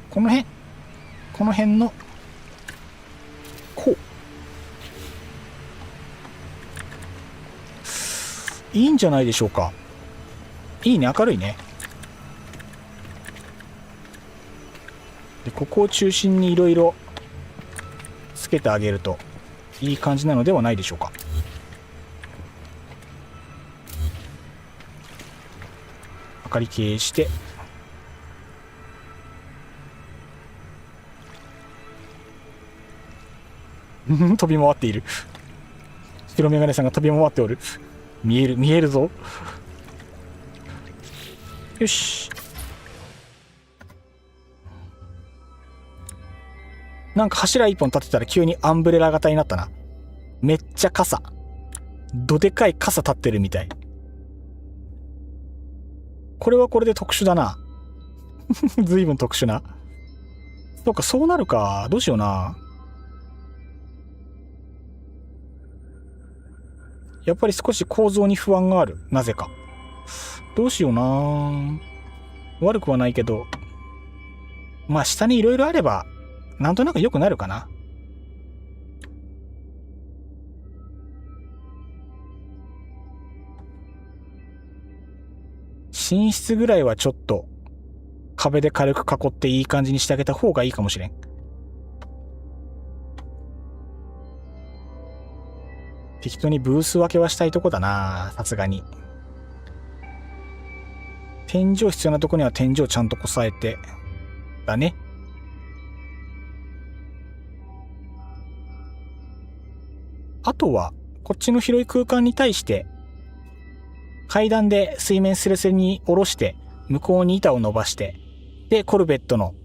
この辺のこういいんじゃないでしょうか。いいね、明るいね。で、ここを中心にいろいろつけてあげるといい感じなのではないでしょうか。明かり消して飛び回っている。白眼鏡さんが飛び回っておる。見えるぞ。よし。なんか柱一本立てたら急にアンブレラ型になったな。めっちゃ傘。どでかい傘立ってるみたい。これはこれで特殊だな。随分特殊な。そうか、そうなるか。どうしような。やっぱり少し構造に不安がある。なぜか。どうしような。悪くはないけど。まあ下にいろいろあれば、なんとなく良くなるかな。寝室ぐらいはちょっと壁で軽く囲っていい感じにしてあげた方がいいかもしれん。適当にブース分けはしたいとこだな、さすがに。天井必要なとこには天井ちゃんとこさえてだね。あとはこっちの広い空間に対して階段で水面スレスレに下ろして向こうに板を伸ばしてでコルベットの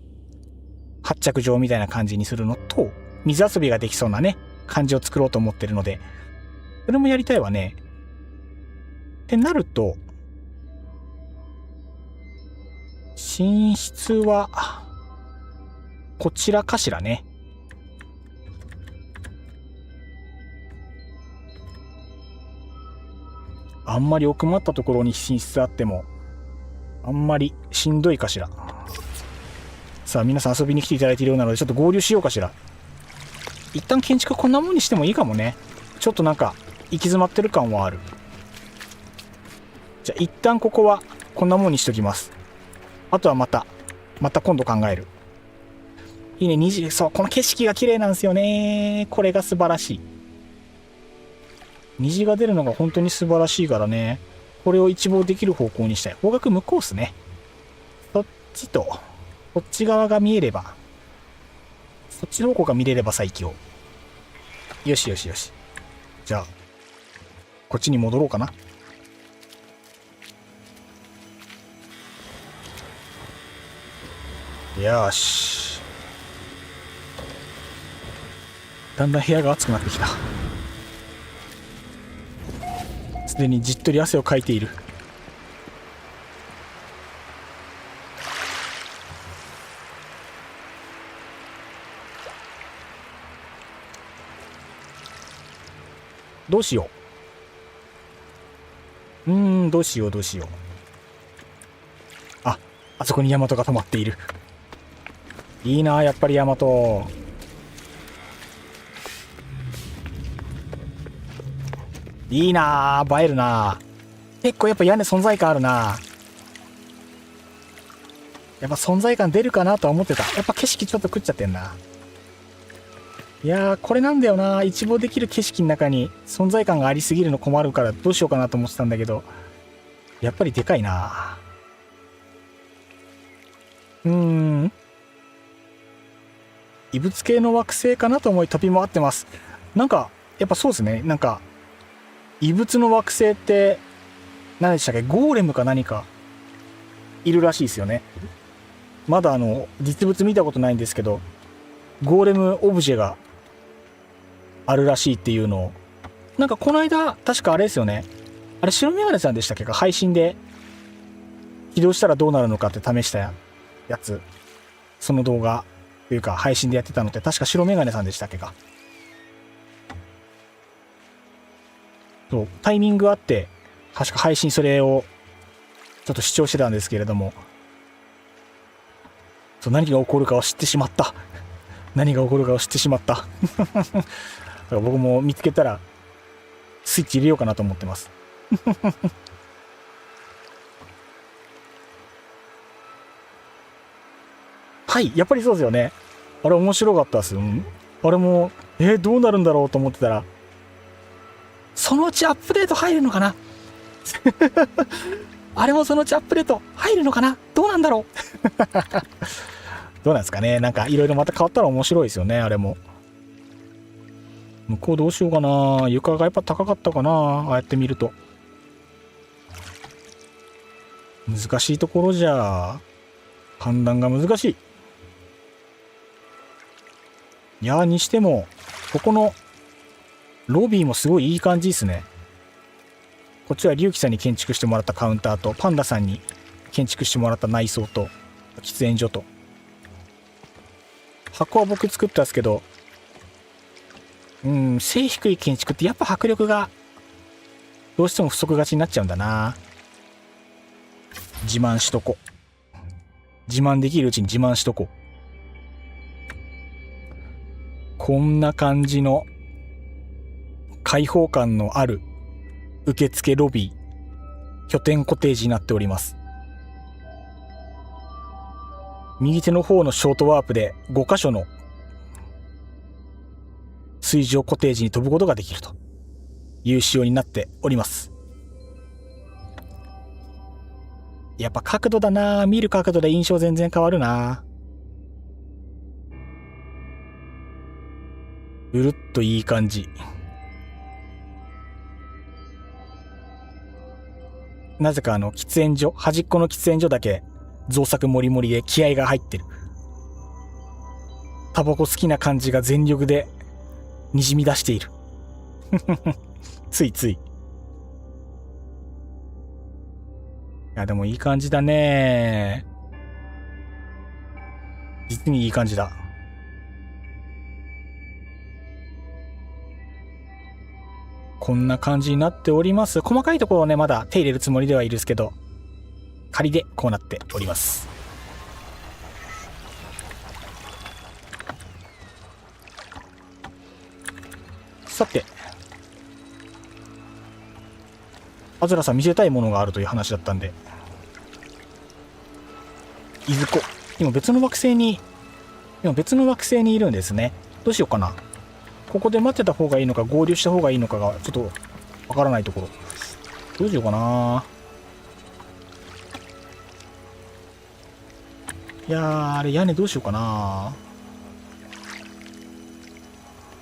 発着場みたいな感じにするのと水遊びができそうなね感じを作ろうと思ってるのでそれもやりたいわね。ってなると寝室はこちらかしらね。あんまり奥まったところに寝室あってもあんまりしんどいかしら。さあ皆さん遊びに来ていただいているようなのでちょっと合流しようかしら。一旦建築こんなもんにしてもいいかもね。ちょっとなんか行き詰まってる感はある。じゃあ一旦ここはこんなもんにしときます。あとはまた今度考える。いいね。そうこの景色が綺麗なんですよね。これが素晴らしい。虹が出るのが本当に素晴らしいからね。これを一望できる方向にしたい。方角向こうっすね。そっちとこっち側が見えればそっちの方向が見れれば最強。よしよしよし。じゃあこっちに戻ろうかな。よし。だんだん部屋が暑くなってきた。すでにじっとり汗をかいている。どうしよう。どうしよう。あそこにヤマトが止まっている。いいなやっぱりヤマト。いいな映えるな。結構やっぱ屋根存在感あるな。やっぱ存在感出るかなとは思ってた。やっぱ景色ちょっと食っちゃってんな。いやーこれなんだよな。一望できる景色の中に存在感がありすぎるの困るからどうしようかなと思ってたんだけどやっぱりでかいな。異物系の惑星かなと思い飛び回ってます。なんかやっぱそうですね。なんか異物の惑星って何でしたっけ。ゴーレムか何かいるらしいですよね。まだ実物見たことないんですけどゴーレムオブジェがあるらしいっていうのをなんかこの間確かあれですよね。あれ白メガネさんでしたっけか。配信で起動したらどうなるのかって試したやつ、その動画というか配信でやってたのって確か白メガネさんでしたっけか。そうタイミングあって確か配信それをちょっと視聴してたんですけれどもそう何が起こるかを知ってしまった何が起こるかを知ってしまっただから僕も見つけたらスイッチ入れようかなと思ってますはいやっぱりそうですよね。あれ面白かったっす。あれもどうなるんだろうと思ってたらそのうちアップデート入るのかなあれもそのうちアップデート入るのかな。どうなんだろうどうなんですかね。なんかいろいろまた変わったら面白いですよね。あれも向こうどうしようかな。床がやっぱ高かったかな。ああやって見ると難しいところじゃ判断が難しい。いやにしてもここのロビーもすごいいい感じですね。こっちは龍騎さんに建築してもらったカウンターと、パンダさんに建築してもらった内装と喫煙所と。箱は僕作ったんですけど、背低い建築ってやっぱ迫力がどうしても不足がちになっちゃうんだな。自慢しとこ。自慢できるうちに自慢しとこ。こんな感じの開放感のある受付ロビー、拠点コテージになっております。右手の方のショートワープで5箇所の水上コテージに飛ぶことができるという仕様になっております。やっぱ角度だな。見る角度で印象全然変わるな。うるっといい感じ。なぜか喫煙所、端っこの喫煙所だけ造作もりもりで気合が入ってる。タバコ好きな感じが全力でにじみ出している。ついつい。いやでもいい感じだね。実にいい感じだ。こんな感じになっております。細かいところをね、まだ手入れるつもりではいるんですけど、仮でこうなっております。さて、アズラさん見せたいものがあるという話だったんで、いずこ。今別の惑星にいるんですね。どうしようかな。ここで待ってた方がいいのか合流した方がいいのかがちょっとわからないところ。どうしようかな。いやー、あれ屋根どうしようかな。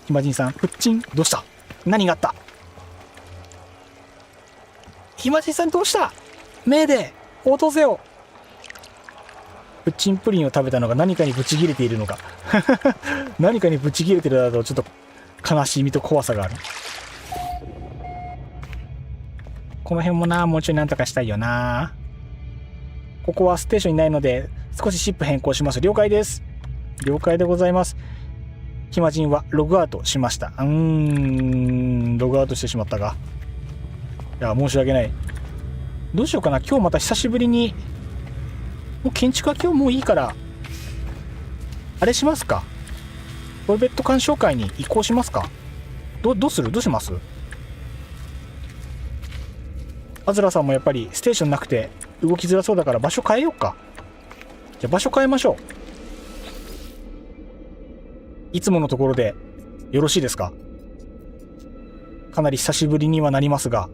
ひまじんさん、ふっちん、どうした？何があった？ひまじんさんどうした？目で応答せよ。プッチンプリンを食べたのが何かにブチ切れているのか。何かにブチ切れてるだとちょっと悲しみと怖さがある。この辺もな、もうちょいなんとかしたいよな。ここはステーションにないので少しシップ変更します。了解です。了解でございます。ヒマジンはログアウトしました。ログアウトしてしまったが。いや、申し訳ない。どうしようかな。今日また久しぶりに、もう建築は今日もういいから、あれしますか。トイベット鑑賞会に移行しますか。どうする？どうします？アズラさんもやっぱりステーションなくて動きづらそうだから場所変えようか。じゃあ場所変えましょう。いつものところでよろしいですか。かなり久しぶりにはなりますが、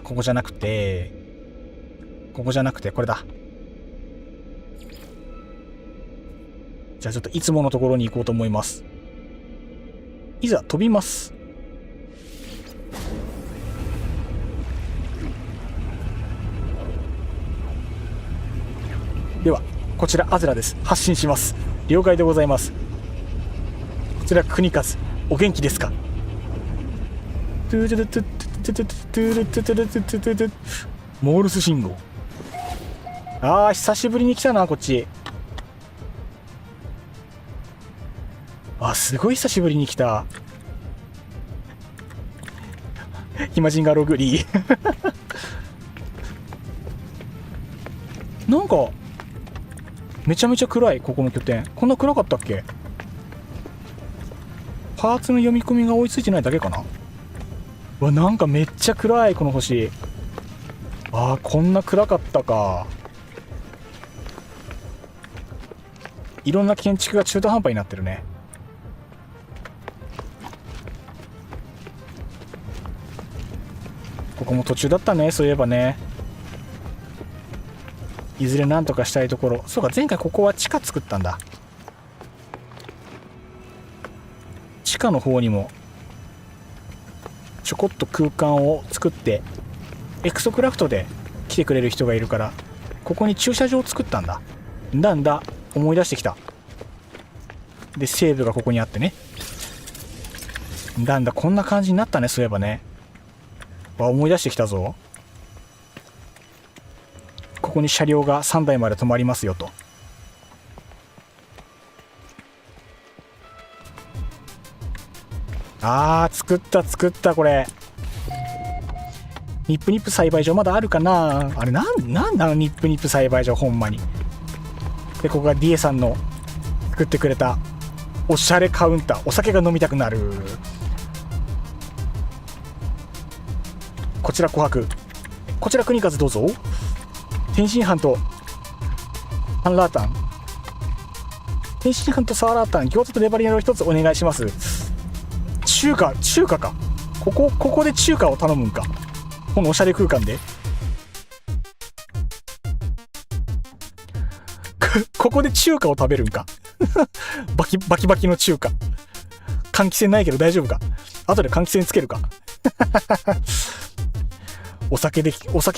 ここじゃなくてこれだ。じゃあちょっといつものところに行こうと思います。いざ飛びます。ではこちらアズラです。発進します。了解でございます。こちら国和、お元気ですか。モールス信号。あー、久しぶりに来たなこっち。あ、すごい久しぶりに来た。ヒマジンガログリー。なんかめちゃめちゃ暗い。ここの拠点こんな暗かったっけ。パーツの読み込みが追いついてないだけかな。うわ、なんかめっちゃ暗いこの星。あー、こんな暗かったか。いろんな建築が中途半端になってるね。ここも途中だったね、そういえばね。いずれなんとかしたいところ。そうか、前回ここは地下作ったんだ。地下の方にもちょこっと空間を作って、エクソクラフトで来てくれる人がいるから、ここに駐車場を作ったんだ。思い出してきた。でセーブがここにあってね。なんだ、こんな感じになったね、そういえばね。思い出してきたぞ。ここに車両が3台まで止まりますよと。作ったこれ。ニップニップ栽培場まだあるかな。あれなんだニップニップ栽培場、ほんまに。で、ここがディエさんの作ってくれたおしゃれカウンター。お酒が飲みたくなる。こちら琥珀、こちら国数どうぞ。天津飯とサンラータン、天津飯とサーラータン、餃子とレバニラを一つお願いします。中華か。ここで中華を頼むんか、このおしゃれ空間で。ここで中華を食べるんか。バキバキの中華。換気扇ないけど大丈夫か。後で換気扇つけるか。お酒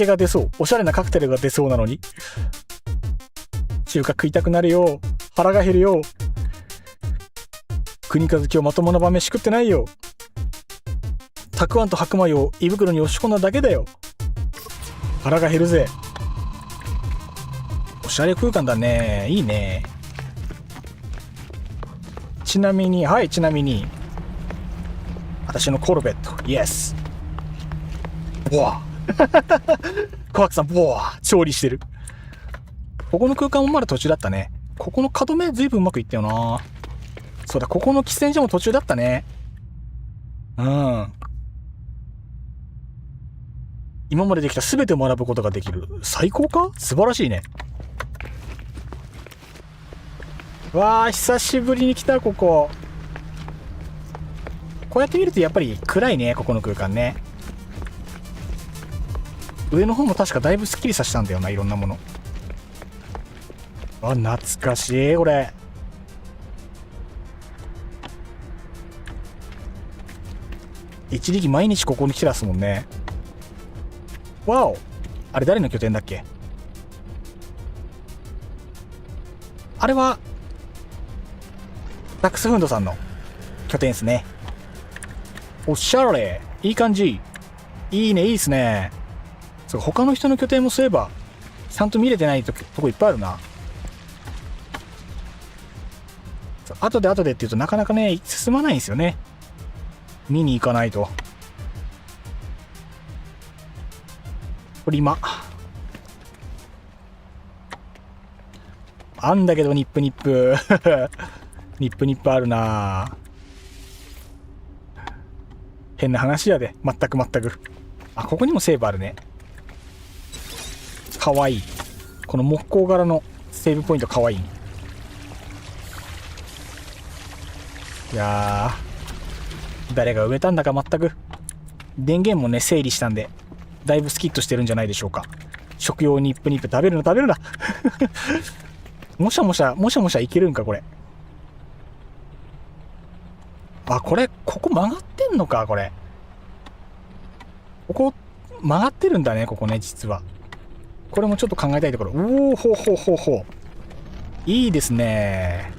が出そう。おしゃれなカクテルが出そうなのに。中華食いたくなるよ。腹が減るよ。国和今日まともな晩飯食ってないよ。たくあんと白米を胃袋に押し込んだだけだよ。腹が減るぜ。おしゃれ空間だね。いいね。ちなみに私のコルベット、イエス。ボワ小白さん、ボワ調理してる。ここの空間もまだ途中だったね。ここの角目ずいぶんうまくいったよな。そうだ、ここの喫煙所も途中だったね。今までできた全てを学ぶことができる。最高か？素晴らしいね。久しぶりに来た、ここ。こうやって見るとやっぱり暗いね、ここの空間ね。上の方も確かだいぶスッキリさせたんだよな、いろんなもの。懐かしい、これ。一時期毎日ここに来てたっすもんね。あれ誰の拠点だっけ？あれはダックスフンドさんの拠点ですね。おしゃれ、いい感じ。いいね、いいっすね。そう、他の人の拠点もそういえばちゃんと見れてないとこいっぱいあるな。後でって言うとなかなかね進まないんですよね。見に行かないと。これ今あんだけどニップニップニップニップあるな。変な話やで。全くここにもセーブあるね。かわいい。この木工柄のセーブポイントかわいい。いやー、誰が植えたんだか。全く電源もね整理したんでだいぶスキッとしてるんじゃないでしょうか。食用ニップニップ食べるなもしゃもしゃいけるんかこれ。ここ曲がってんのか。ここ曲がってるんだね、ここね。実はこれもちょっと考えたいところ。ほういいですね。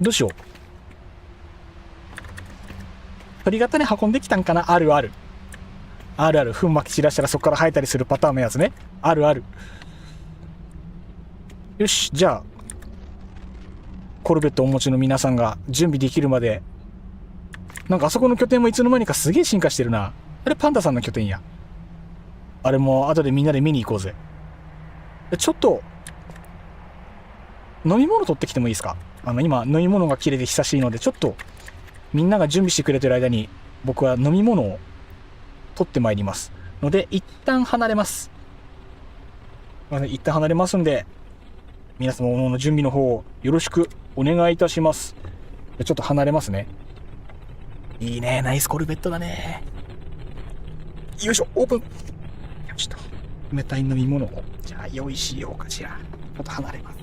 どうしよう。鳥型に運んできたんかな。ある糞まき散らしたらそこから生えたりするパターンのやつね。ある。よし、じゃあコルベットをお持ちの皆さんが準備できるまで。なんかあそこの拠点もいつの間にかすげえ進化してるな。あれパンダさんの拠点や。あれも後でみんなで見に行こうぜ。ちょっと飲み物取ってきてもいいですか。今飲み物が切れて久しいので、ちょっとみんなが準備してくれてる間に僕は飲み物を取ってまいりますので、一旦離れますんで、皆様の準備の方をよろしくお願いいたします。ちょっと離れますね。いいね、ナイスコルベットだね。よいしょ、オープン。ちょっと冷たい飲み物をじゃあ用意しようかしら。ちょっと離れます。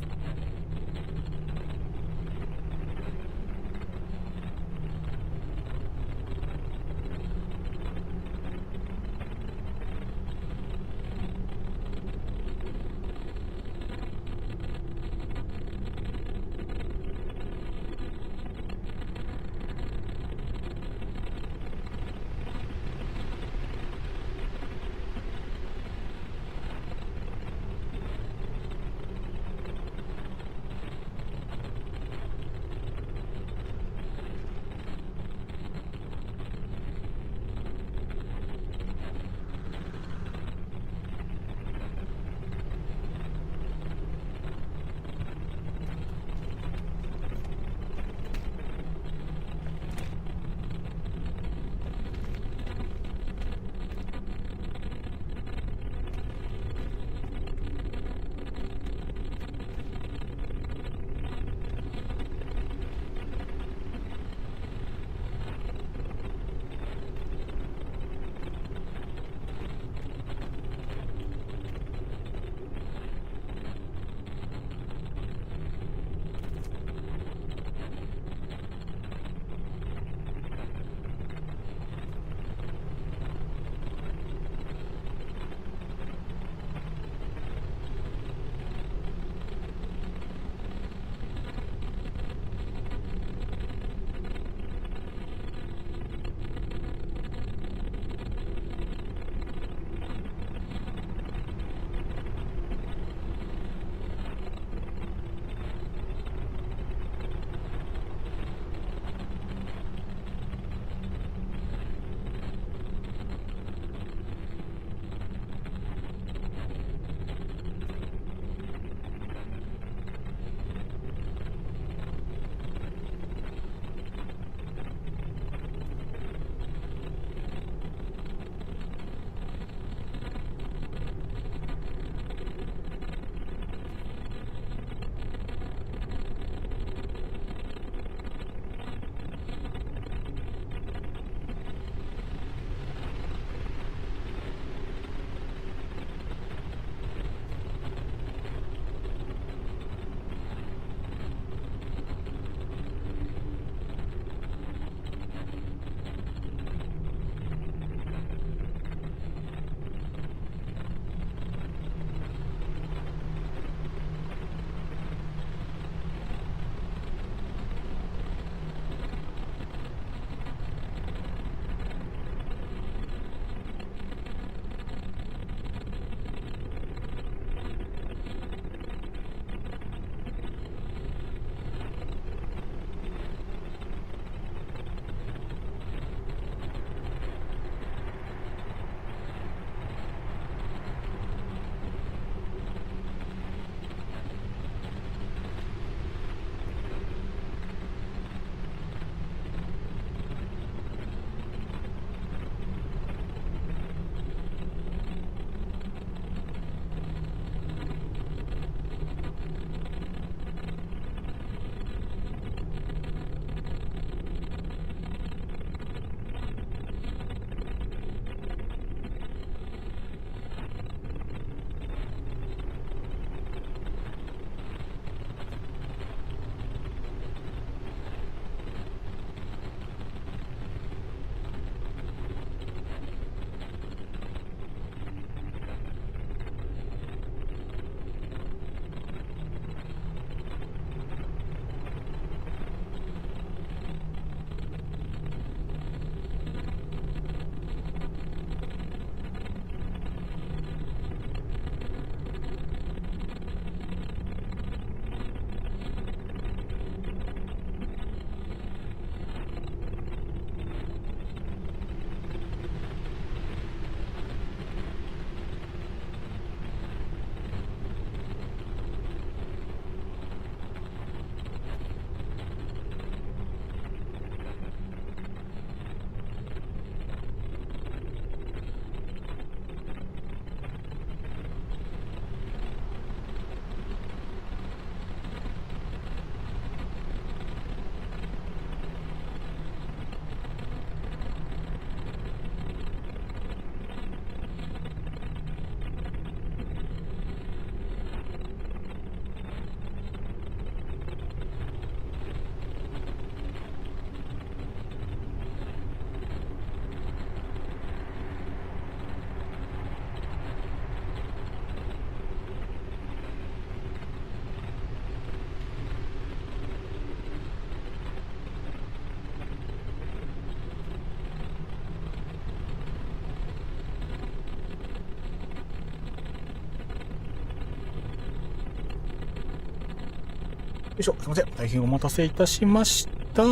いしょ、すいません。大変お待たせいたしました。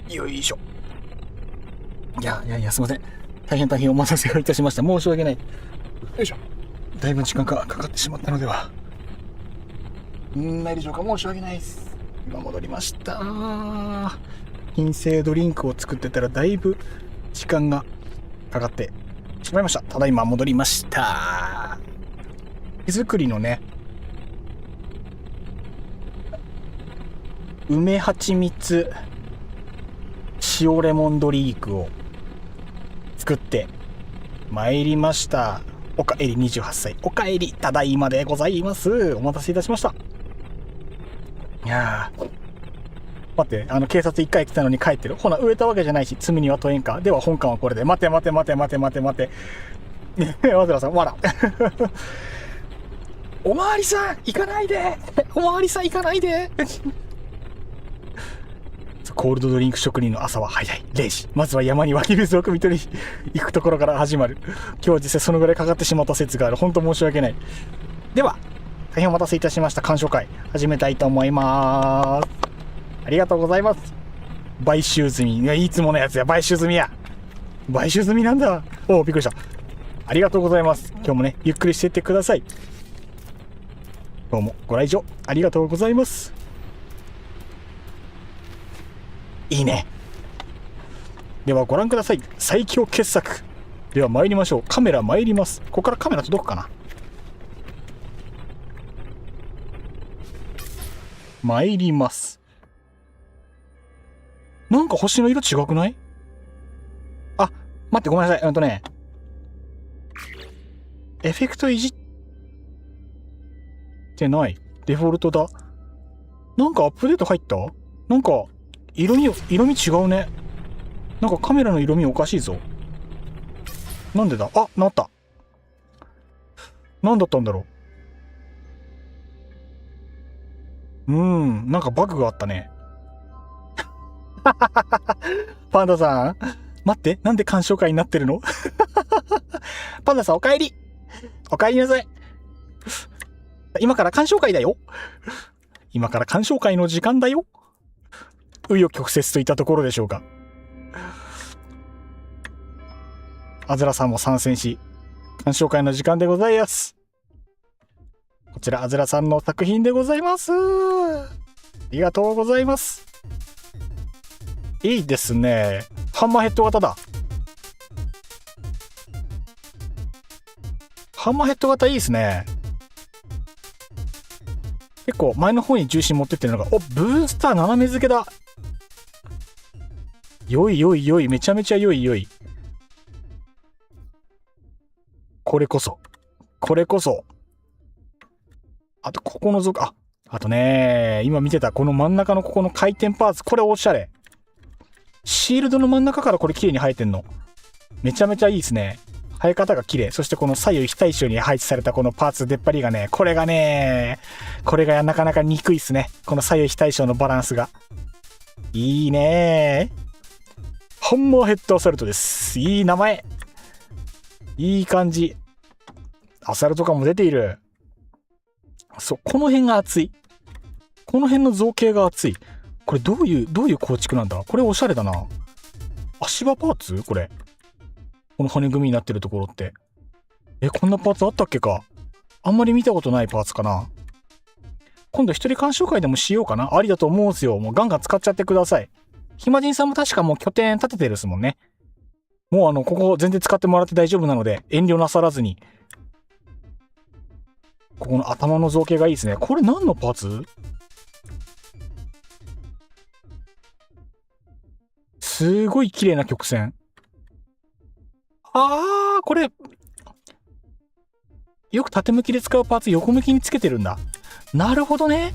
よいしょ。いや、すいません。大変お待たせをいたしました。申し訳ない。よいしょ。だいぶ時間がかかってしまったのではないでしょうか。申し訳ないです。今戻りました。金星ドリンクを作ってたらだいぶ時間がかかってしまいました。ただいま戻りました。手作りのね、梅蜂蜜塩レモンドリンクを作ってまいりました。おかえり28歳。おかえりただいまでございます。お待たせいたしました。いやー、待って、警察1回来たのに帰ってる。ほな、植えたわけじゃないし、罪には問えんか。では本館はこれで。待て。わずらさん、わら。おまわりさん、行かないで。コールドドリンク職人の朝は早い。0時。まずは山に湧き水を汲み取り行くところから始まる。今日は実際そのぐらいかかってしまった説がある。本当申し訳ない。では、大変お待たせいたしました。鑑賞会、始めたいと思います。ありがとうございます。買収済み。いつものやつや。買収済みなんだ。おお、びっくりした。ありがとうございます。今日もね、ゆっくりしていってください。どうもご来場ありがとうございます。いいね。ではご覧ください。最強傑作。では参りましょう。カメラ参ります。ここからカメラ届くかな。参ります。なんか星の色違くない？あ、待って、ごめんなさい。エフェクトいじってない。デフォルトだ。なんかアップデート入った？なんか色味違うね。なんかカメラの色味おかしいぞ。なんでだ？あ、なった。なんだったんだろう。なんかバグがあったね。パンダさん、待って、なんで鑑賞会になってるの？パンダさん、お帰りなさい。今から鑑賞会だよ。今から鑑賞会の時間だよ。紆余曲折といったところでしょうか。あずらさんも参戦し、鑑賞会の時間でございます。こちらあずらさんの作品でございます。ありがとうございます。いいですね。ハンマーヘッド型だ。ハンマーヘッド型いいですね。結構前の方に重心持ってってるのが、ブースター斜め付けだ。よい、めちゃめちゃよい。これこそ。あと、ここのあとね、今見てたこの真ん中のここの回転パーツ、これおしゃれ。シールドの真ん中からこれ綺麗に生えてんの。めちゃめちゃいいですね。生え方が綺麗。そしてこの左右非対称に配置されたこのパーツ出っ張りがね、これがなかなか憎いっすね。この左右非対称のバランスが。いいね。ハンマーヘッドアサルトです。いい名前。いい感じ。アサルト感も出ている。そう、この辺が熱い。この辺の造形が熱い。これどういう構築なんだ？これおしゃれだな。足場パーツ？これ。この羽組になってるところって。こんなパーツあったっけか？あんまり見たことないパーツかな。今度一人鑑賞会でもしようかな。ありだと思うんすよ。もうガンガン使っちゃってください。暇人さんも確かもう拠点立ててるっすもんね。もうここ全然使ってもらって大丈夫なので、遠慮なさらずに。ここの頭の造形がいいですね。これ何のパーツ？すごい綺麗な曲線。これ、よく縦向きで使うパーツ横向きにつけてるんだ。なるほどね。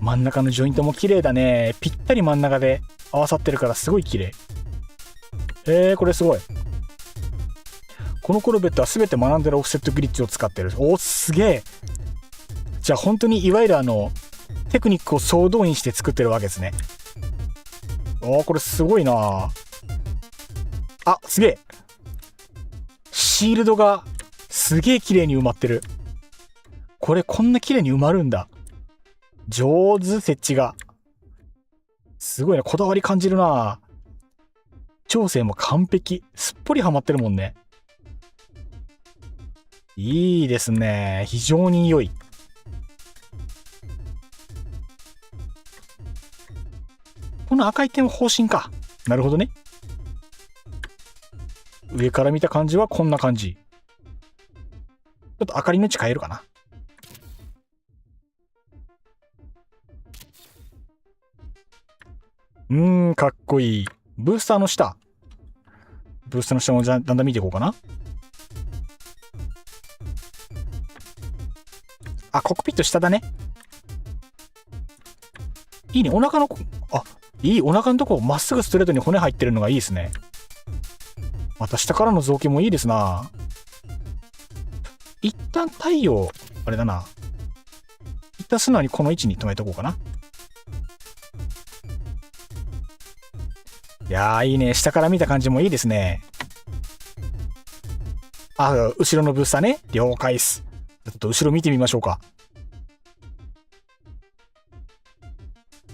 真ん中のジョイントも綺麗だね。ぴったり真ん中で合わさってるからすごい綺麗。これすごい。このコルベットは全て学んでるオフセットグリッチを使ってる。すげえ。じゃあ本当にいわゆるテクニックを総動員して作ってるわけですね。これすごいな。すげえ。シールドがすげえ綺麗に埋まってる。これこんな綺麗に埋まるんだ。上手、設置が。すごいな、こだわり感じるな。調整も完璧。すっぽりはまってるもんね。いいですね。非常に良い。この赤い点は方針か。なるほどね。上から見た感じはこんな感じ。ちょっと明かりの位置変えるかな。かっこいい。ブースターの下。ブースターの下もだんだん見ていこうかな。あ、コックピット下だね。いいね。お腹の、いい。お腹のとこまっすぐストレートに骨入ってるのがいいですね。また下からの造形もいいですな。一旦太陽、あれだな。一旦素直にこの位置に止めとこうかな。いやー、いいね。下から見た感じもいいですね。あ、後ろのブースターね。了解っす。ちょっと後ろ見てみましょうか。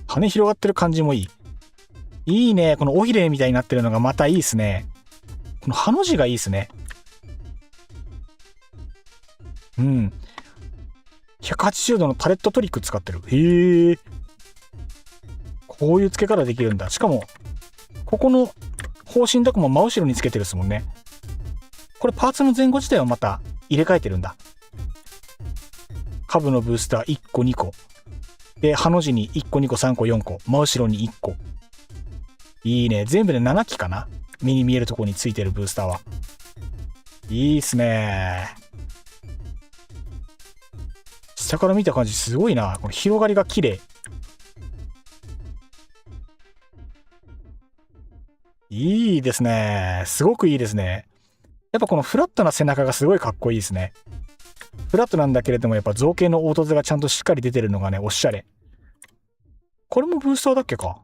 羽広がってる感じもいい。いいね。この尾ひれみたいになってるのがまたいいですね。このハの字がいいですね。180度のタレットトリック使ってる。へえ。こういう付け方できるんだ。しかも、ここの方針とかも真後ろにつけてるですもんね。これパーツの前後自体はまた入れ替えてるんだ。下部のブースター1個2個。で、ハの字に1個2個3個4個。真後ろに1個。いいね。全部で7機かな。目に見えるところについてるブースターは。いいっすね。下から見た感じすごいな。この広がりが綺麗。いいですね。すごくいいですね。やっぱこのフラットな背中がすごいかっこいいですね。フラットなんだけれどもやっぱ造形の凹凸がちゃんとしっかり出てるのがね、おしゃれ。これもブースターだっけか。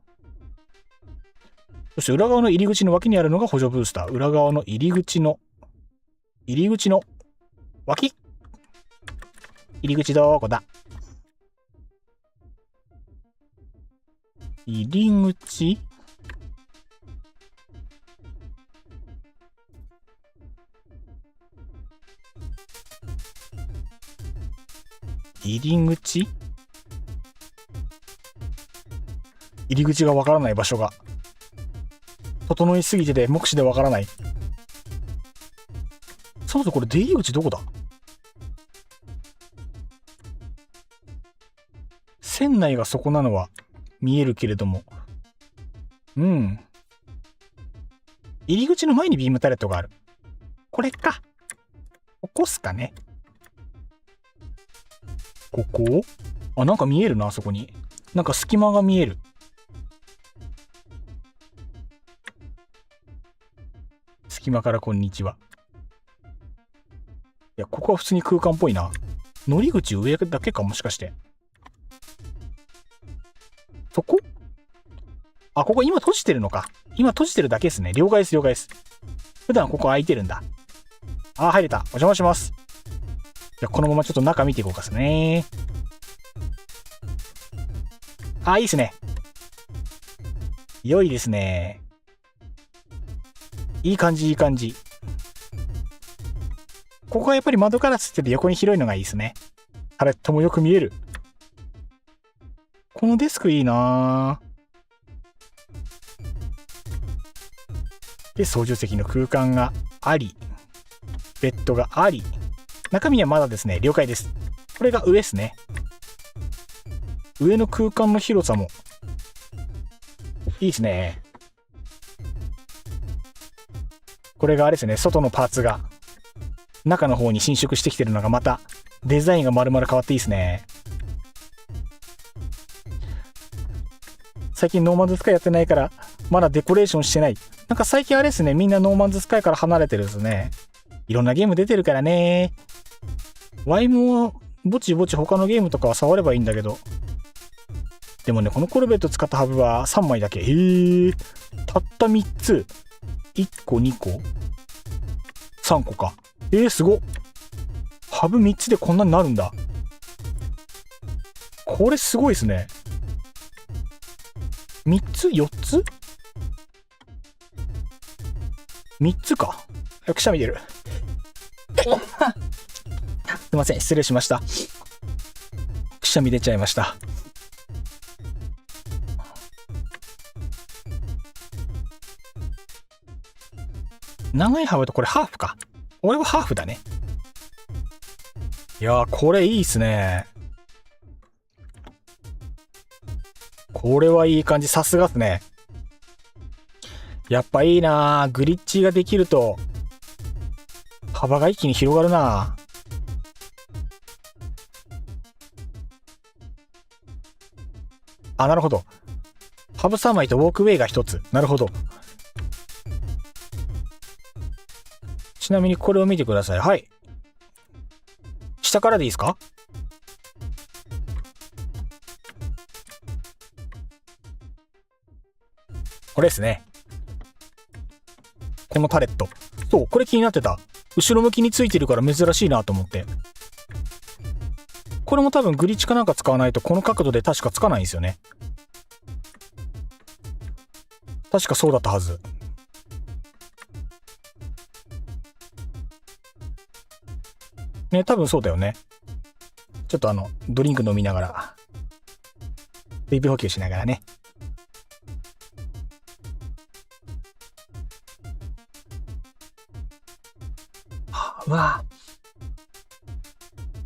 そして裏側の入り口の脇にあるのが補助ブースター。裏側の入り口の脇。入り口どこだ。入り口がわからない場所が。整いすぎてて目視でわからない。そもそもこれ出入り口どこだ。船内がそこなのは見えるけれども。入り口の前にビームタレットがある。これか。ここっすかね。ここ？あ、なんか見えるな、あそこに。なんか隙間が見える。隙間からこんにちは。いや、ここは普通に空間っぽいな。乗り口上だけか、もしかして。そこ？あ、ここ今閉じてるのか。今閉じてるだけですね。了解です、了解です。普段ここ開いてるんだ。あ、入れた。お邪魔します。じゃあこのままちょっと中見ていこうかですね。あ、いいですね。良いですね。いい感じ、いい感じ。ここはやっぱり窓ガラスってて横に広いのがいいですね。タレットもよく見える。このデスクいいなぁ。で、操縦席の空間があり、ベッドがあり、中身はまだですね、了解です。これが上ですね。上の空間の広さもいいですね。これがあれですね、外のパーツが中の方に侵食してきてるのがまたデザインが丸々変わっていいですね。最近ノーマンズスカイやってないからまだデコレーションしてない。なんか最近あれですね、みんなノーマンズスカイから離れてるんですね。いろんなゲーム出てるからね。ワイもぼちぼち他のゲームとかは触ればいいんだけど。でもね、このコルベット使ったハブは3枚だけ。たった3つ。1個、2個、3個か。すごっ。ハブ3つでこんなになるんだ。これすごいですね。3つ ?4 つ ?3 つか。くしゃみ出る。すいません、失礼しました。くしゃみ出ちゃいました。長い幅とこれハーフか。俺はハーフだね。いやー、これいいっすね。これはいい感じ。さすがっすね。やっぱいいなー。グリッチができると幅が一気に広がるな。あ、なるほど。ハブ3枚とウォークウェイが1つ。なるほど。ちなみにこれを見てください。はい。下からでいいですか？これですね。このタレット。そう、これ気になってた。後ろ向きについてるから珍しいなと思って。これも多分グリッチかなんか使わないとこの角度で確かつかないんですよね。確かそうだったはず。ね、多分そうだよね。ちょっとドリンク飲みながら、水分補給しながらね。うわぁ。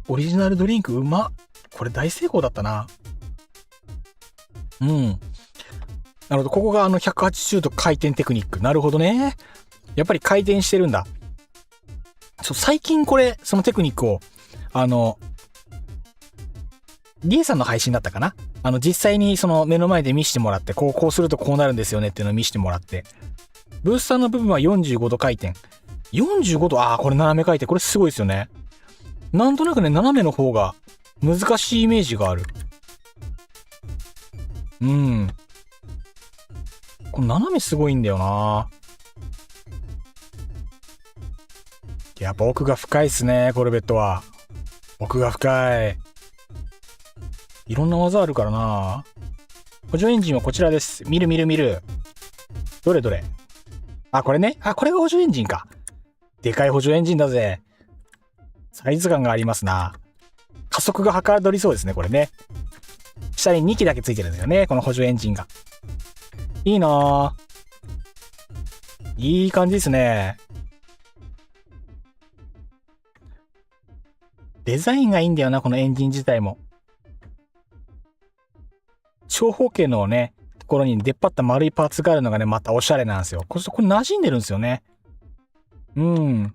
オリジナルドリンクうまっ。これ大成功だったな。うん。なるほど。ここが180度回転テクニック。なるほどね。やっぱり回転してるんだ。最近これ、そのテクニックを、リエさんの配信だったかな？実際にその目の前で見せてもらって、こうするとこうなるんですよねっていうのを見せてもらって、ブースターの部分は45度回転。45度、これ斜め回転。これすごいですよね。なんとなくね、斜めの方が難しいイメージがある。うん。この斜めすごいんだよな。やっぱ奥が深いっすね、コルベットは。奥が深い。いろんな技あるからな。補助エンジンはこちらです。見る。どれどれ。これね。これが補助エンジンか。でかい補助エンジンだぜ。サイズ感がありますな。加速がはかどりそうですね、これね。下に2機だけついてるんだよね、この補助エンジンが。いいなぁ。いい感じですね。デザインがいいんだよな、このエンジン自体も。長方形のね、ところに出っ張った丸いパーツがあるのがね、またおしゃれなんですよ。これ馴染んでるんですよね。うん。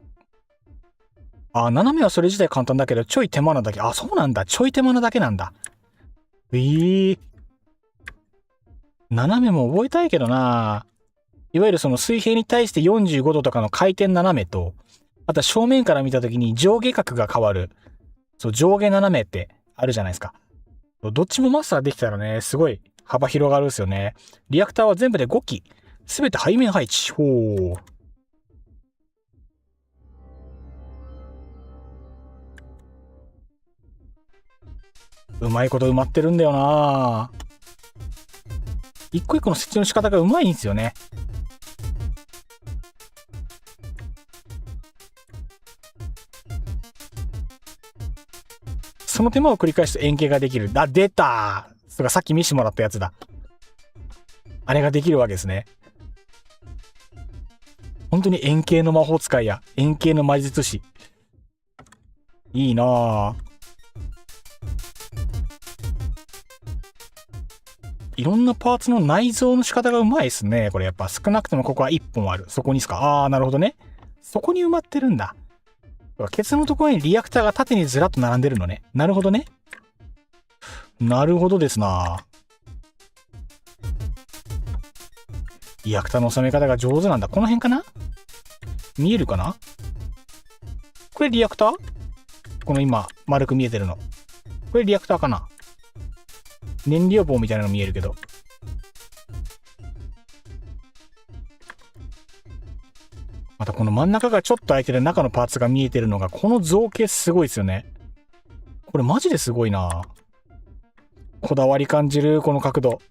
斜めはそれ自体簡単だけど、ちょい手間なだけ。そうなんだ。ちょい手間なだけなんだ。斜めも覚えたいけどな。いわゆるその水平に対して45度とかの回転斜めと、あとは正面から見た時に上下角が変わる。そう、上下斜めってあるじゃないですか。どっちもマスターできたらね、すごい幅広がるんですよね。リアクターは全部で5機。すべて背面配置。うまいこと埋まってるんだよな。一個一個の設置の仕方がうまいんですよね。その手間を繰り返すと円形ができる。出た。それさっき見せてもらったやつだ。あれができるわけですね。本当に円形の魔法使いや円形の魔術師。いいなぁ。いろんなパーツの内蔵の仕方がうまいですね。これやっぱ少なくともここは1本ある。そこにすか。なるほどね。そこに埋まってるんだ。ケツのところにリアクターが縦にずらっと並んでるのね。なるほどね。なるほどですな。リアクターの収め方が上手なんだ。この辺かな？見えるかな？これリアクター？この今丸く見えてるの。これリアクターかな？燃料棒みたいなの見えるけど。またこの真ん中がちょっと空いてる中のパーツが見えてるのが、この造形すごいですよね。これマジですごいな。こだわり感じる、この角度。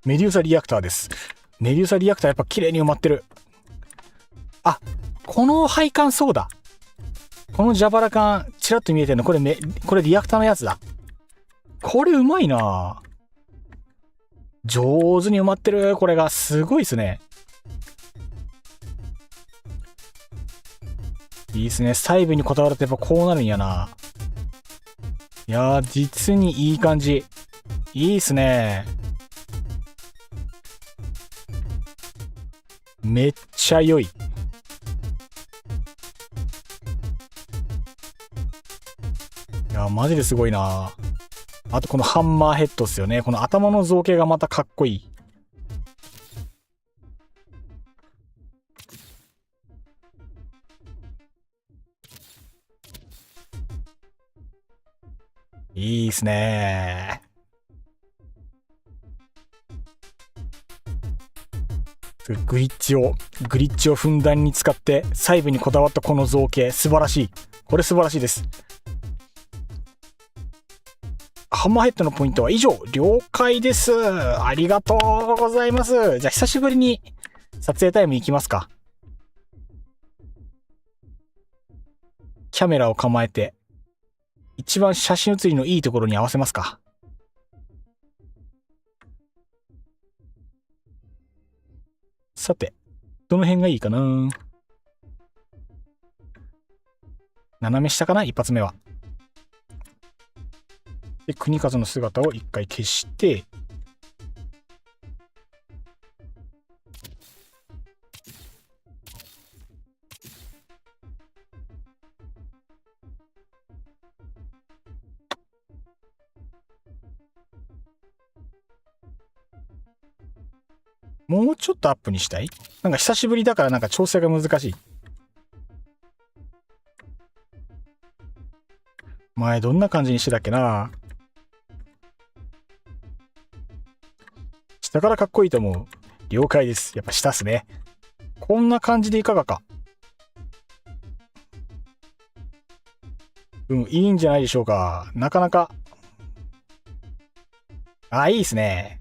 メデューサリアクターです。メデューサリアクターやっぱ綺麗に埋まってる。あ、この配管そうだ。この蛇腹管、ちらっと見えてるの、これリアクターのやつだ。これうまいな。上手に埋まってる。これがすごいですね。いいっすね。細部にこだわるとやっぱこうなるんやな。いやー、実にいい感じ。いいっすね。めっちゃ良い。いやー、マジですごいな。あとこのハンマーヘッドっすよね。この頭の造形がまたかっこいい。いいっすね。グリッチをふんだんに使って細部にこだわったこの造形、素晴らしい。これ素晴らしいです。ハンマーヘッドのポイントは以上。了解です。ありがとうございます。じゃあ久しぶりに撮影タイムいきますか。キャメラを構えて一番写真写りのいいところに合わせますか。さて、どの辺がいいかな。斜め下かな、一発目は。で、国和の姿を一回消して、もうちょっとアップにしたい。なんか久しぶりだからなんか調整が難しい。前どんな感じにしてたっけな。下からかっこいいと思う。了解です。やっぱ下っすね。こんな感じでいかがか。いいんじゃないでしょうか。なかなか。いいっすね。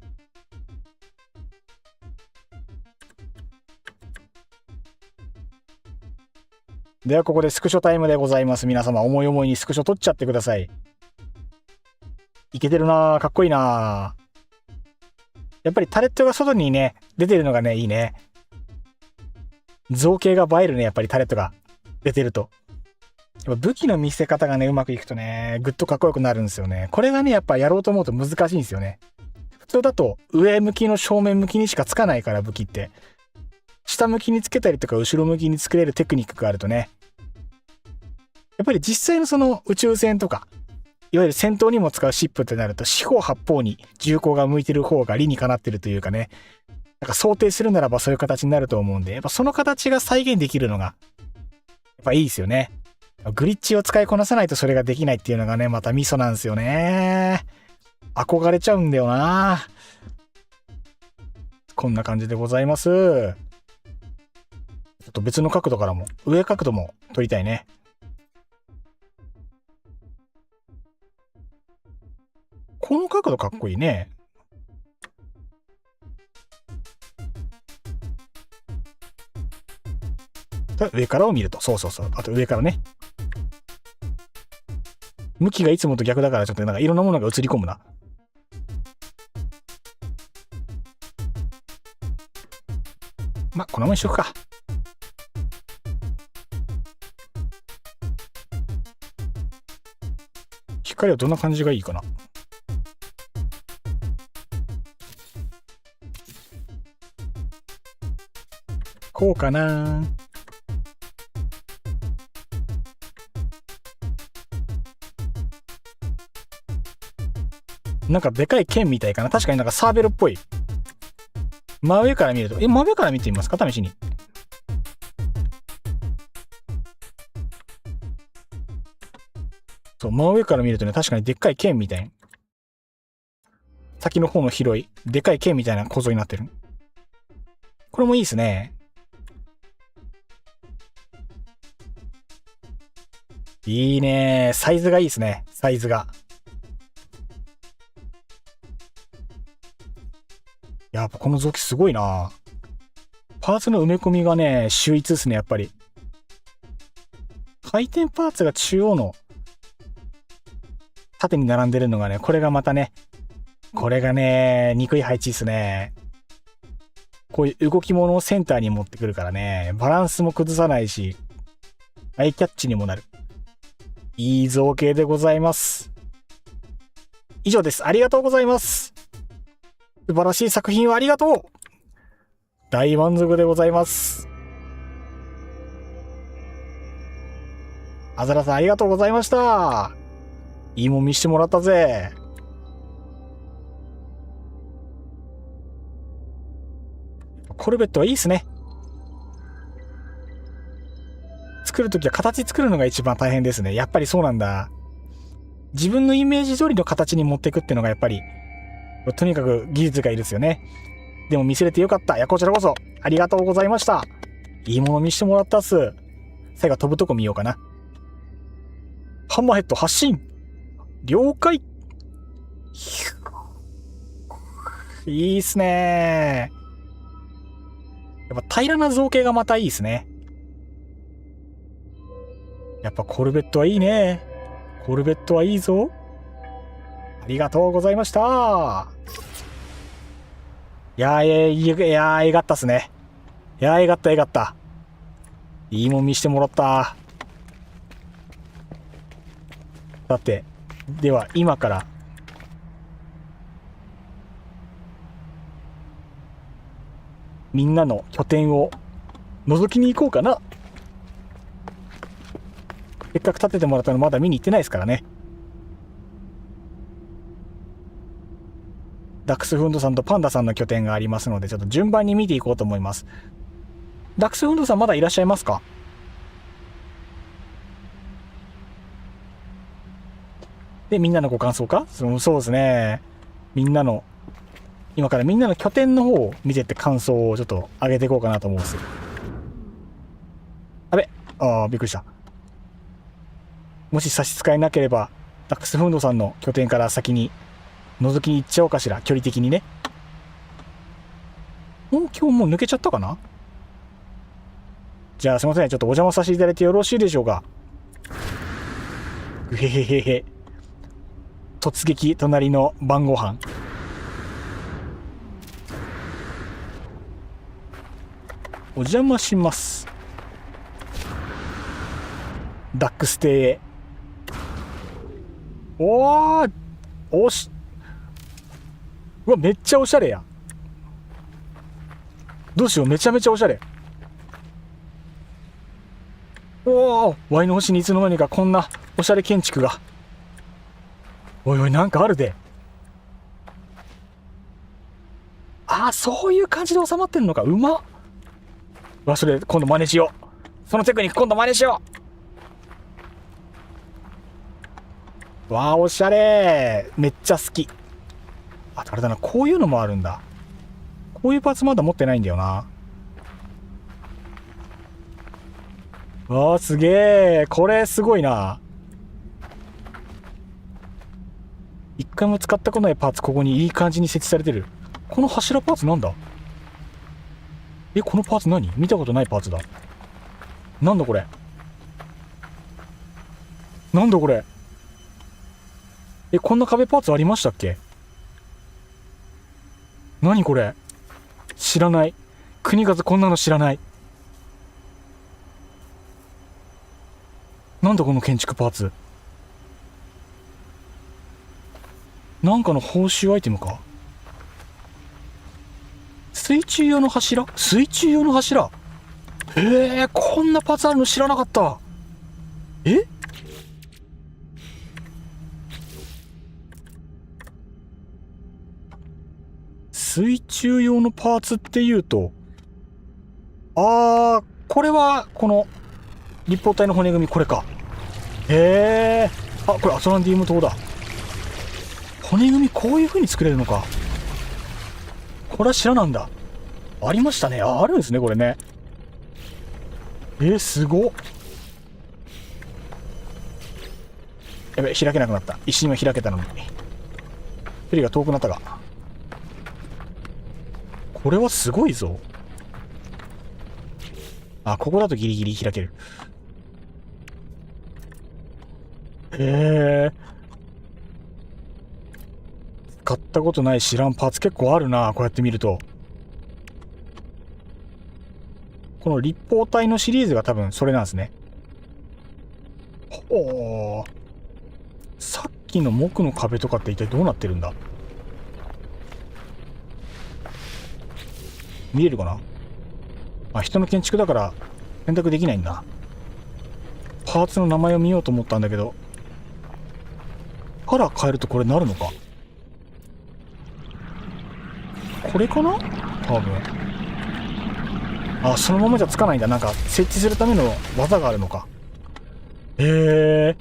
ではここでスクショタイムでございます。皆様思い思いにスクショ撮っちゃってください。いけてるなぁ。かっこいいなぁ。やっぱりタレットが外にね、出てるのがね、いいね。造形が映えるね、やっぱりタレットが出てると。やっぱ武器の見せ方がね、うまくいくとね、ぐっとかっこよくなるんですよね。これがね、やっぱやろうと思うと難しいんですよね。普通だと上向きの正面向きにしかつかないから、武器って。下向きにつけたりとか後ろ向きに作れるテクニックがあるとね。やっぱり実際のその宇宙船とか、いわゆる戦闘にも使うシップってなると四方八方に銃口が向いてる方が理にかなってるというかね。なんか想定するならばそういう形になると思うんで、やっぱその形が再現できるのが、やっぱいいですよね。グリッチを使いこなさないとそれができないっていうのがね、またミソなんですよね。憧れちゃうんだよな。こんな感じでございます。ちょっと別の角度からも、上角度も撮りたいね。この角度かっこいいね。上からを見ると。そうそうそう。あと上からね。向きがいつもと逆だからちょっとなんかいろんなものが映り込むな。ま、このままにしとくか。光はどんな感じがいいかな。こうかな。なんかでかい剣みたいかな。確かになんかサーベルっぽい。真上から見ると。真上から見てみますか、試しに。そう、真上から見るとね、確かにでっかい剣みたい。先の方の広い、でかい剣みたいな構造になってる。これもいいですね。いいね。サイズがいいですね。サイズが。やっぱこの臓器すごいな。パーツの埋め込みがね、秀逸ですね、やっぱり。回転パーツが中央の縦に並んでるのがね、これがまたね、これがね、憎い配置ですね。こういう動き物をセンターに持ってくるからね、バランスも崩さないし、アイキャッチにもなる。いい造形でございます。以上です。ありがとうございます。素晴らしい作品をありがとう。大満足でございます。あざらさんありがとうございました。いいもん見してもらったぜ。コルベットはいいっすね。作るときは形作るのが一番大変ですね。やっぱりそうなんだ。自分のイメージ通りの形に持っていくっていうのがやっぱり、とにかく技術がいいですよね。でも見せれてよかった。いや、こちらこそありがとうございました。いいもの見してもらったっす。最後飛ぶとこ見ようかな。ハンマーヘッド発進。了解。いいっすね。やっぱ平らな造形がまたいいですね。やっぱコルベットはいいね。コルベットはいいぞ。ありがとうございました。いやー、えがったっすね。いやー、えがった。いいもん見してもらった。さて、では今から、みんなの拠点を覗きに行こうかな。せっかく建ててもらったのまだ見に行ってないですからね。ダックスフンドさんとパンダさんの拠点がありますので、ちょっと順番に見ていこうと思います。ダックスフンドさんまだいらっしゃいますか？で、みんなのご感想か？そうですね。今からみんなの拠点の方を見てって感想をちょっと上げていこうかなと思うんです。びっくりした。もし差し支えなければ、ダックスフンドさんの拠点から先に覗きに行っちゃおうかしら。距離的にね。今日もう抜けちゃったかな？じゃあすいません。ちょっとお邪魔させていただいてよろしいでしょうか。ぐへへへへ。突撃隣の晩ご飯。お邪魔します。ダックス邸へ。うわ、めっちゃおしゃれや。どうしよう、めちゃめちゃおしゃれ。ワイの星にいつの間にかこんなおしゃれ建築が。おいおい、なんかあるで。そういう感じで収まってんのか。うまっ。それ今度真似しよう。そのテクニック今度真似しよう。おしゃれ。めっちゃ好き。あれだな、こういうのもあるんだ。こういうパーツまだ持ってないんだよな。すげえ。これすごいな。一回も使ったことないパーツ、ここにいい感じに設置されてる。この柱パーツなんだ？このパーツ何？見たことないパーツだ。なんだこれ？こんな壁パーツありましたっけ？何これ？知らない。国数こんなの知らない。なんだこの建築パーツ。なんかの報酬アイテムか？水中用の柱？こんなパーツあるの知らなかった。水中用のパーツっていうと、これはこの立方体の骨組み、これか。これアトランディウム島だ。骨組みこういう風に作れるのか。これは知らなんだ。ありましたね。あるんですね、これね。すごっ。やべ、開けなくなった。一瞬は開けたのに。距離が遠くなったが。これはすごいぞ。あ、ここだとギリギリ開ける。へえ。使ったことない知らんパーツ結構あるな、こうやって見ると。この立方体のシリーズが多分それなんですね。ほー。さっきの木の壁とかって一体どうなってるんだ？見えるかな？あ、人の建築だから選択できないんだ。パーツの名前を見ようと思ったんだけど、カラー変えるとこれなるのか？これかな？多分。あ、そのままじゃつかないんだ。なんか設置するための技があるのか。へえ。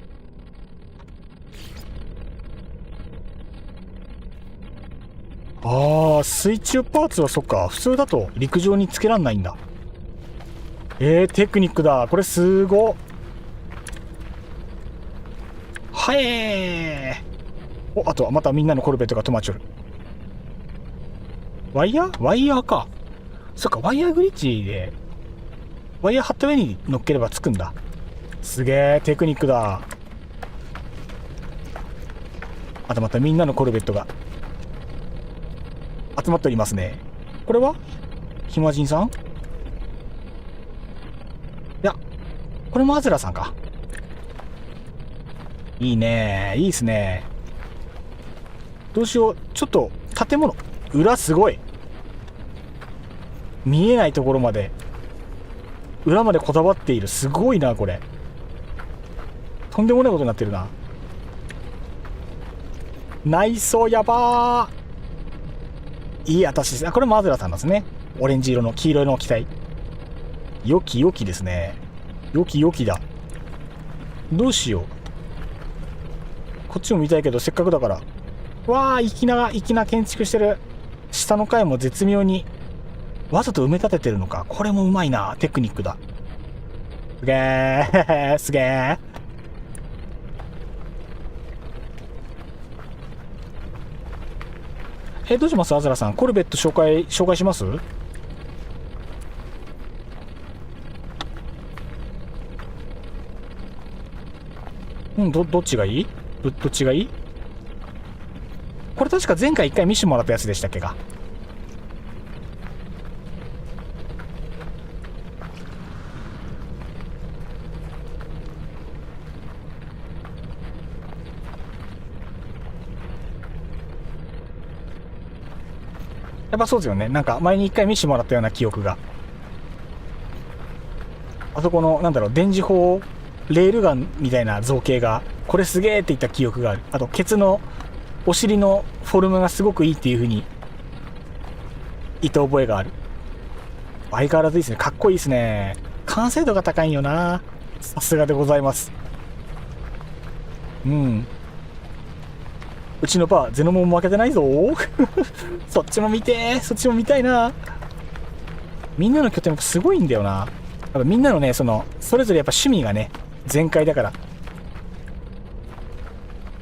ああ、水中パーツはそっか。普通だと陸上につけらんないんだ。テクニックだ。これすごっ。はえー。お、あとはまたみんなのコルベットが止まっちゃう。ワイヤーか。そっか、ワイヤーグリッチで、ワイヤー張った上に乗っければつくんだ。すげえ、テクニックだ。あとまたみんなのコルベットが集まっておりますね。これはヒマジンさん？いや、これもアズラさんか。いいね、いいっすね。どうしよう。ちょっと建物裏すごい。見えないところまで裏までこだわっている。すごいな、これ。とんでもないことになってるな。内装やばー。いい私です。あ、これもアズラさんなんですね。オレンジ色の黄色の機体。よきよきですね。よきよきだ。どうしよう。こっちも見たいけど、せっかくだから。わー、粋な建築してる。下の階も絶妙にわざと埋め立ててるのか。これもうまいな。テクニックだ。すげーすげー。どうしますアズラさん。コルベット紹介します？うん、どっちがいい？どっちがいい？これ確か前回一回見せてもらったやつでしたっけか。やっぱそうですよね。なんか前に一回見せてもらったような記憶が。あそこの、なんだろう、電磁砲、レールガンみたいな造形が、これすげーって言った記憶がある。あと、ケツのお尻のフォルムがすごくいいっていう風に言った覚えがある。相変わらずいいですね。かっこいいですね。完成度が高いんよな。さすがでございます。うん。うちのバー、ゼノモンも負けてないぞそっちも見てー。そっちも見たいな。みんなの拠点すごいんだよな。やっぱみんなのね、それぞれやっぱ趣味がね、全開だから。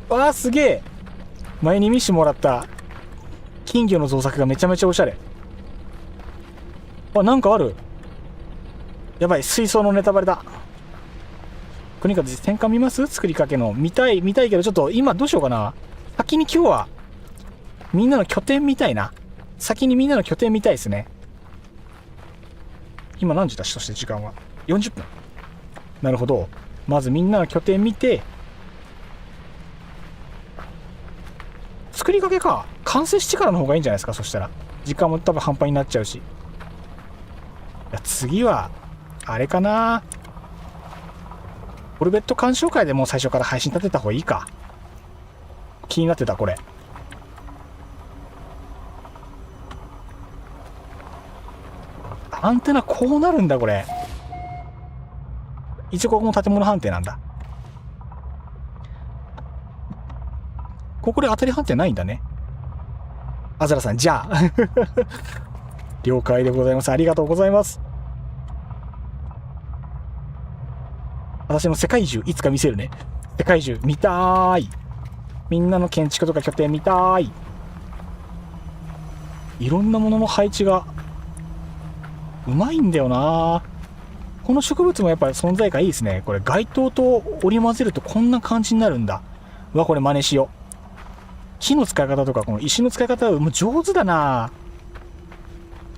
わー、すげえ。前に見せてもらった金魚の造作がめちゃめちゃおしゃれ。あ、なんかある。やばい、水槽のネタバレだ。国か戦艦見ます？作りかけの。見たいけど、ちょっと今どうしようかな。先に今日はみんなの拠点見たいな。先にみんなの拠点見たいですね。今何時だし、そして時間は40分。なるほど。まずみんなの拠点見て、作りかけか。完成してからの方がいいんじゃないですか。そしたら時間も多分半端になっちゃうし。いや、次はあれかな。コルベット鑑賞会でもう最初から配信立てた方がいいか。気になってたこれ。アンテナこうなるんだこれ。一応ここも建物判定なんだ。ここで当たり判定ないんだね。アザラさん、じゃあ了解でございます。ありがとうございます。私の世界中いつか見せるね。世界中見たーい。みんなの建築とか拠点見たーい。いろんなものの配置がうまいんだよな。この植物もやっぱり存在感いいですね。これ街灯と織り交ぜるとこんな感じになるんだ。うわ、これ真似しよう。木の使い方とかこの石の使い方もう上手だな。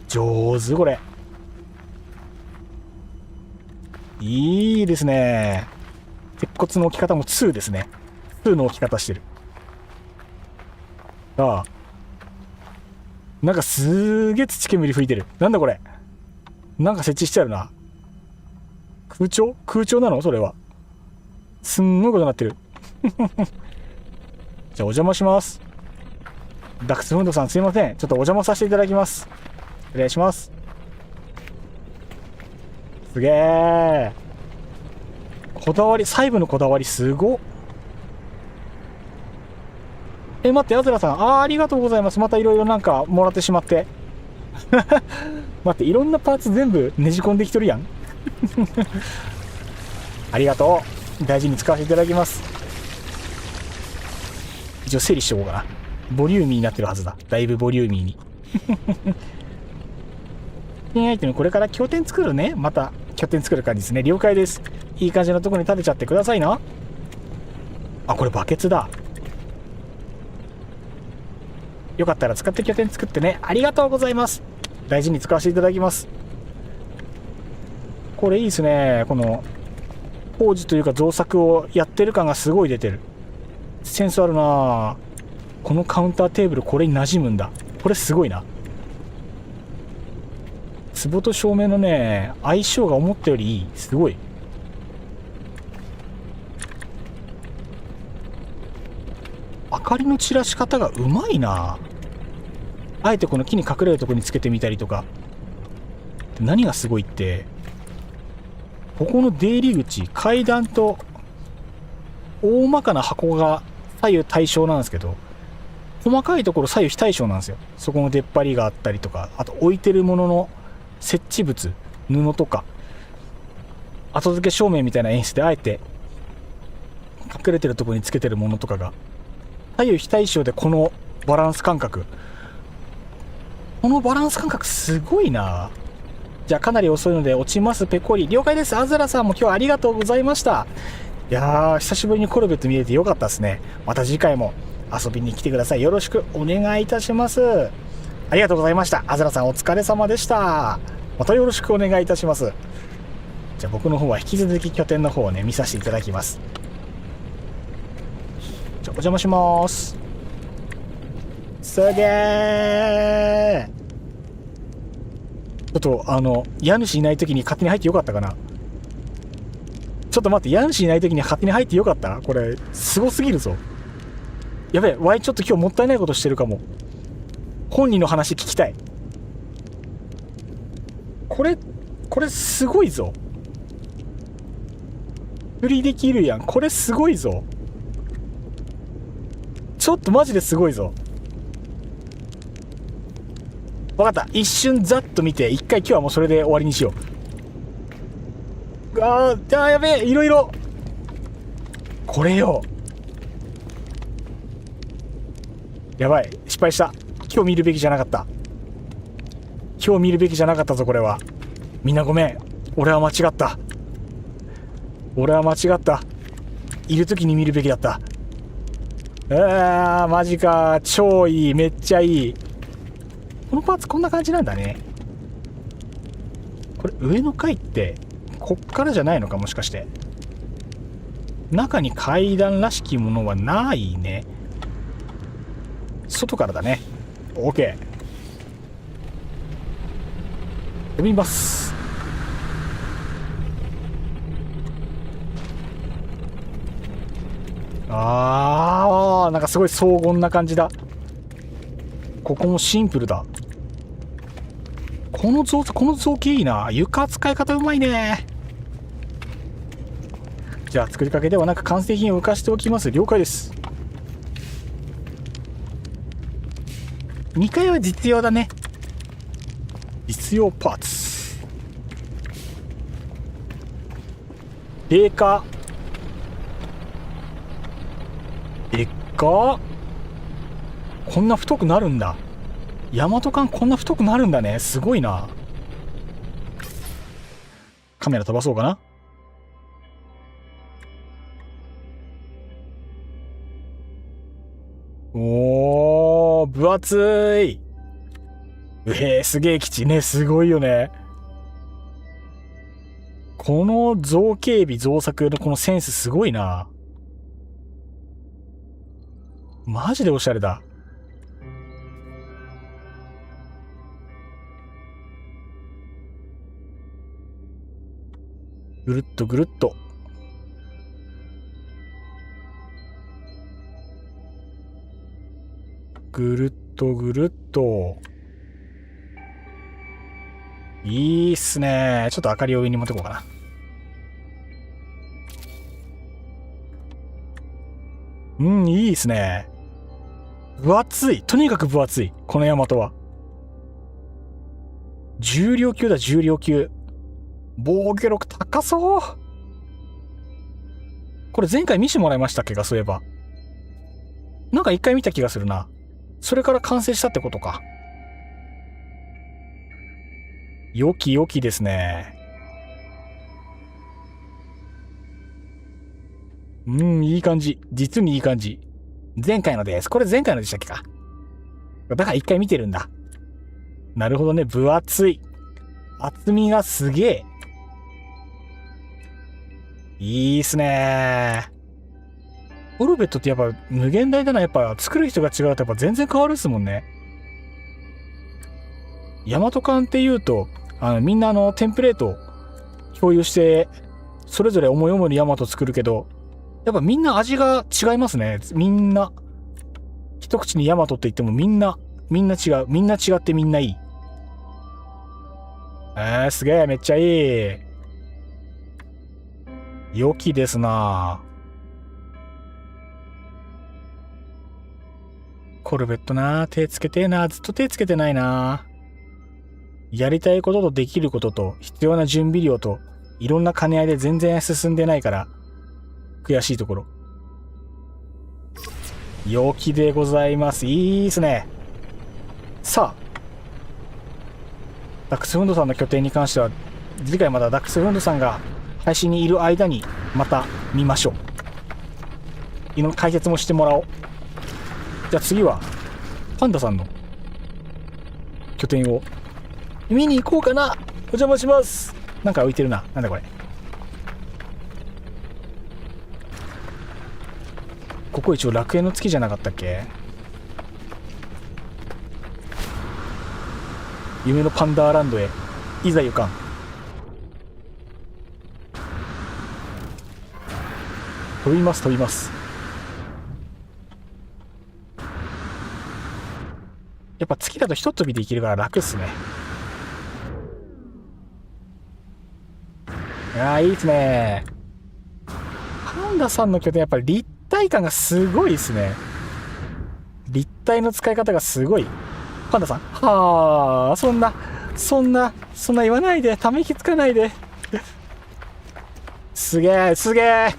上手これ。いいですね。鉄骨の置き方も2ですね。2の置き方してる。ああ。なんかすげえ土煙吹いてる。なんだこれ。なんか設置してあるな。空調なのそれは。すんごいことになってる。じゃあお邪魔します。ダックスフンドさんすいません。ちょっとお邪魔させていただきます。お願いします。すげえ。こだわり、細部のこだわりすごっ。待って、アズラさん。ありがとうございます。またいろいろなんかもらってしまって。待って、いろんなパーツ全部ねじ込んできとるやん。ありがとう。大事に使わせていただきます。一応整理しておこうかな。ボリューミーになってるはずだ。だいぶボリューミーに。新アイテムこれから拠点作るね。また拠点作る感じですね。了解です。いい感じのところに立てちゃってくださいな。あ、これバケツだ。よかったら使って拠点作ってね。ありがとうございます。大事に使わせていただきます。これいいですね。この工事というか造作をやってる感がすごい出てる。センスあるな。このカウンターテーブルこれに馴染むんだ。これすごいな。壺と照明のね相性が思ったよりいい。すごい。明かりの散らし方がうまいな。あえてこの木に隠れるところにつけてみたりとか。何がすごいってここの出入り口、階段と大まかな箱が左右対称なんですけど、細かいところ左右非対称なんですよ。そこの出っ張りがあったりとか、あと置いてるものの設置物、布とか後付け照明みたいな演出であえて隠れてるところにつけてるものとかが左右非対称で、このバランス感覚、このバランス感覚すごいな。じゃあかなり遅いので落ちますペコリ。了解です。アズラさんも今日はありがとうございました。いやー久しぶりにコルベット見れてよかったですね。また次回も遊びに来てください。よろしくお願いいたします。ありがとうございました。アズラさんお疲れ様でした。またよろしくお願いいたします。じゃあ僕の方は引き続き拠点の方をね見させていただきます。じゃあお邪魔します。すげー。ちょっと家主いない時に勝手に入ってよかったかな。ちょっと待って、家主いない時に勝手に入ってよかった。これすごすぎるぞ。やべえ、ワイちょっと今日もったいないことしてるかも。本人の話聞きたい。これすごいぞ。釣りできるやん。これすごいぞ。ちょっとマジですごいぞ。分かった。一瞬ざっと見て、一回今日はもうそれで終わりにしよう。やべえ、いろいろ。これよ。やばい、失敗した。今日見るべきじゃなかった。今日見るべきじゃなかったぞ、これは。みんなごめん。俺は間違った。いる時に見るべきだった。マジか。超いい。めっちゃいい。このパーツこんな感じなんだね。これ上の階ってこっからじゃないのか、もしかして。中に階段らしきものはないね。外からだね。 OK。 飛びます。なんかすごい荘厳な感じだ。ここもシンプルだ。この造形いいな。床使い方うまいね。じゃあ作りかけではなく完成品を浮かしておきます。了解です。2階は実用だね。実用パーツ。でかでっか。こんな太くなるんだ。大和艦こんな太くなるんだね。すごいな。カメラ飛ばそうかな。おー、分厚い。すげえ基地ね。すごいよね。この造形美造作のこのセンスすごいな。マジでおしゃれだ。ぐるっとぐるっと。ぐるっとぐるっと。いいっすね。ちょっと明かりを上に持ってこうかな。いいっすね。分厚い。とにかく分厚い。この大和は。重量級だ、重量級。防御力高そう。これ前回見せてもらいましたっけか、そういえば。なんか一回見た気がするな。それから完成したってことか。良き良きですね。いい感じ。実にいい感じ。前回のです。これ前回のでしたっけか。だから一回見てるんだ。なるほどね。分厚い。厚みがすげえ。いいっすね。オルベットってやっぱ無限大だな。やっぱ作る人が違うとやっぱ全然変わるっすもんね。大和艦って言うと、みんなテンプレート共有して、それぞれ思い思いの大和作るけど、やっぱみんな味が違いますね。みんな。一口に大和って言ってもみんな違う。みんな違ってみんないい。すげえ、めっちゃいい。良きですな。コルベットな、手つけてえな。ずっと手つけてないな。やりたいこととできることと必要な準備量といろんな兼ね合いで全然進んでないから悔しいところ。陽気でございます。いいですね。さあ、ダックスフンドさんの拠点に関しては次回またダックスフンドさんが配信にいる間にまた見ましょう。解説もしてもらおう。じゃあ次はパンダさんの拠点を見に行こうかな。お邪魔します。なんか浮いてるな。なんだこれ。ここ一応楽園の月じゃなかったっけ。夢のパンダーランドへいざ行かん。飛びます飛びます。やっぱ月だと一飛びで行けるから楽っすね。いいっすね。パンダさんの拠点やっぱり立体感がすごいですね。立体の使い方がすごい。パンダさん、はあ、そんな言わないで。ため息つかないで。すげえすげえ。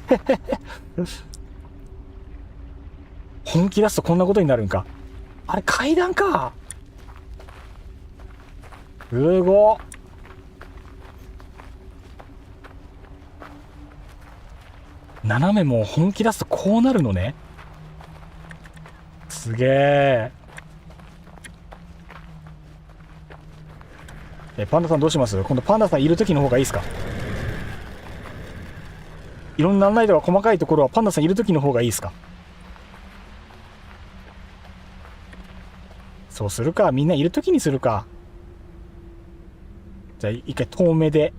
本気出すとこんなことになるんか。あれ階段か。すごっ。斜めも本気出すとこうなるのね。すげえ。パンダさんどうします？今度パンダさんいる時の方がいいですか？いろんな案内とか細かいところはパンダさんいる時の方がいいですか？そうするか。みんないる時にするか。じゃあ一回遠目で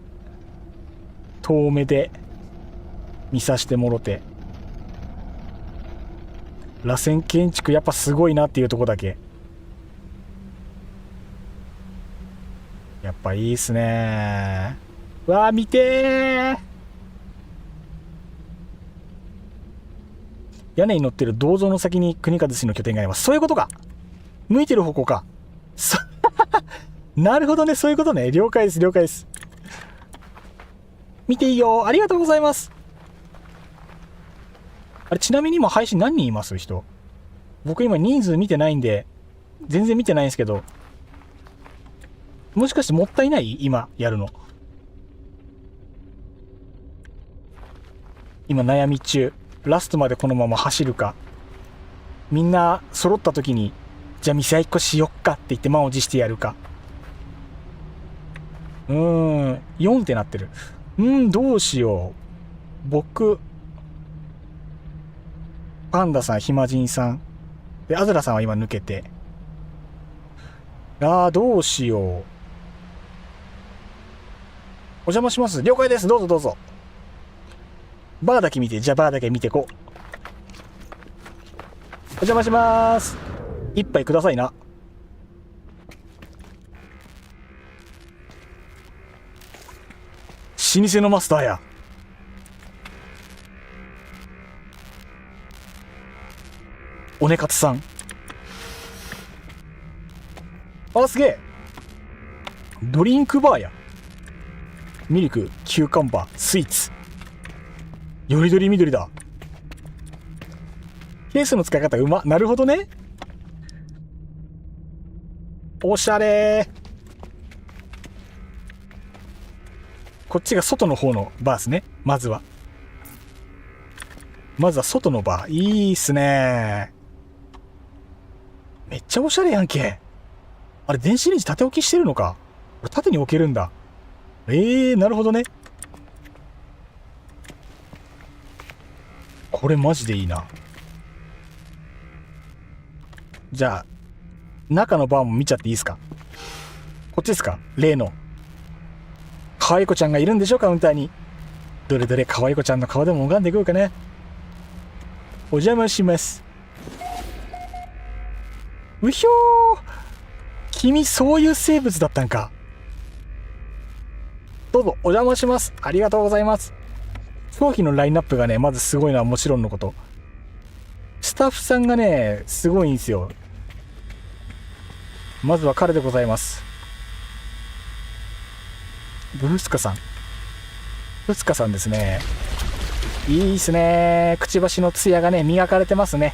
見させてもろて。螺旋建築やっぱすごいなっていうとこだけ。やっぱいいっすね。わあ見てー。屋根に乗ってる銅像の先に国和氏の拠点があります。そういうことか。向いてる方向か。なるほどね。そういうことね。了解です了解です。見ていいよ。ありがとうございます。あれ、ちなみに今配信何人います人？僕今人数見てないんで、全然見てないんですけど、もしかしてもったいない？今やるの。今悩み中。ラストまでこのまま走るか。みんな揃った時に、じゃあ店合いっこしよっかって言って満を持してやるか。4ってなってる。どうしよう。僕、パンダさん、ヒマジンさん。で、アズラさんは今抜けて。どうしよう。お邪魔します。了解です。どうぞどうぞ。バーだけ見て、じゃあバーだけ見てこう。お邪魔します。一杯くださいな。老舗のマスターや。おねかつさん。すげえ。ドリンクバーや。ミルク、キューカンバー、スイーツ。よりどり緑だ。ケースの使い方うま。なるほどね。おしゃれ。こっちが外の方のバーですね。まずは外のバー。いいっすね。めっちゃおしゃれやんけ。あれ、電子レンジ縦置きしてるのか。これ縦に置けるんだ。なるほどね。これマジでいいな。じゃあ、中のバーも見ちゃっていいですか？こっちですか？例の。可愛い子ちゃんがいるんでしょ、カウンターに。どれどれ可愛い子ちゃんの顔でも拝んでいこうかね。お邪魔します。うひょー。君、そういう生物だったんか。どうぞ、お邪魔します。ありがとうございます。商品のラインナップがね、まずすごいのはもちろんのこと。スタッフさんがね、すごいんですよ。まずは彼でございます。ブルスカさん。ブスカさんですね。いいっすね。くちばしのツヤがね、磨かれてますね。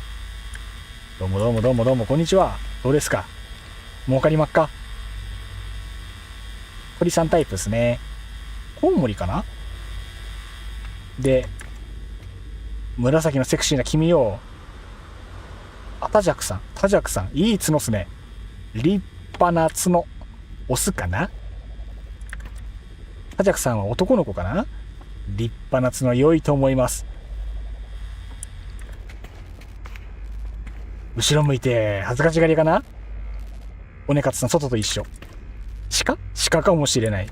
どうもどうもどうもどうも、こんにちは。どうですか？儲かりまっか？鳥さんタイプですね。コウモリかな？で、紫のセクシーな君よ。タジャクさん。タジャクさん。いい角っすね。立派な角。オスかな？タジャクさんは男の子かな？立派な角良いと思います。後ろ向いて恥ずかしがりかな？おねかつさん外と一緒。鹿かもしれない。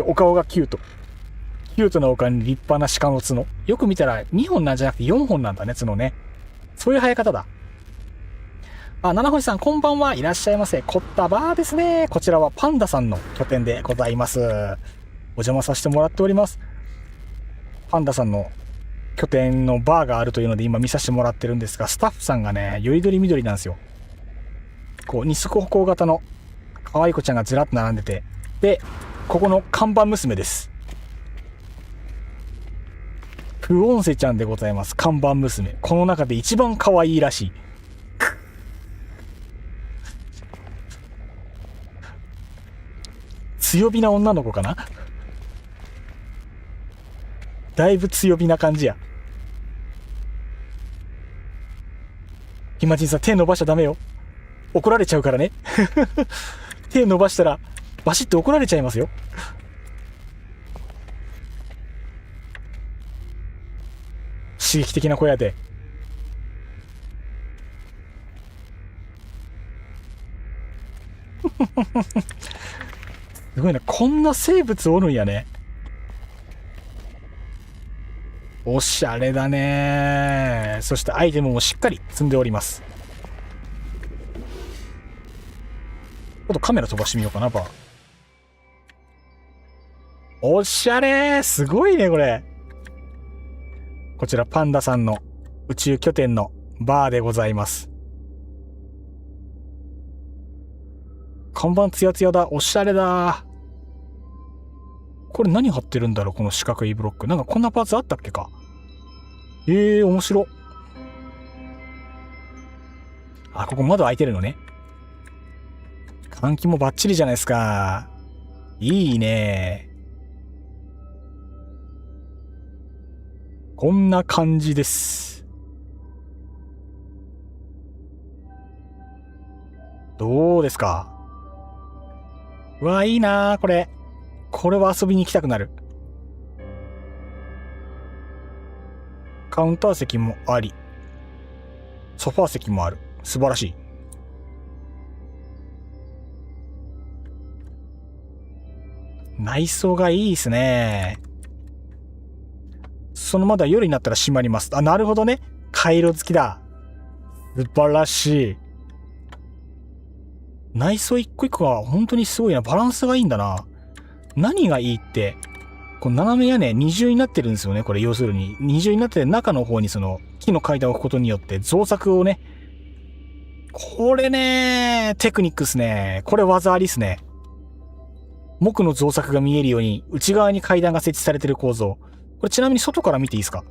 お顔がキュート。キュートなお顔に立派な鹿の角。よく見たら2本なんじゃなくて4本なんだね、角ね。そういう生え方だ。七星さんこんばんは。いらっしゃいませ。凝ったバーですね。こちらはパンダさんの拠点でございます。お邪魔させてもらっております。パンダさんの拠点のバーがあるというので今見させてもらってるんですが、スタッフさんがね、よりどり緑なんですよ。こう、二足歩行型の可愛い子ちゃんがずらっと並んでて、で、ここの看板娘です。フオンセちゃんでございます。看板娘。この中で一番可愛いらしい。強火な女の子かな？だいぶ強火な感じや。ひまちんさん、手伸ばしちゃダメよ。怒られちゃうからね。手伸ばしたらバシッと怒られちゃいますよ。刺激的な小屋で。すごいな、こんな生物おるんやね。おしゃれだね。そしてアイテムもしっかり積んでおります。ちょっとカメラ飛ばしてみようかな、バー。おしゃれー。すごいね、これ。こちらパンダさんの宇宙拠点のバーでございます。看板ツヤツヤだ。おしゃれだ。これ何貼ってるんだろう、この四角いブロック。なんかこんなパーツあったっけか。面白。あ、ここ窓開いてるのね。換気もバッチリじゃないですか。いいね。こんな感じです。どうですか？うわ、いいなー、これ。これは遊びに行きたくなる。カウンター席もあり、ソファー席もある。素晴らしい。内装がいいですね。その窓は夜になったら閉まります。あ、なるほどね。回路付きだ。素晴らしい。内装一個一個が本当にすごいな。バランスがいいんだな。何がいいって、この斜め屋根二重になってるんですよね。これ要するに。二重になって中の方にその木の階段を置くことによって造作をね。これね、テクニックっすね。これ技ありっすね。木の造作が見えるように内側に階段が設置されてる構造。これちなみに外から見ていいですか？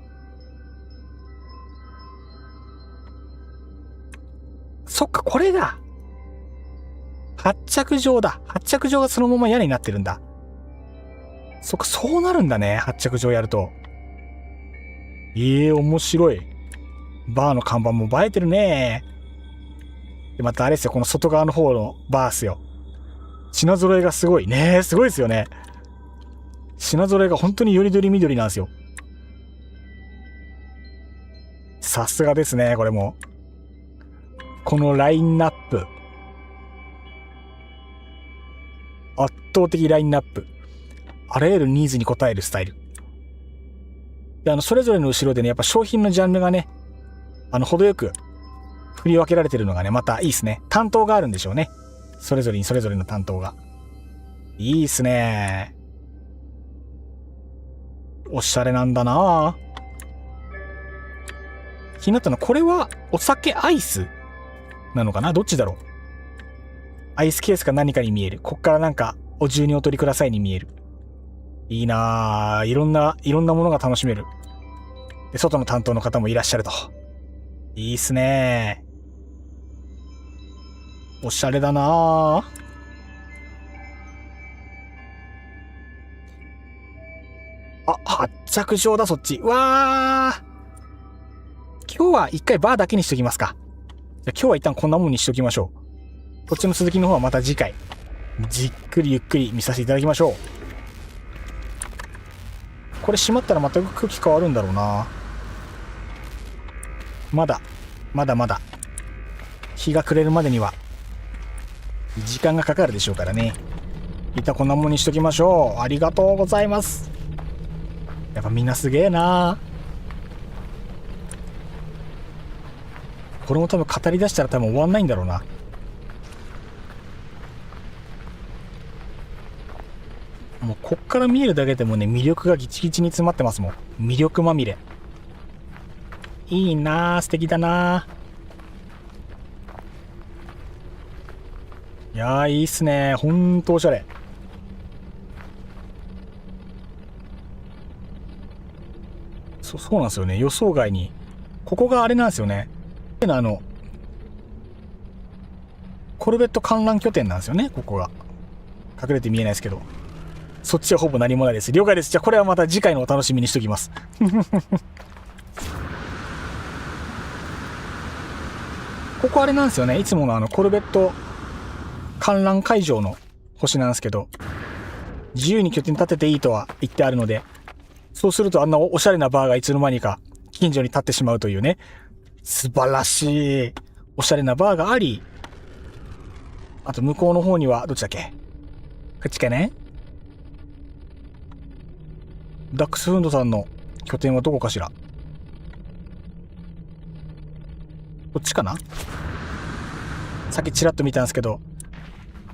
そっか、これだ。発着状だ。発着状がそのまま屋根になってるんだ。そっか、そうなるんだね。発着状やると。面白い。バーの看板も映えてるね。で、またあれですよ、この外側の方のバーっすよ。品揃えがすごい。ねえ、すごいですよね。品揃えが本当によりどりみどりなんですよ。さすがですね、これも。このラインナップ。圧倒的ラインナップ。あらゆるニーズに応えるスタイル。で、それぞれの後ろでね、やっぱ商品のジャンルがね、程よく振り分けられてるのがね、またいいですね。担当があるんでしょうね。それぞれにそれぞれの担当が。いいっすね。おしゃれなんだな。気になったのは、これはお酒アイスなのかな？どっちだろう？アイスケースか何かに見える。こっからなんか、お重にお取りくださいに見える。いいなぁ。いろんなものが楽しめる。で、外の担当の方もいらっしゃると。いいっすね。おしゃれだなぁ。あ、発着状だ、そっち。わー。今日は一回バーだけにしときますか。じゃあ今日は一旦こんなもんにしときましょう。こっちの続きの方はまた次回、じっくりゆっくり見させていただきましょう。これ閉まったら全く空気変わるんだろうな。まだ日が暮れるまでには時間がかかるでしょうからね。一旦こんなもんにしときましょう。ありがとうございます。やっぱみんなすげえな。これも多分語り出したら多分終わんないんだろうな。もうこっから見えるだけでもね、魅力がギチギチに詰まってますもん。魅力まみれ。いいなぁ、素敵だなぁ。いやー、いいっすね。ほんとおしゃれ。そうなんですよね。予想外に。ここがあれなんですよね。コルベット観覧拠点なんですよね、ここが。隠れて見えないですけど。そっちはほぼ何もないです。了解です。じゃあこれはまた次回のお楽しみにしときます。ここあれなんですよね。いつものコルベット観覧会場の星なんですけど、自由に拠点立てていいとは言ってあるので、そうするとあんなおしゃれなバーがいつの間にか近所に立ってしまうというね。素晴らしい。おしゃれなバーがあり、あと向こうの方には、どっちだっけ？こっちかね？ダックスフンドさんの拠点はどこかしら？こっちかな？さっきちらっと見たんですけど、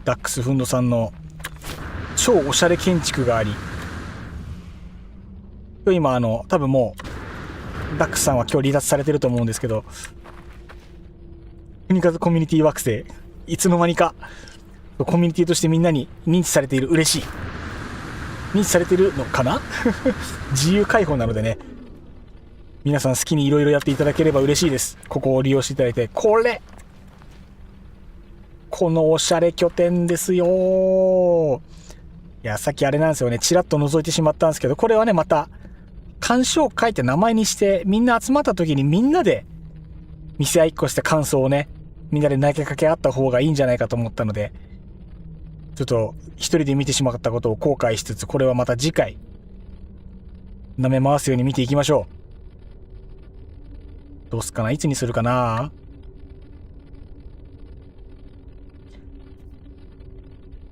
ダックスフンドさんの超おしゃれ建築があり、今多分もうダックスさんは今日離脱されてると思うんですけど、国数コミュニティ惑星、いつの間にかコミュニティとしてみんなに認知されている。嬉しい。認知されているのかな自由開放なのでね、皆さん好きにいろいろやっていただければ嬉しいです。ここを利用していただいて。このおしゃれ拠点ですよ。いや、さっきあれなんですよね。ちらっと覗いてしまったんですけど、これはね、また、鑑賞会って名前にして、みんな集まった時にみんなで、店合いっこして感想をね、みんなで投げかけ合った方がいいんじゃないかと思ったので、ちょっと、一人で見てしまったことを後悔しつつ、これはまた次回、舐め回すように見ていきましょう。どうすかな、いつにするかな。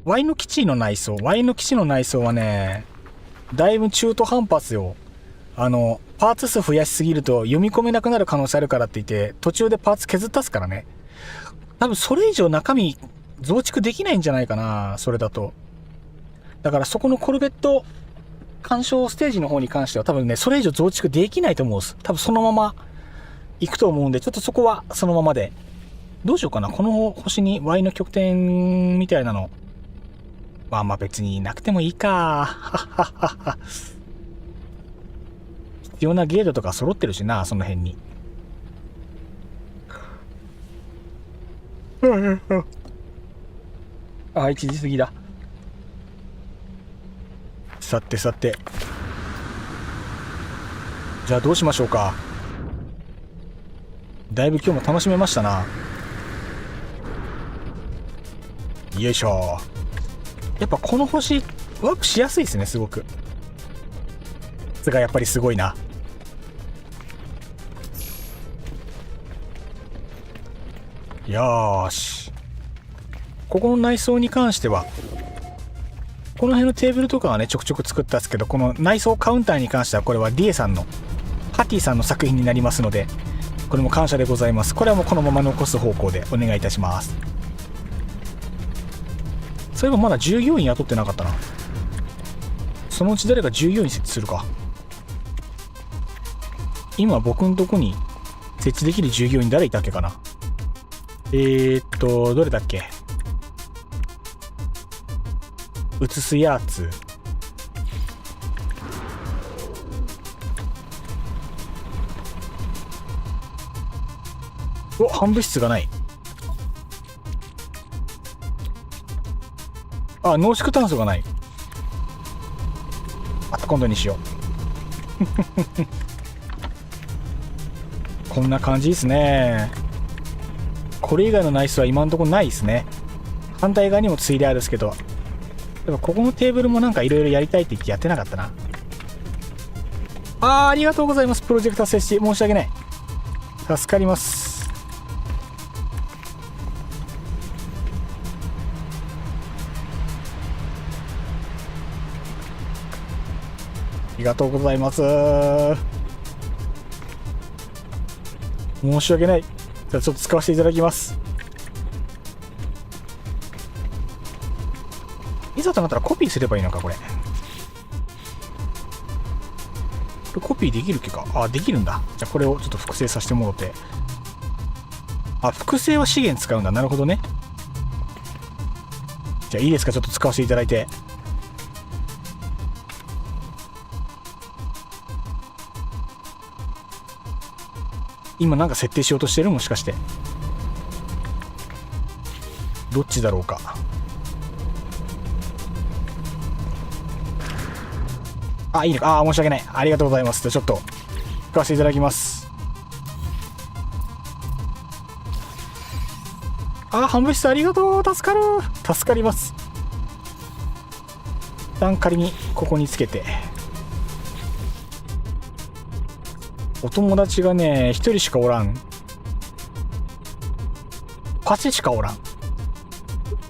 Y の基地の内装はね、だいぶ中途半端っすよ。パーツ数増やしすぎると読み込めなくなる可能性あるからって言って、途中でパーツ削ったっすからね。多分それ以上中身増築できないんじゃないかな、それだと。だからそこのコルベット鑑賞ステージの方に関しては多分ね、それ以上増築できないと思うんです。多分そのまま行くと思うんで、ちょっとそこはそのままで。どうしようかな、この星に Y の極点みたいなの。まあ別になくてもいいか。必要なゲートとか揃ってるしな、その辺に。あ、1時過ぎだ。さて。じゃあどうしましょうか。だいぶ今日も楽しめましたな。よいしょ。やっぱこの星ワークしやすいですね、すごく。それがやっぱりすごいな。よーし。ここの内装に関しては、この辺のテーブルとかはね、ちょくちょく作ったんですけど、この内装カウンターに関しては、これはリエさんの、ハティさんの作品になりますので、これも感謝でございます。これはもうこのまま残す方向でお願いいたします。そういえばまだ従業員雇ってなかったな。そのうち誰が従業員設置するか。今僕のとこに設置できる従業員誰いたっけかな。どれだっけ。映すやつ。お、半物質がない。あ、濃縮炭素がない。また今度にしよう。こんな感じですね。これ以外の内装は今のところないですね。反対側にもついであるんですけど、でもここのテーブルもなんかいろいろやりたいって言ってやってなかったな。ありがとうございます。プロジェクター設置申し訳ない。助かります。ありがとうございます。申し訳ない。じゃあちょっと使わせていただきます。いざとなったらコピーすればいいのか、これ。コピーできるっけか。あ、できるんだ。じゃあこれをちょっと複製させてもろて。あ、複製は資源使うんだ。なるほどね。じゃあいいですか、ちょっと使わせていただいて。今なんか設定しようとしてる？もしかして。どっちだろうか。あ、いいのか。あ、申し訳ない。ありがとうございます。じゃあちょっと使わせていただきます。あ、半分室ありがとう。助かる。助かります。一旦仮にここにつけて。お友達がね、一人しかおらん。パシしかおらん。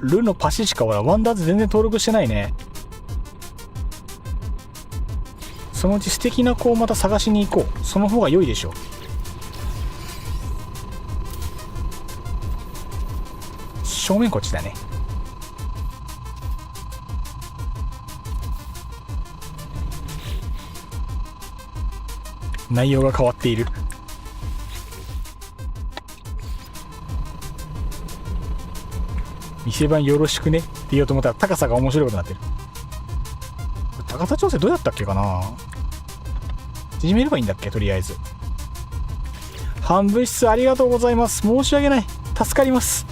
ルのパシしかおらん。ワンダーズ全然登録してないね。そのうち素敵な子をまた探しに行こう。その方が良いでしょう。正面こっちだね。内容が変わっている。店番よろしくねって言おうと思ったら高さが面白いことになってる。高さ調整どうやったっけかな。縮めればいいんだっけ、とりあえず。半物質ありがとうございます。申し訳ない。助かります。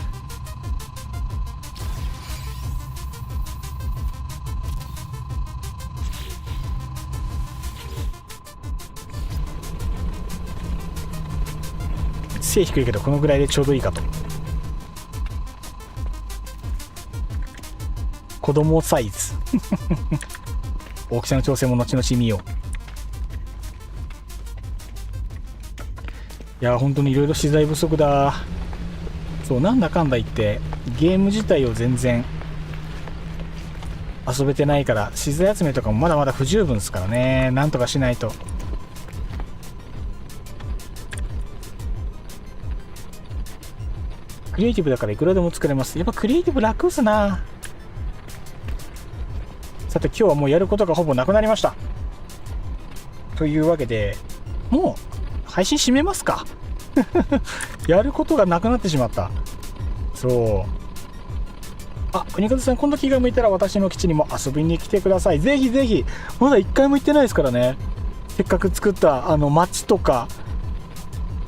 背低いけどこのぐらいでちょうどいいかと。子供サイズ大きさの調整も後々見よう。いや本当にいろいろ資材不足だ。そうなんだかんだ言ってゲーム自体を全然遊べてないから、資材集めとかもまだまだ不十分ですからね。なんとかしないと。クリエイティブだからいくらでも作れます。やっぱクリエイティブ楽っすな。さて今日はもうやることがほぼなくなりました。というわけでもう配信閉めますかやることがなくなってしまった。そう。あ、国和さん、今度気が向いたら私の基地にも遊びに来てください。ぜひぜひ。まだ一回も行ってないですからね。せっかく作った街とか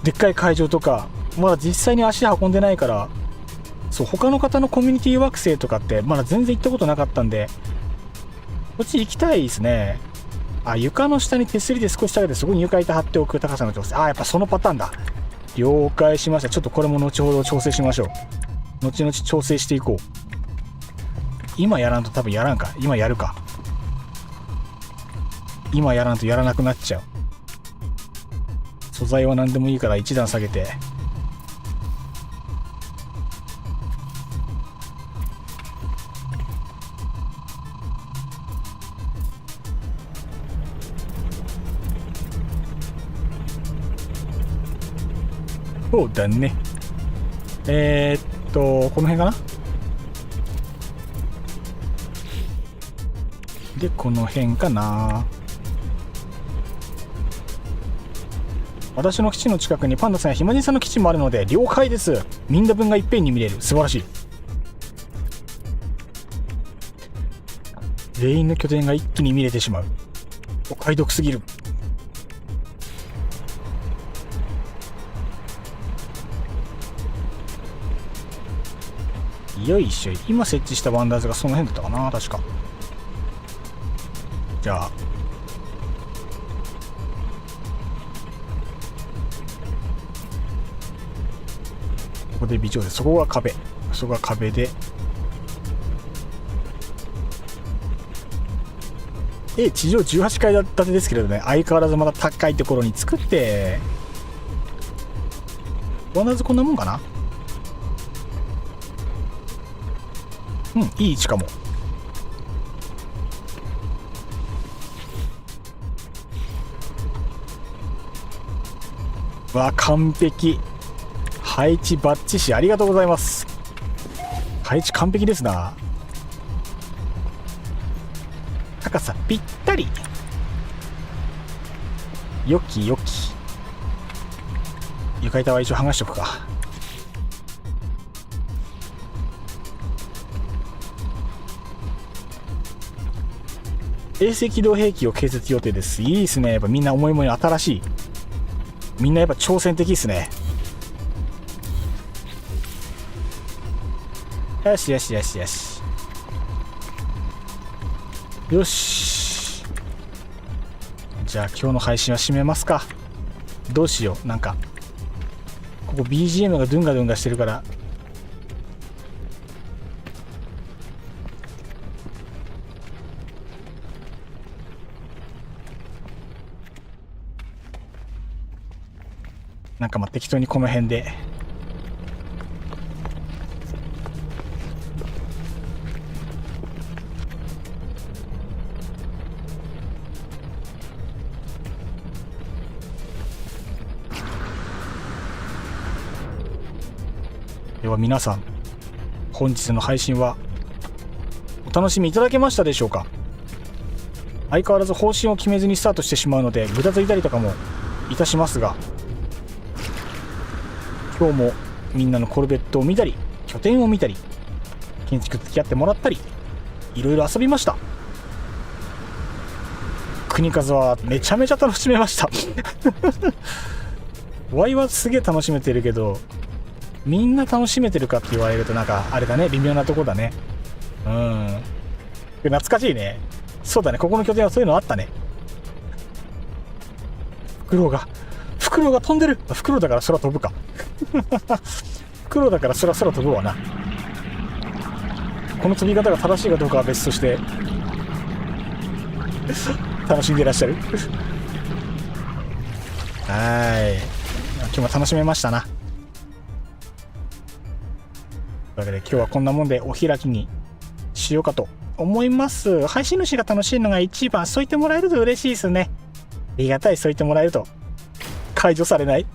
でっかい会場とかまだ実際に足運んでないから。そう、他の方のコミュニティ惑星とかってまだ全然行ったことなかったんで、こっち行きたいですね。あ、床の下に手すりで少し下げてそこに床板張っておく高さの調整。あ、やっぱそのパターンだ。了解しました。ちょっとこれも後ほど調整しましょう。後々調整していこう。今やらんと多分やらんか。今やるか。今やらんとやらなくなっちゃう。素材は何でもいいから一段下げて。そうだね。この辺かな。でこの辺かな。私の基地の近くにパンダさんやひまじんさんの基地もあるので了解です。みんな分がいっぺんに見れる。素晴らしい。全員の拠点が一気に見れてしまう。お買い得すぎる。よいしょ。今設置したワンダーズがその辺だったかな、確か。じゃあここで微調整。そこが壁。そこが壁で地上18階建てですけれどね、相変わらずまた高いところに作って。ワンダーズこんなもんかな。うん、いい位置かも。わ、完璧。配置バッチシ、ありがとうございます。配置完璧ですな。高さぴったり。よきよき。床板は一応剥がしとくか。衛星機動兵器を建設予定です。いいですね。やっぱみんな思い思いに新しい。みんなやっぱ挑戦的ですね。よしよしよしよし。よし。じゃあ今日の配信は締めますか。どうしよう。なんかここ BGM がドゥンガドゥンガしてるから。なんかまあ適当にこの辺で。では皆さん、本日の配信はお楽しみいただけましたでしょうか。相変わらず方針を決めずにスタートしてしまうのでぐたついたりとかもいたしますが、今日もみんなのコルベットを見たり拠点を見たり建築付き合ってもらったりいろいろ遊びました。国数はめちゃめちゃ楽しめましたワイはすげえ楽しめてるけど、みんな楽しめてるかって言われるとなんかあれだね、微妙なとこだね。懐かしいね。そうだね、ここの拠点はそういうのあったね。フクロウが飛んでる。フクロウだから空飛ぶか。フクロウだから空飛ぶわな。この飛び方が正しいかどうかは別として楽しんでいらっしゃる。今日も楽しめましたな。というわけで今日はこんなもんでお開きにしようかと思います。配信主が楽しいのが一番。そう言ってもらえると嬉しいですね。ありがたい。そう言ってもらえると。解除されない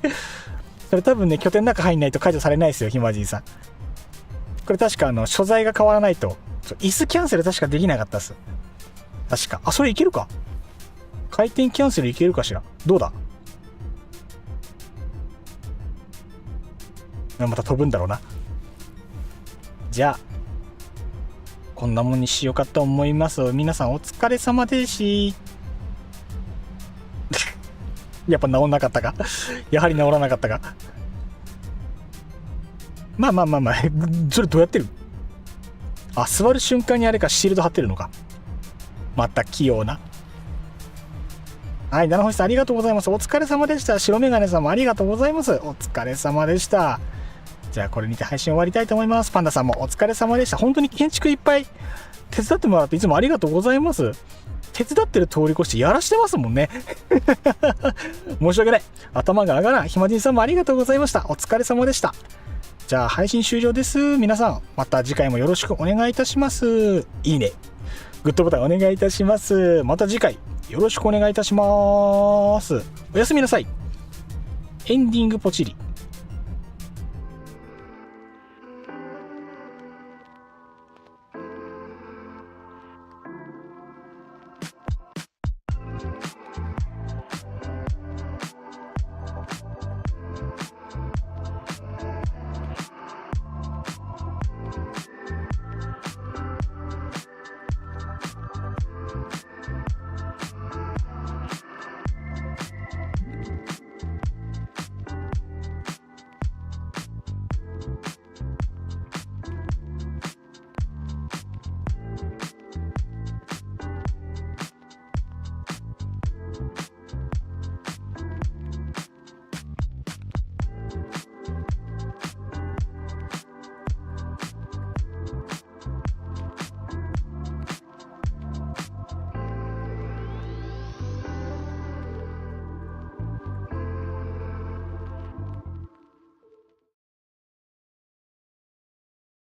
それ多分ね、拠点の中入んないと解除されないですよ、ひまじんさん。これ確か所在が変わらないと椅子キャンセル確かできなかったっす。確か。それいけるか。回転キャンセルいけるかしら。どうだ。また飛ぶんだろうな。じゃあこんなもんにしようかと思います。皆さんお疲れ様でしやっぱ治んなかったか。やはり治らなかったか。まあそれどうやってる。座る瞬間にあれか、シールド貼ってるのか。また器用な。はい、七星さんありがとうございます。お疲れ様でした。白メガネさんもありがとうございます。お疲れ様でした。じゃあこれにて配信終わりたいと思います。パンダさんもお疲れ様でした。本当に建築いっぱい手伝ってもらっていつもありがとうございます。手伝ってる通り越してやらしてますもんね。申し訳ない。頭が上がらん。ひまじんさんもありがとうございました。お疲れ様でした。じゃあ配信終了です。皆さんまた次回もよろしくお願いいたします。いいね、グッドボタンお願いいたします。また次回よろしくお願いいたします。おやすみなさい。エンディングポチリ。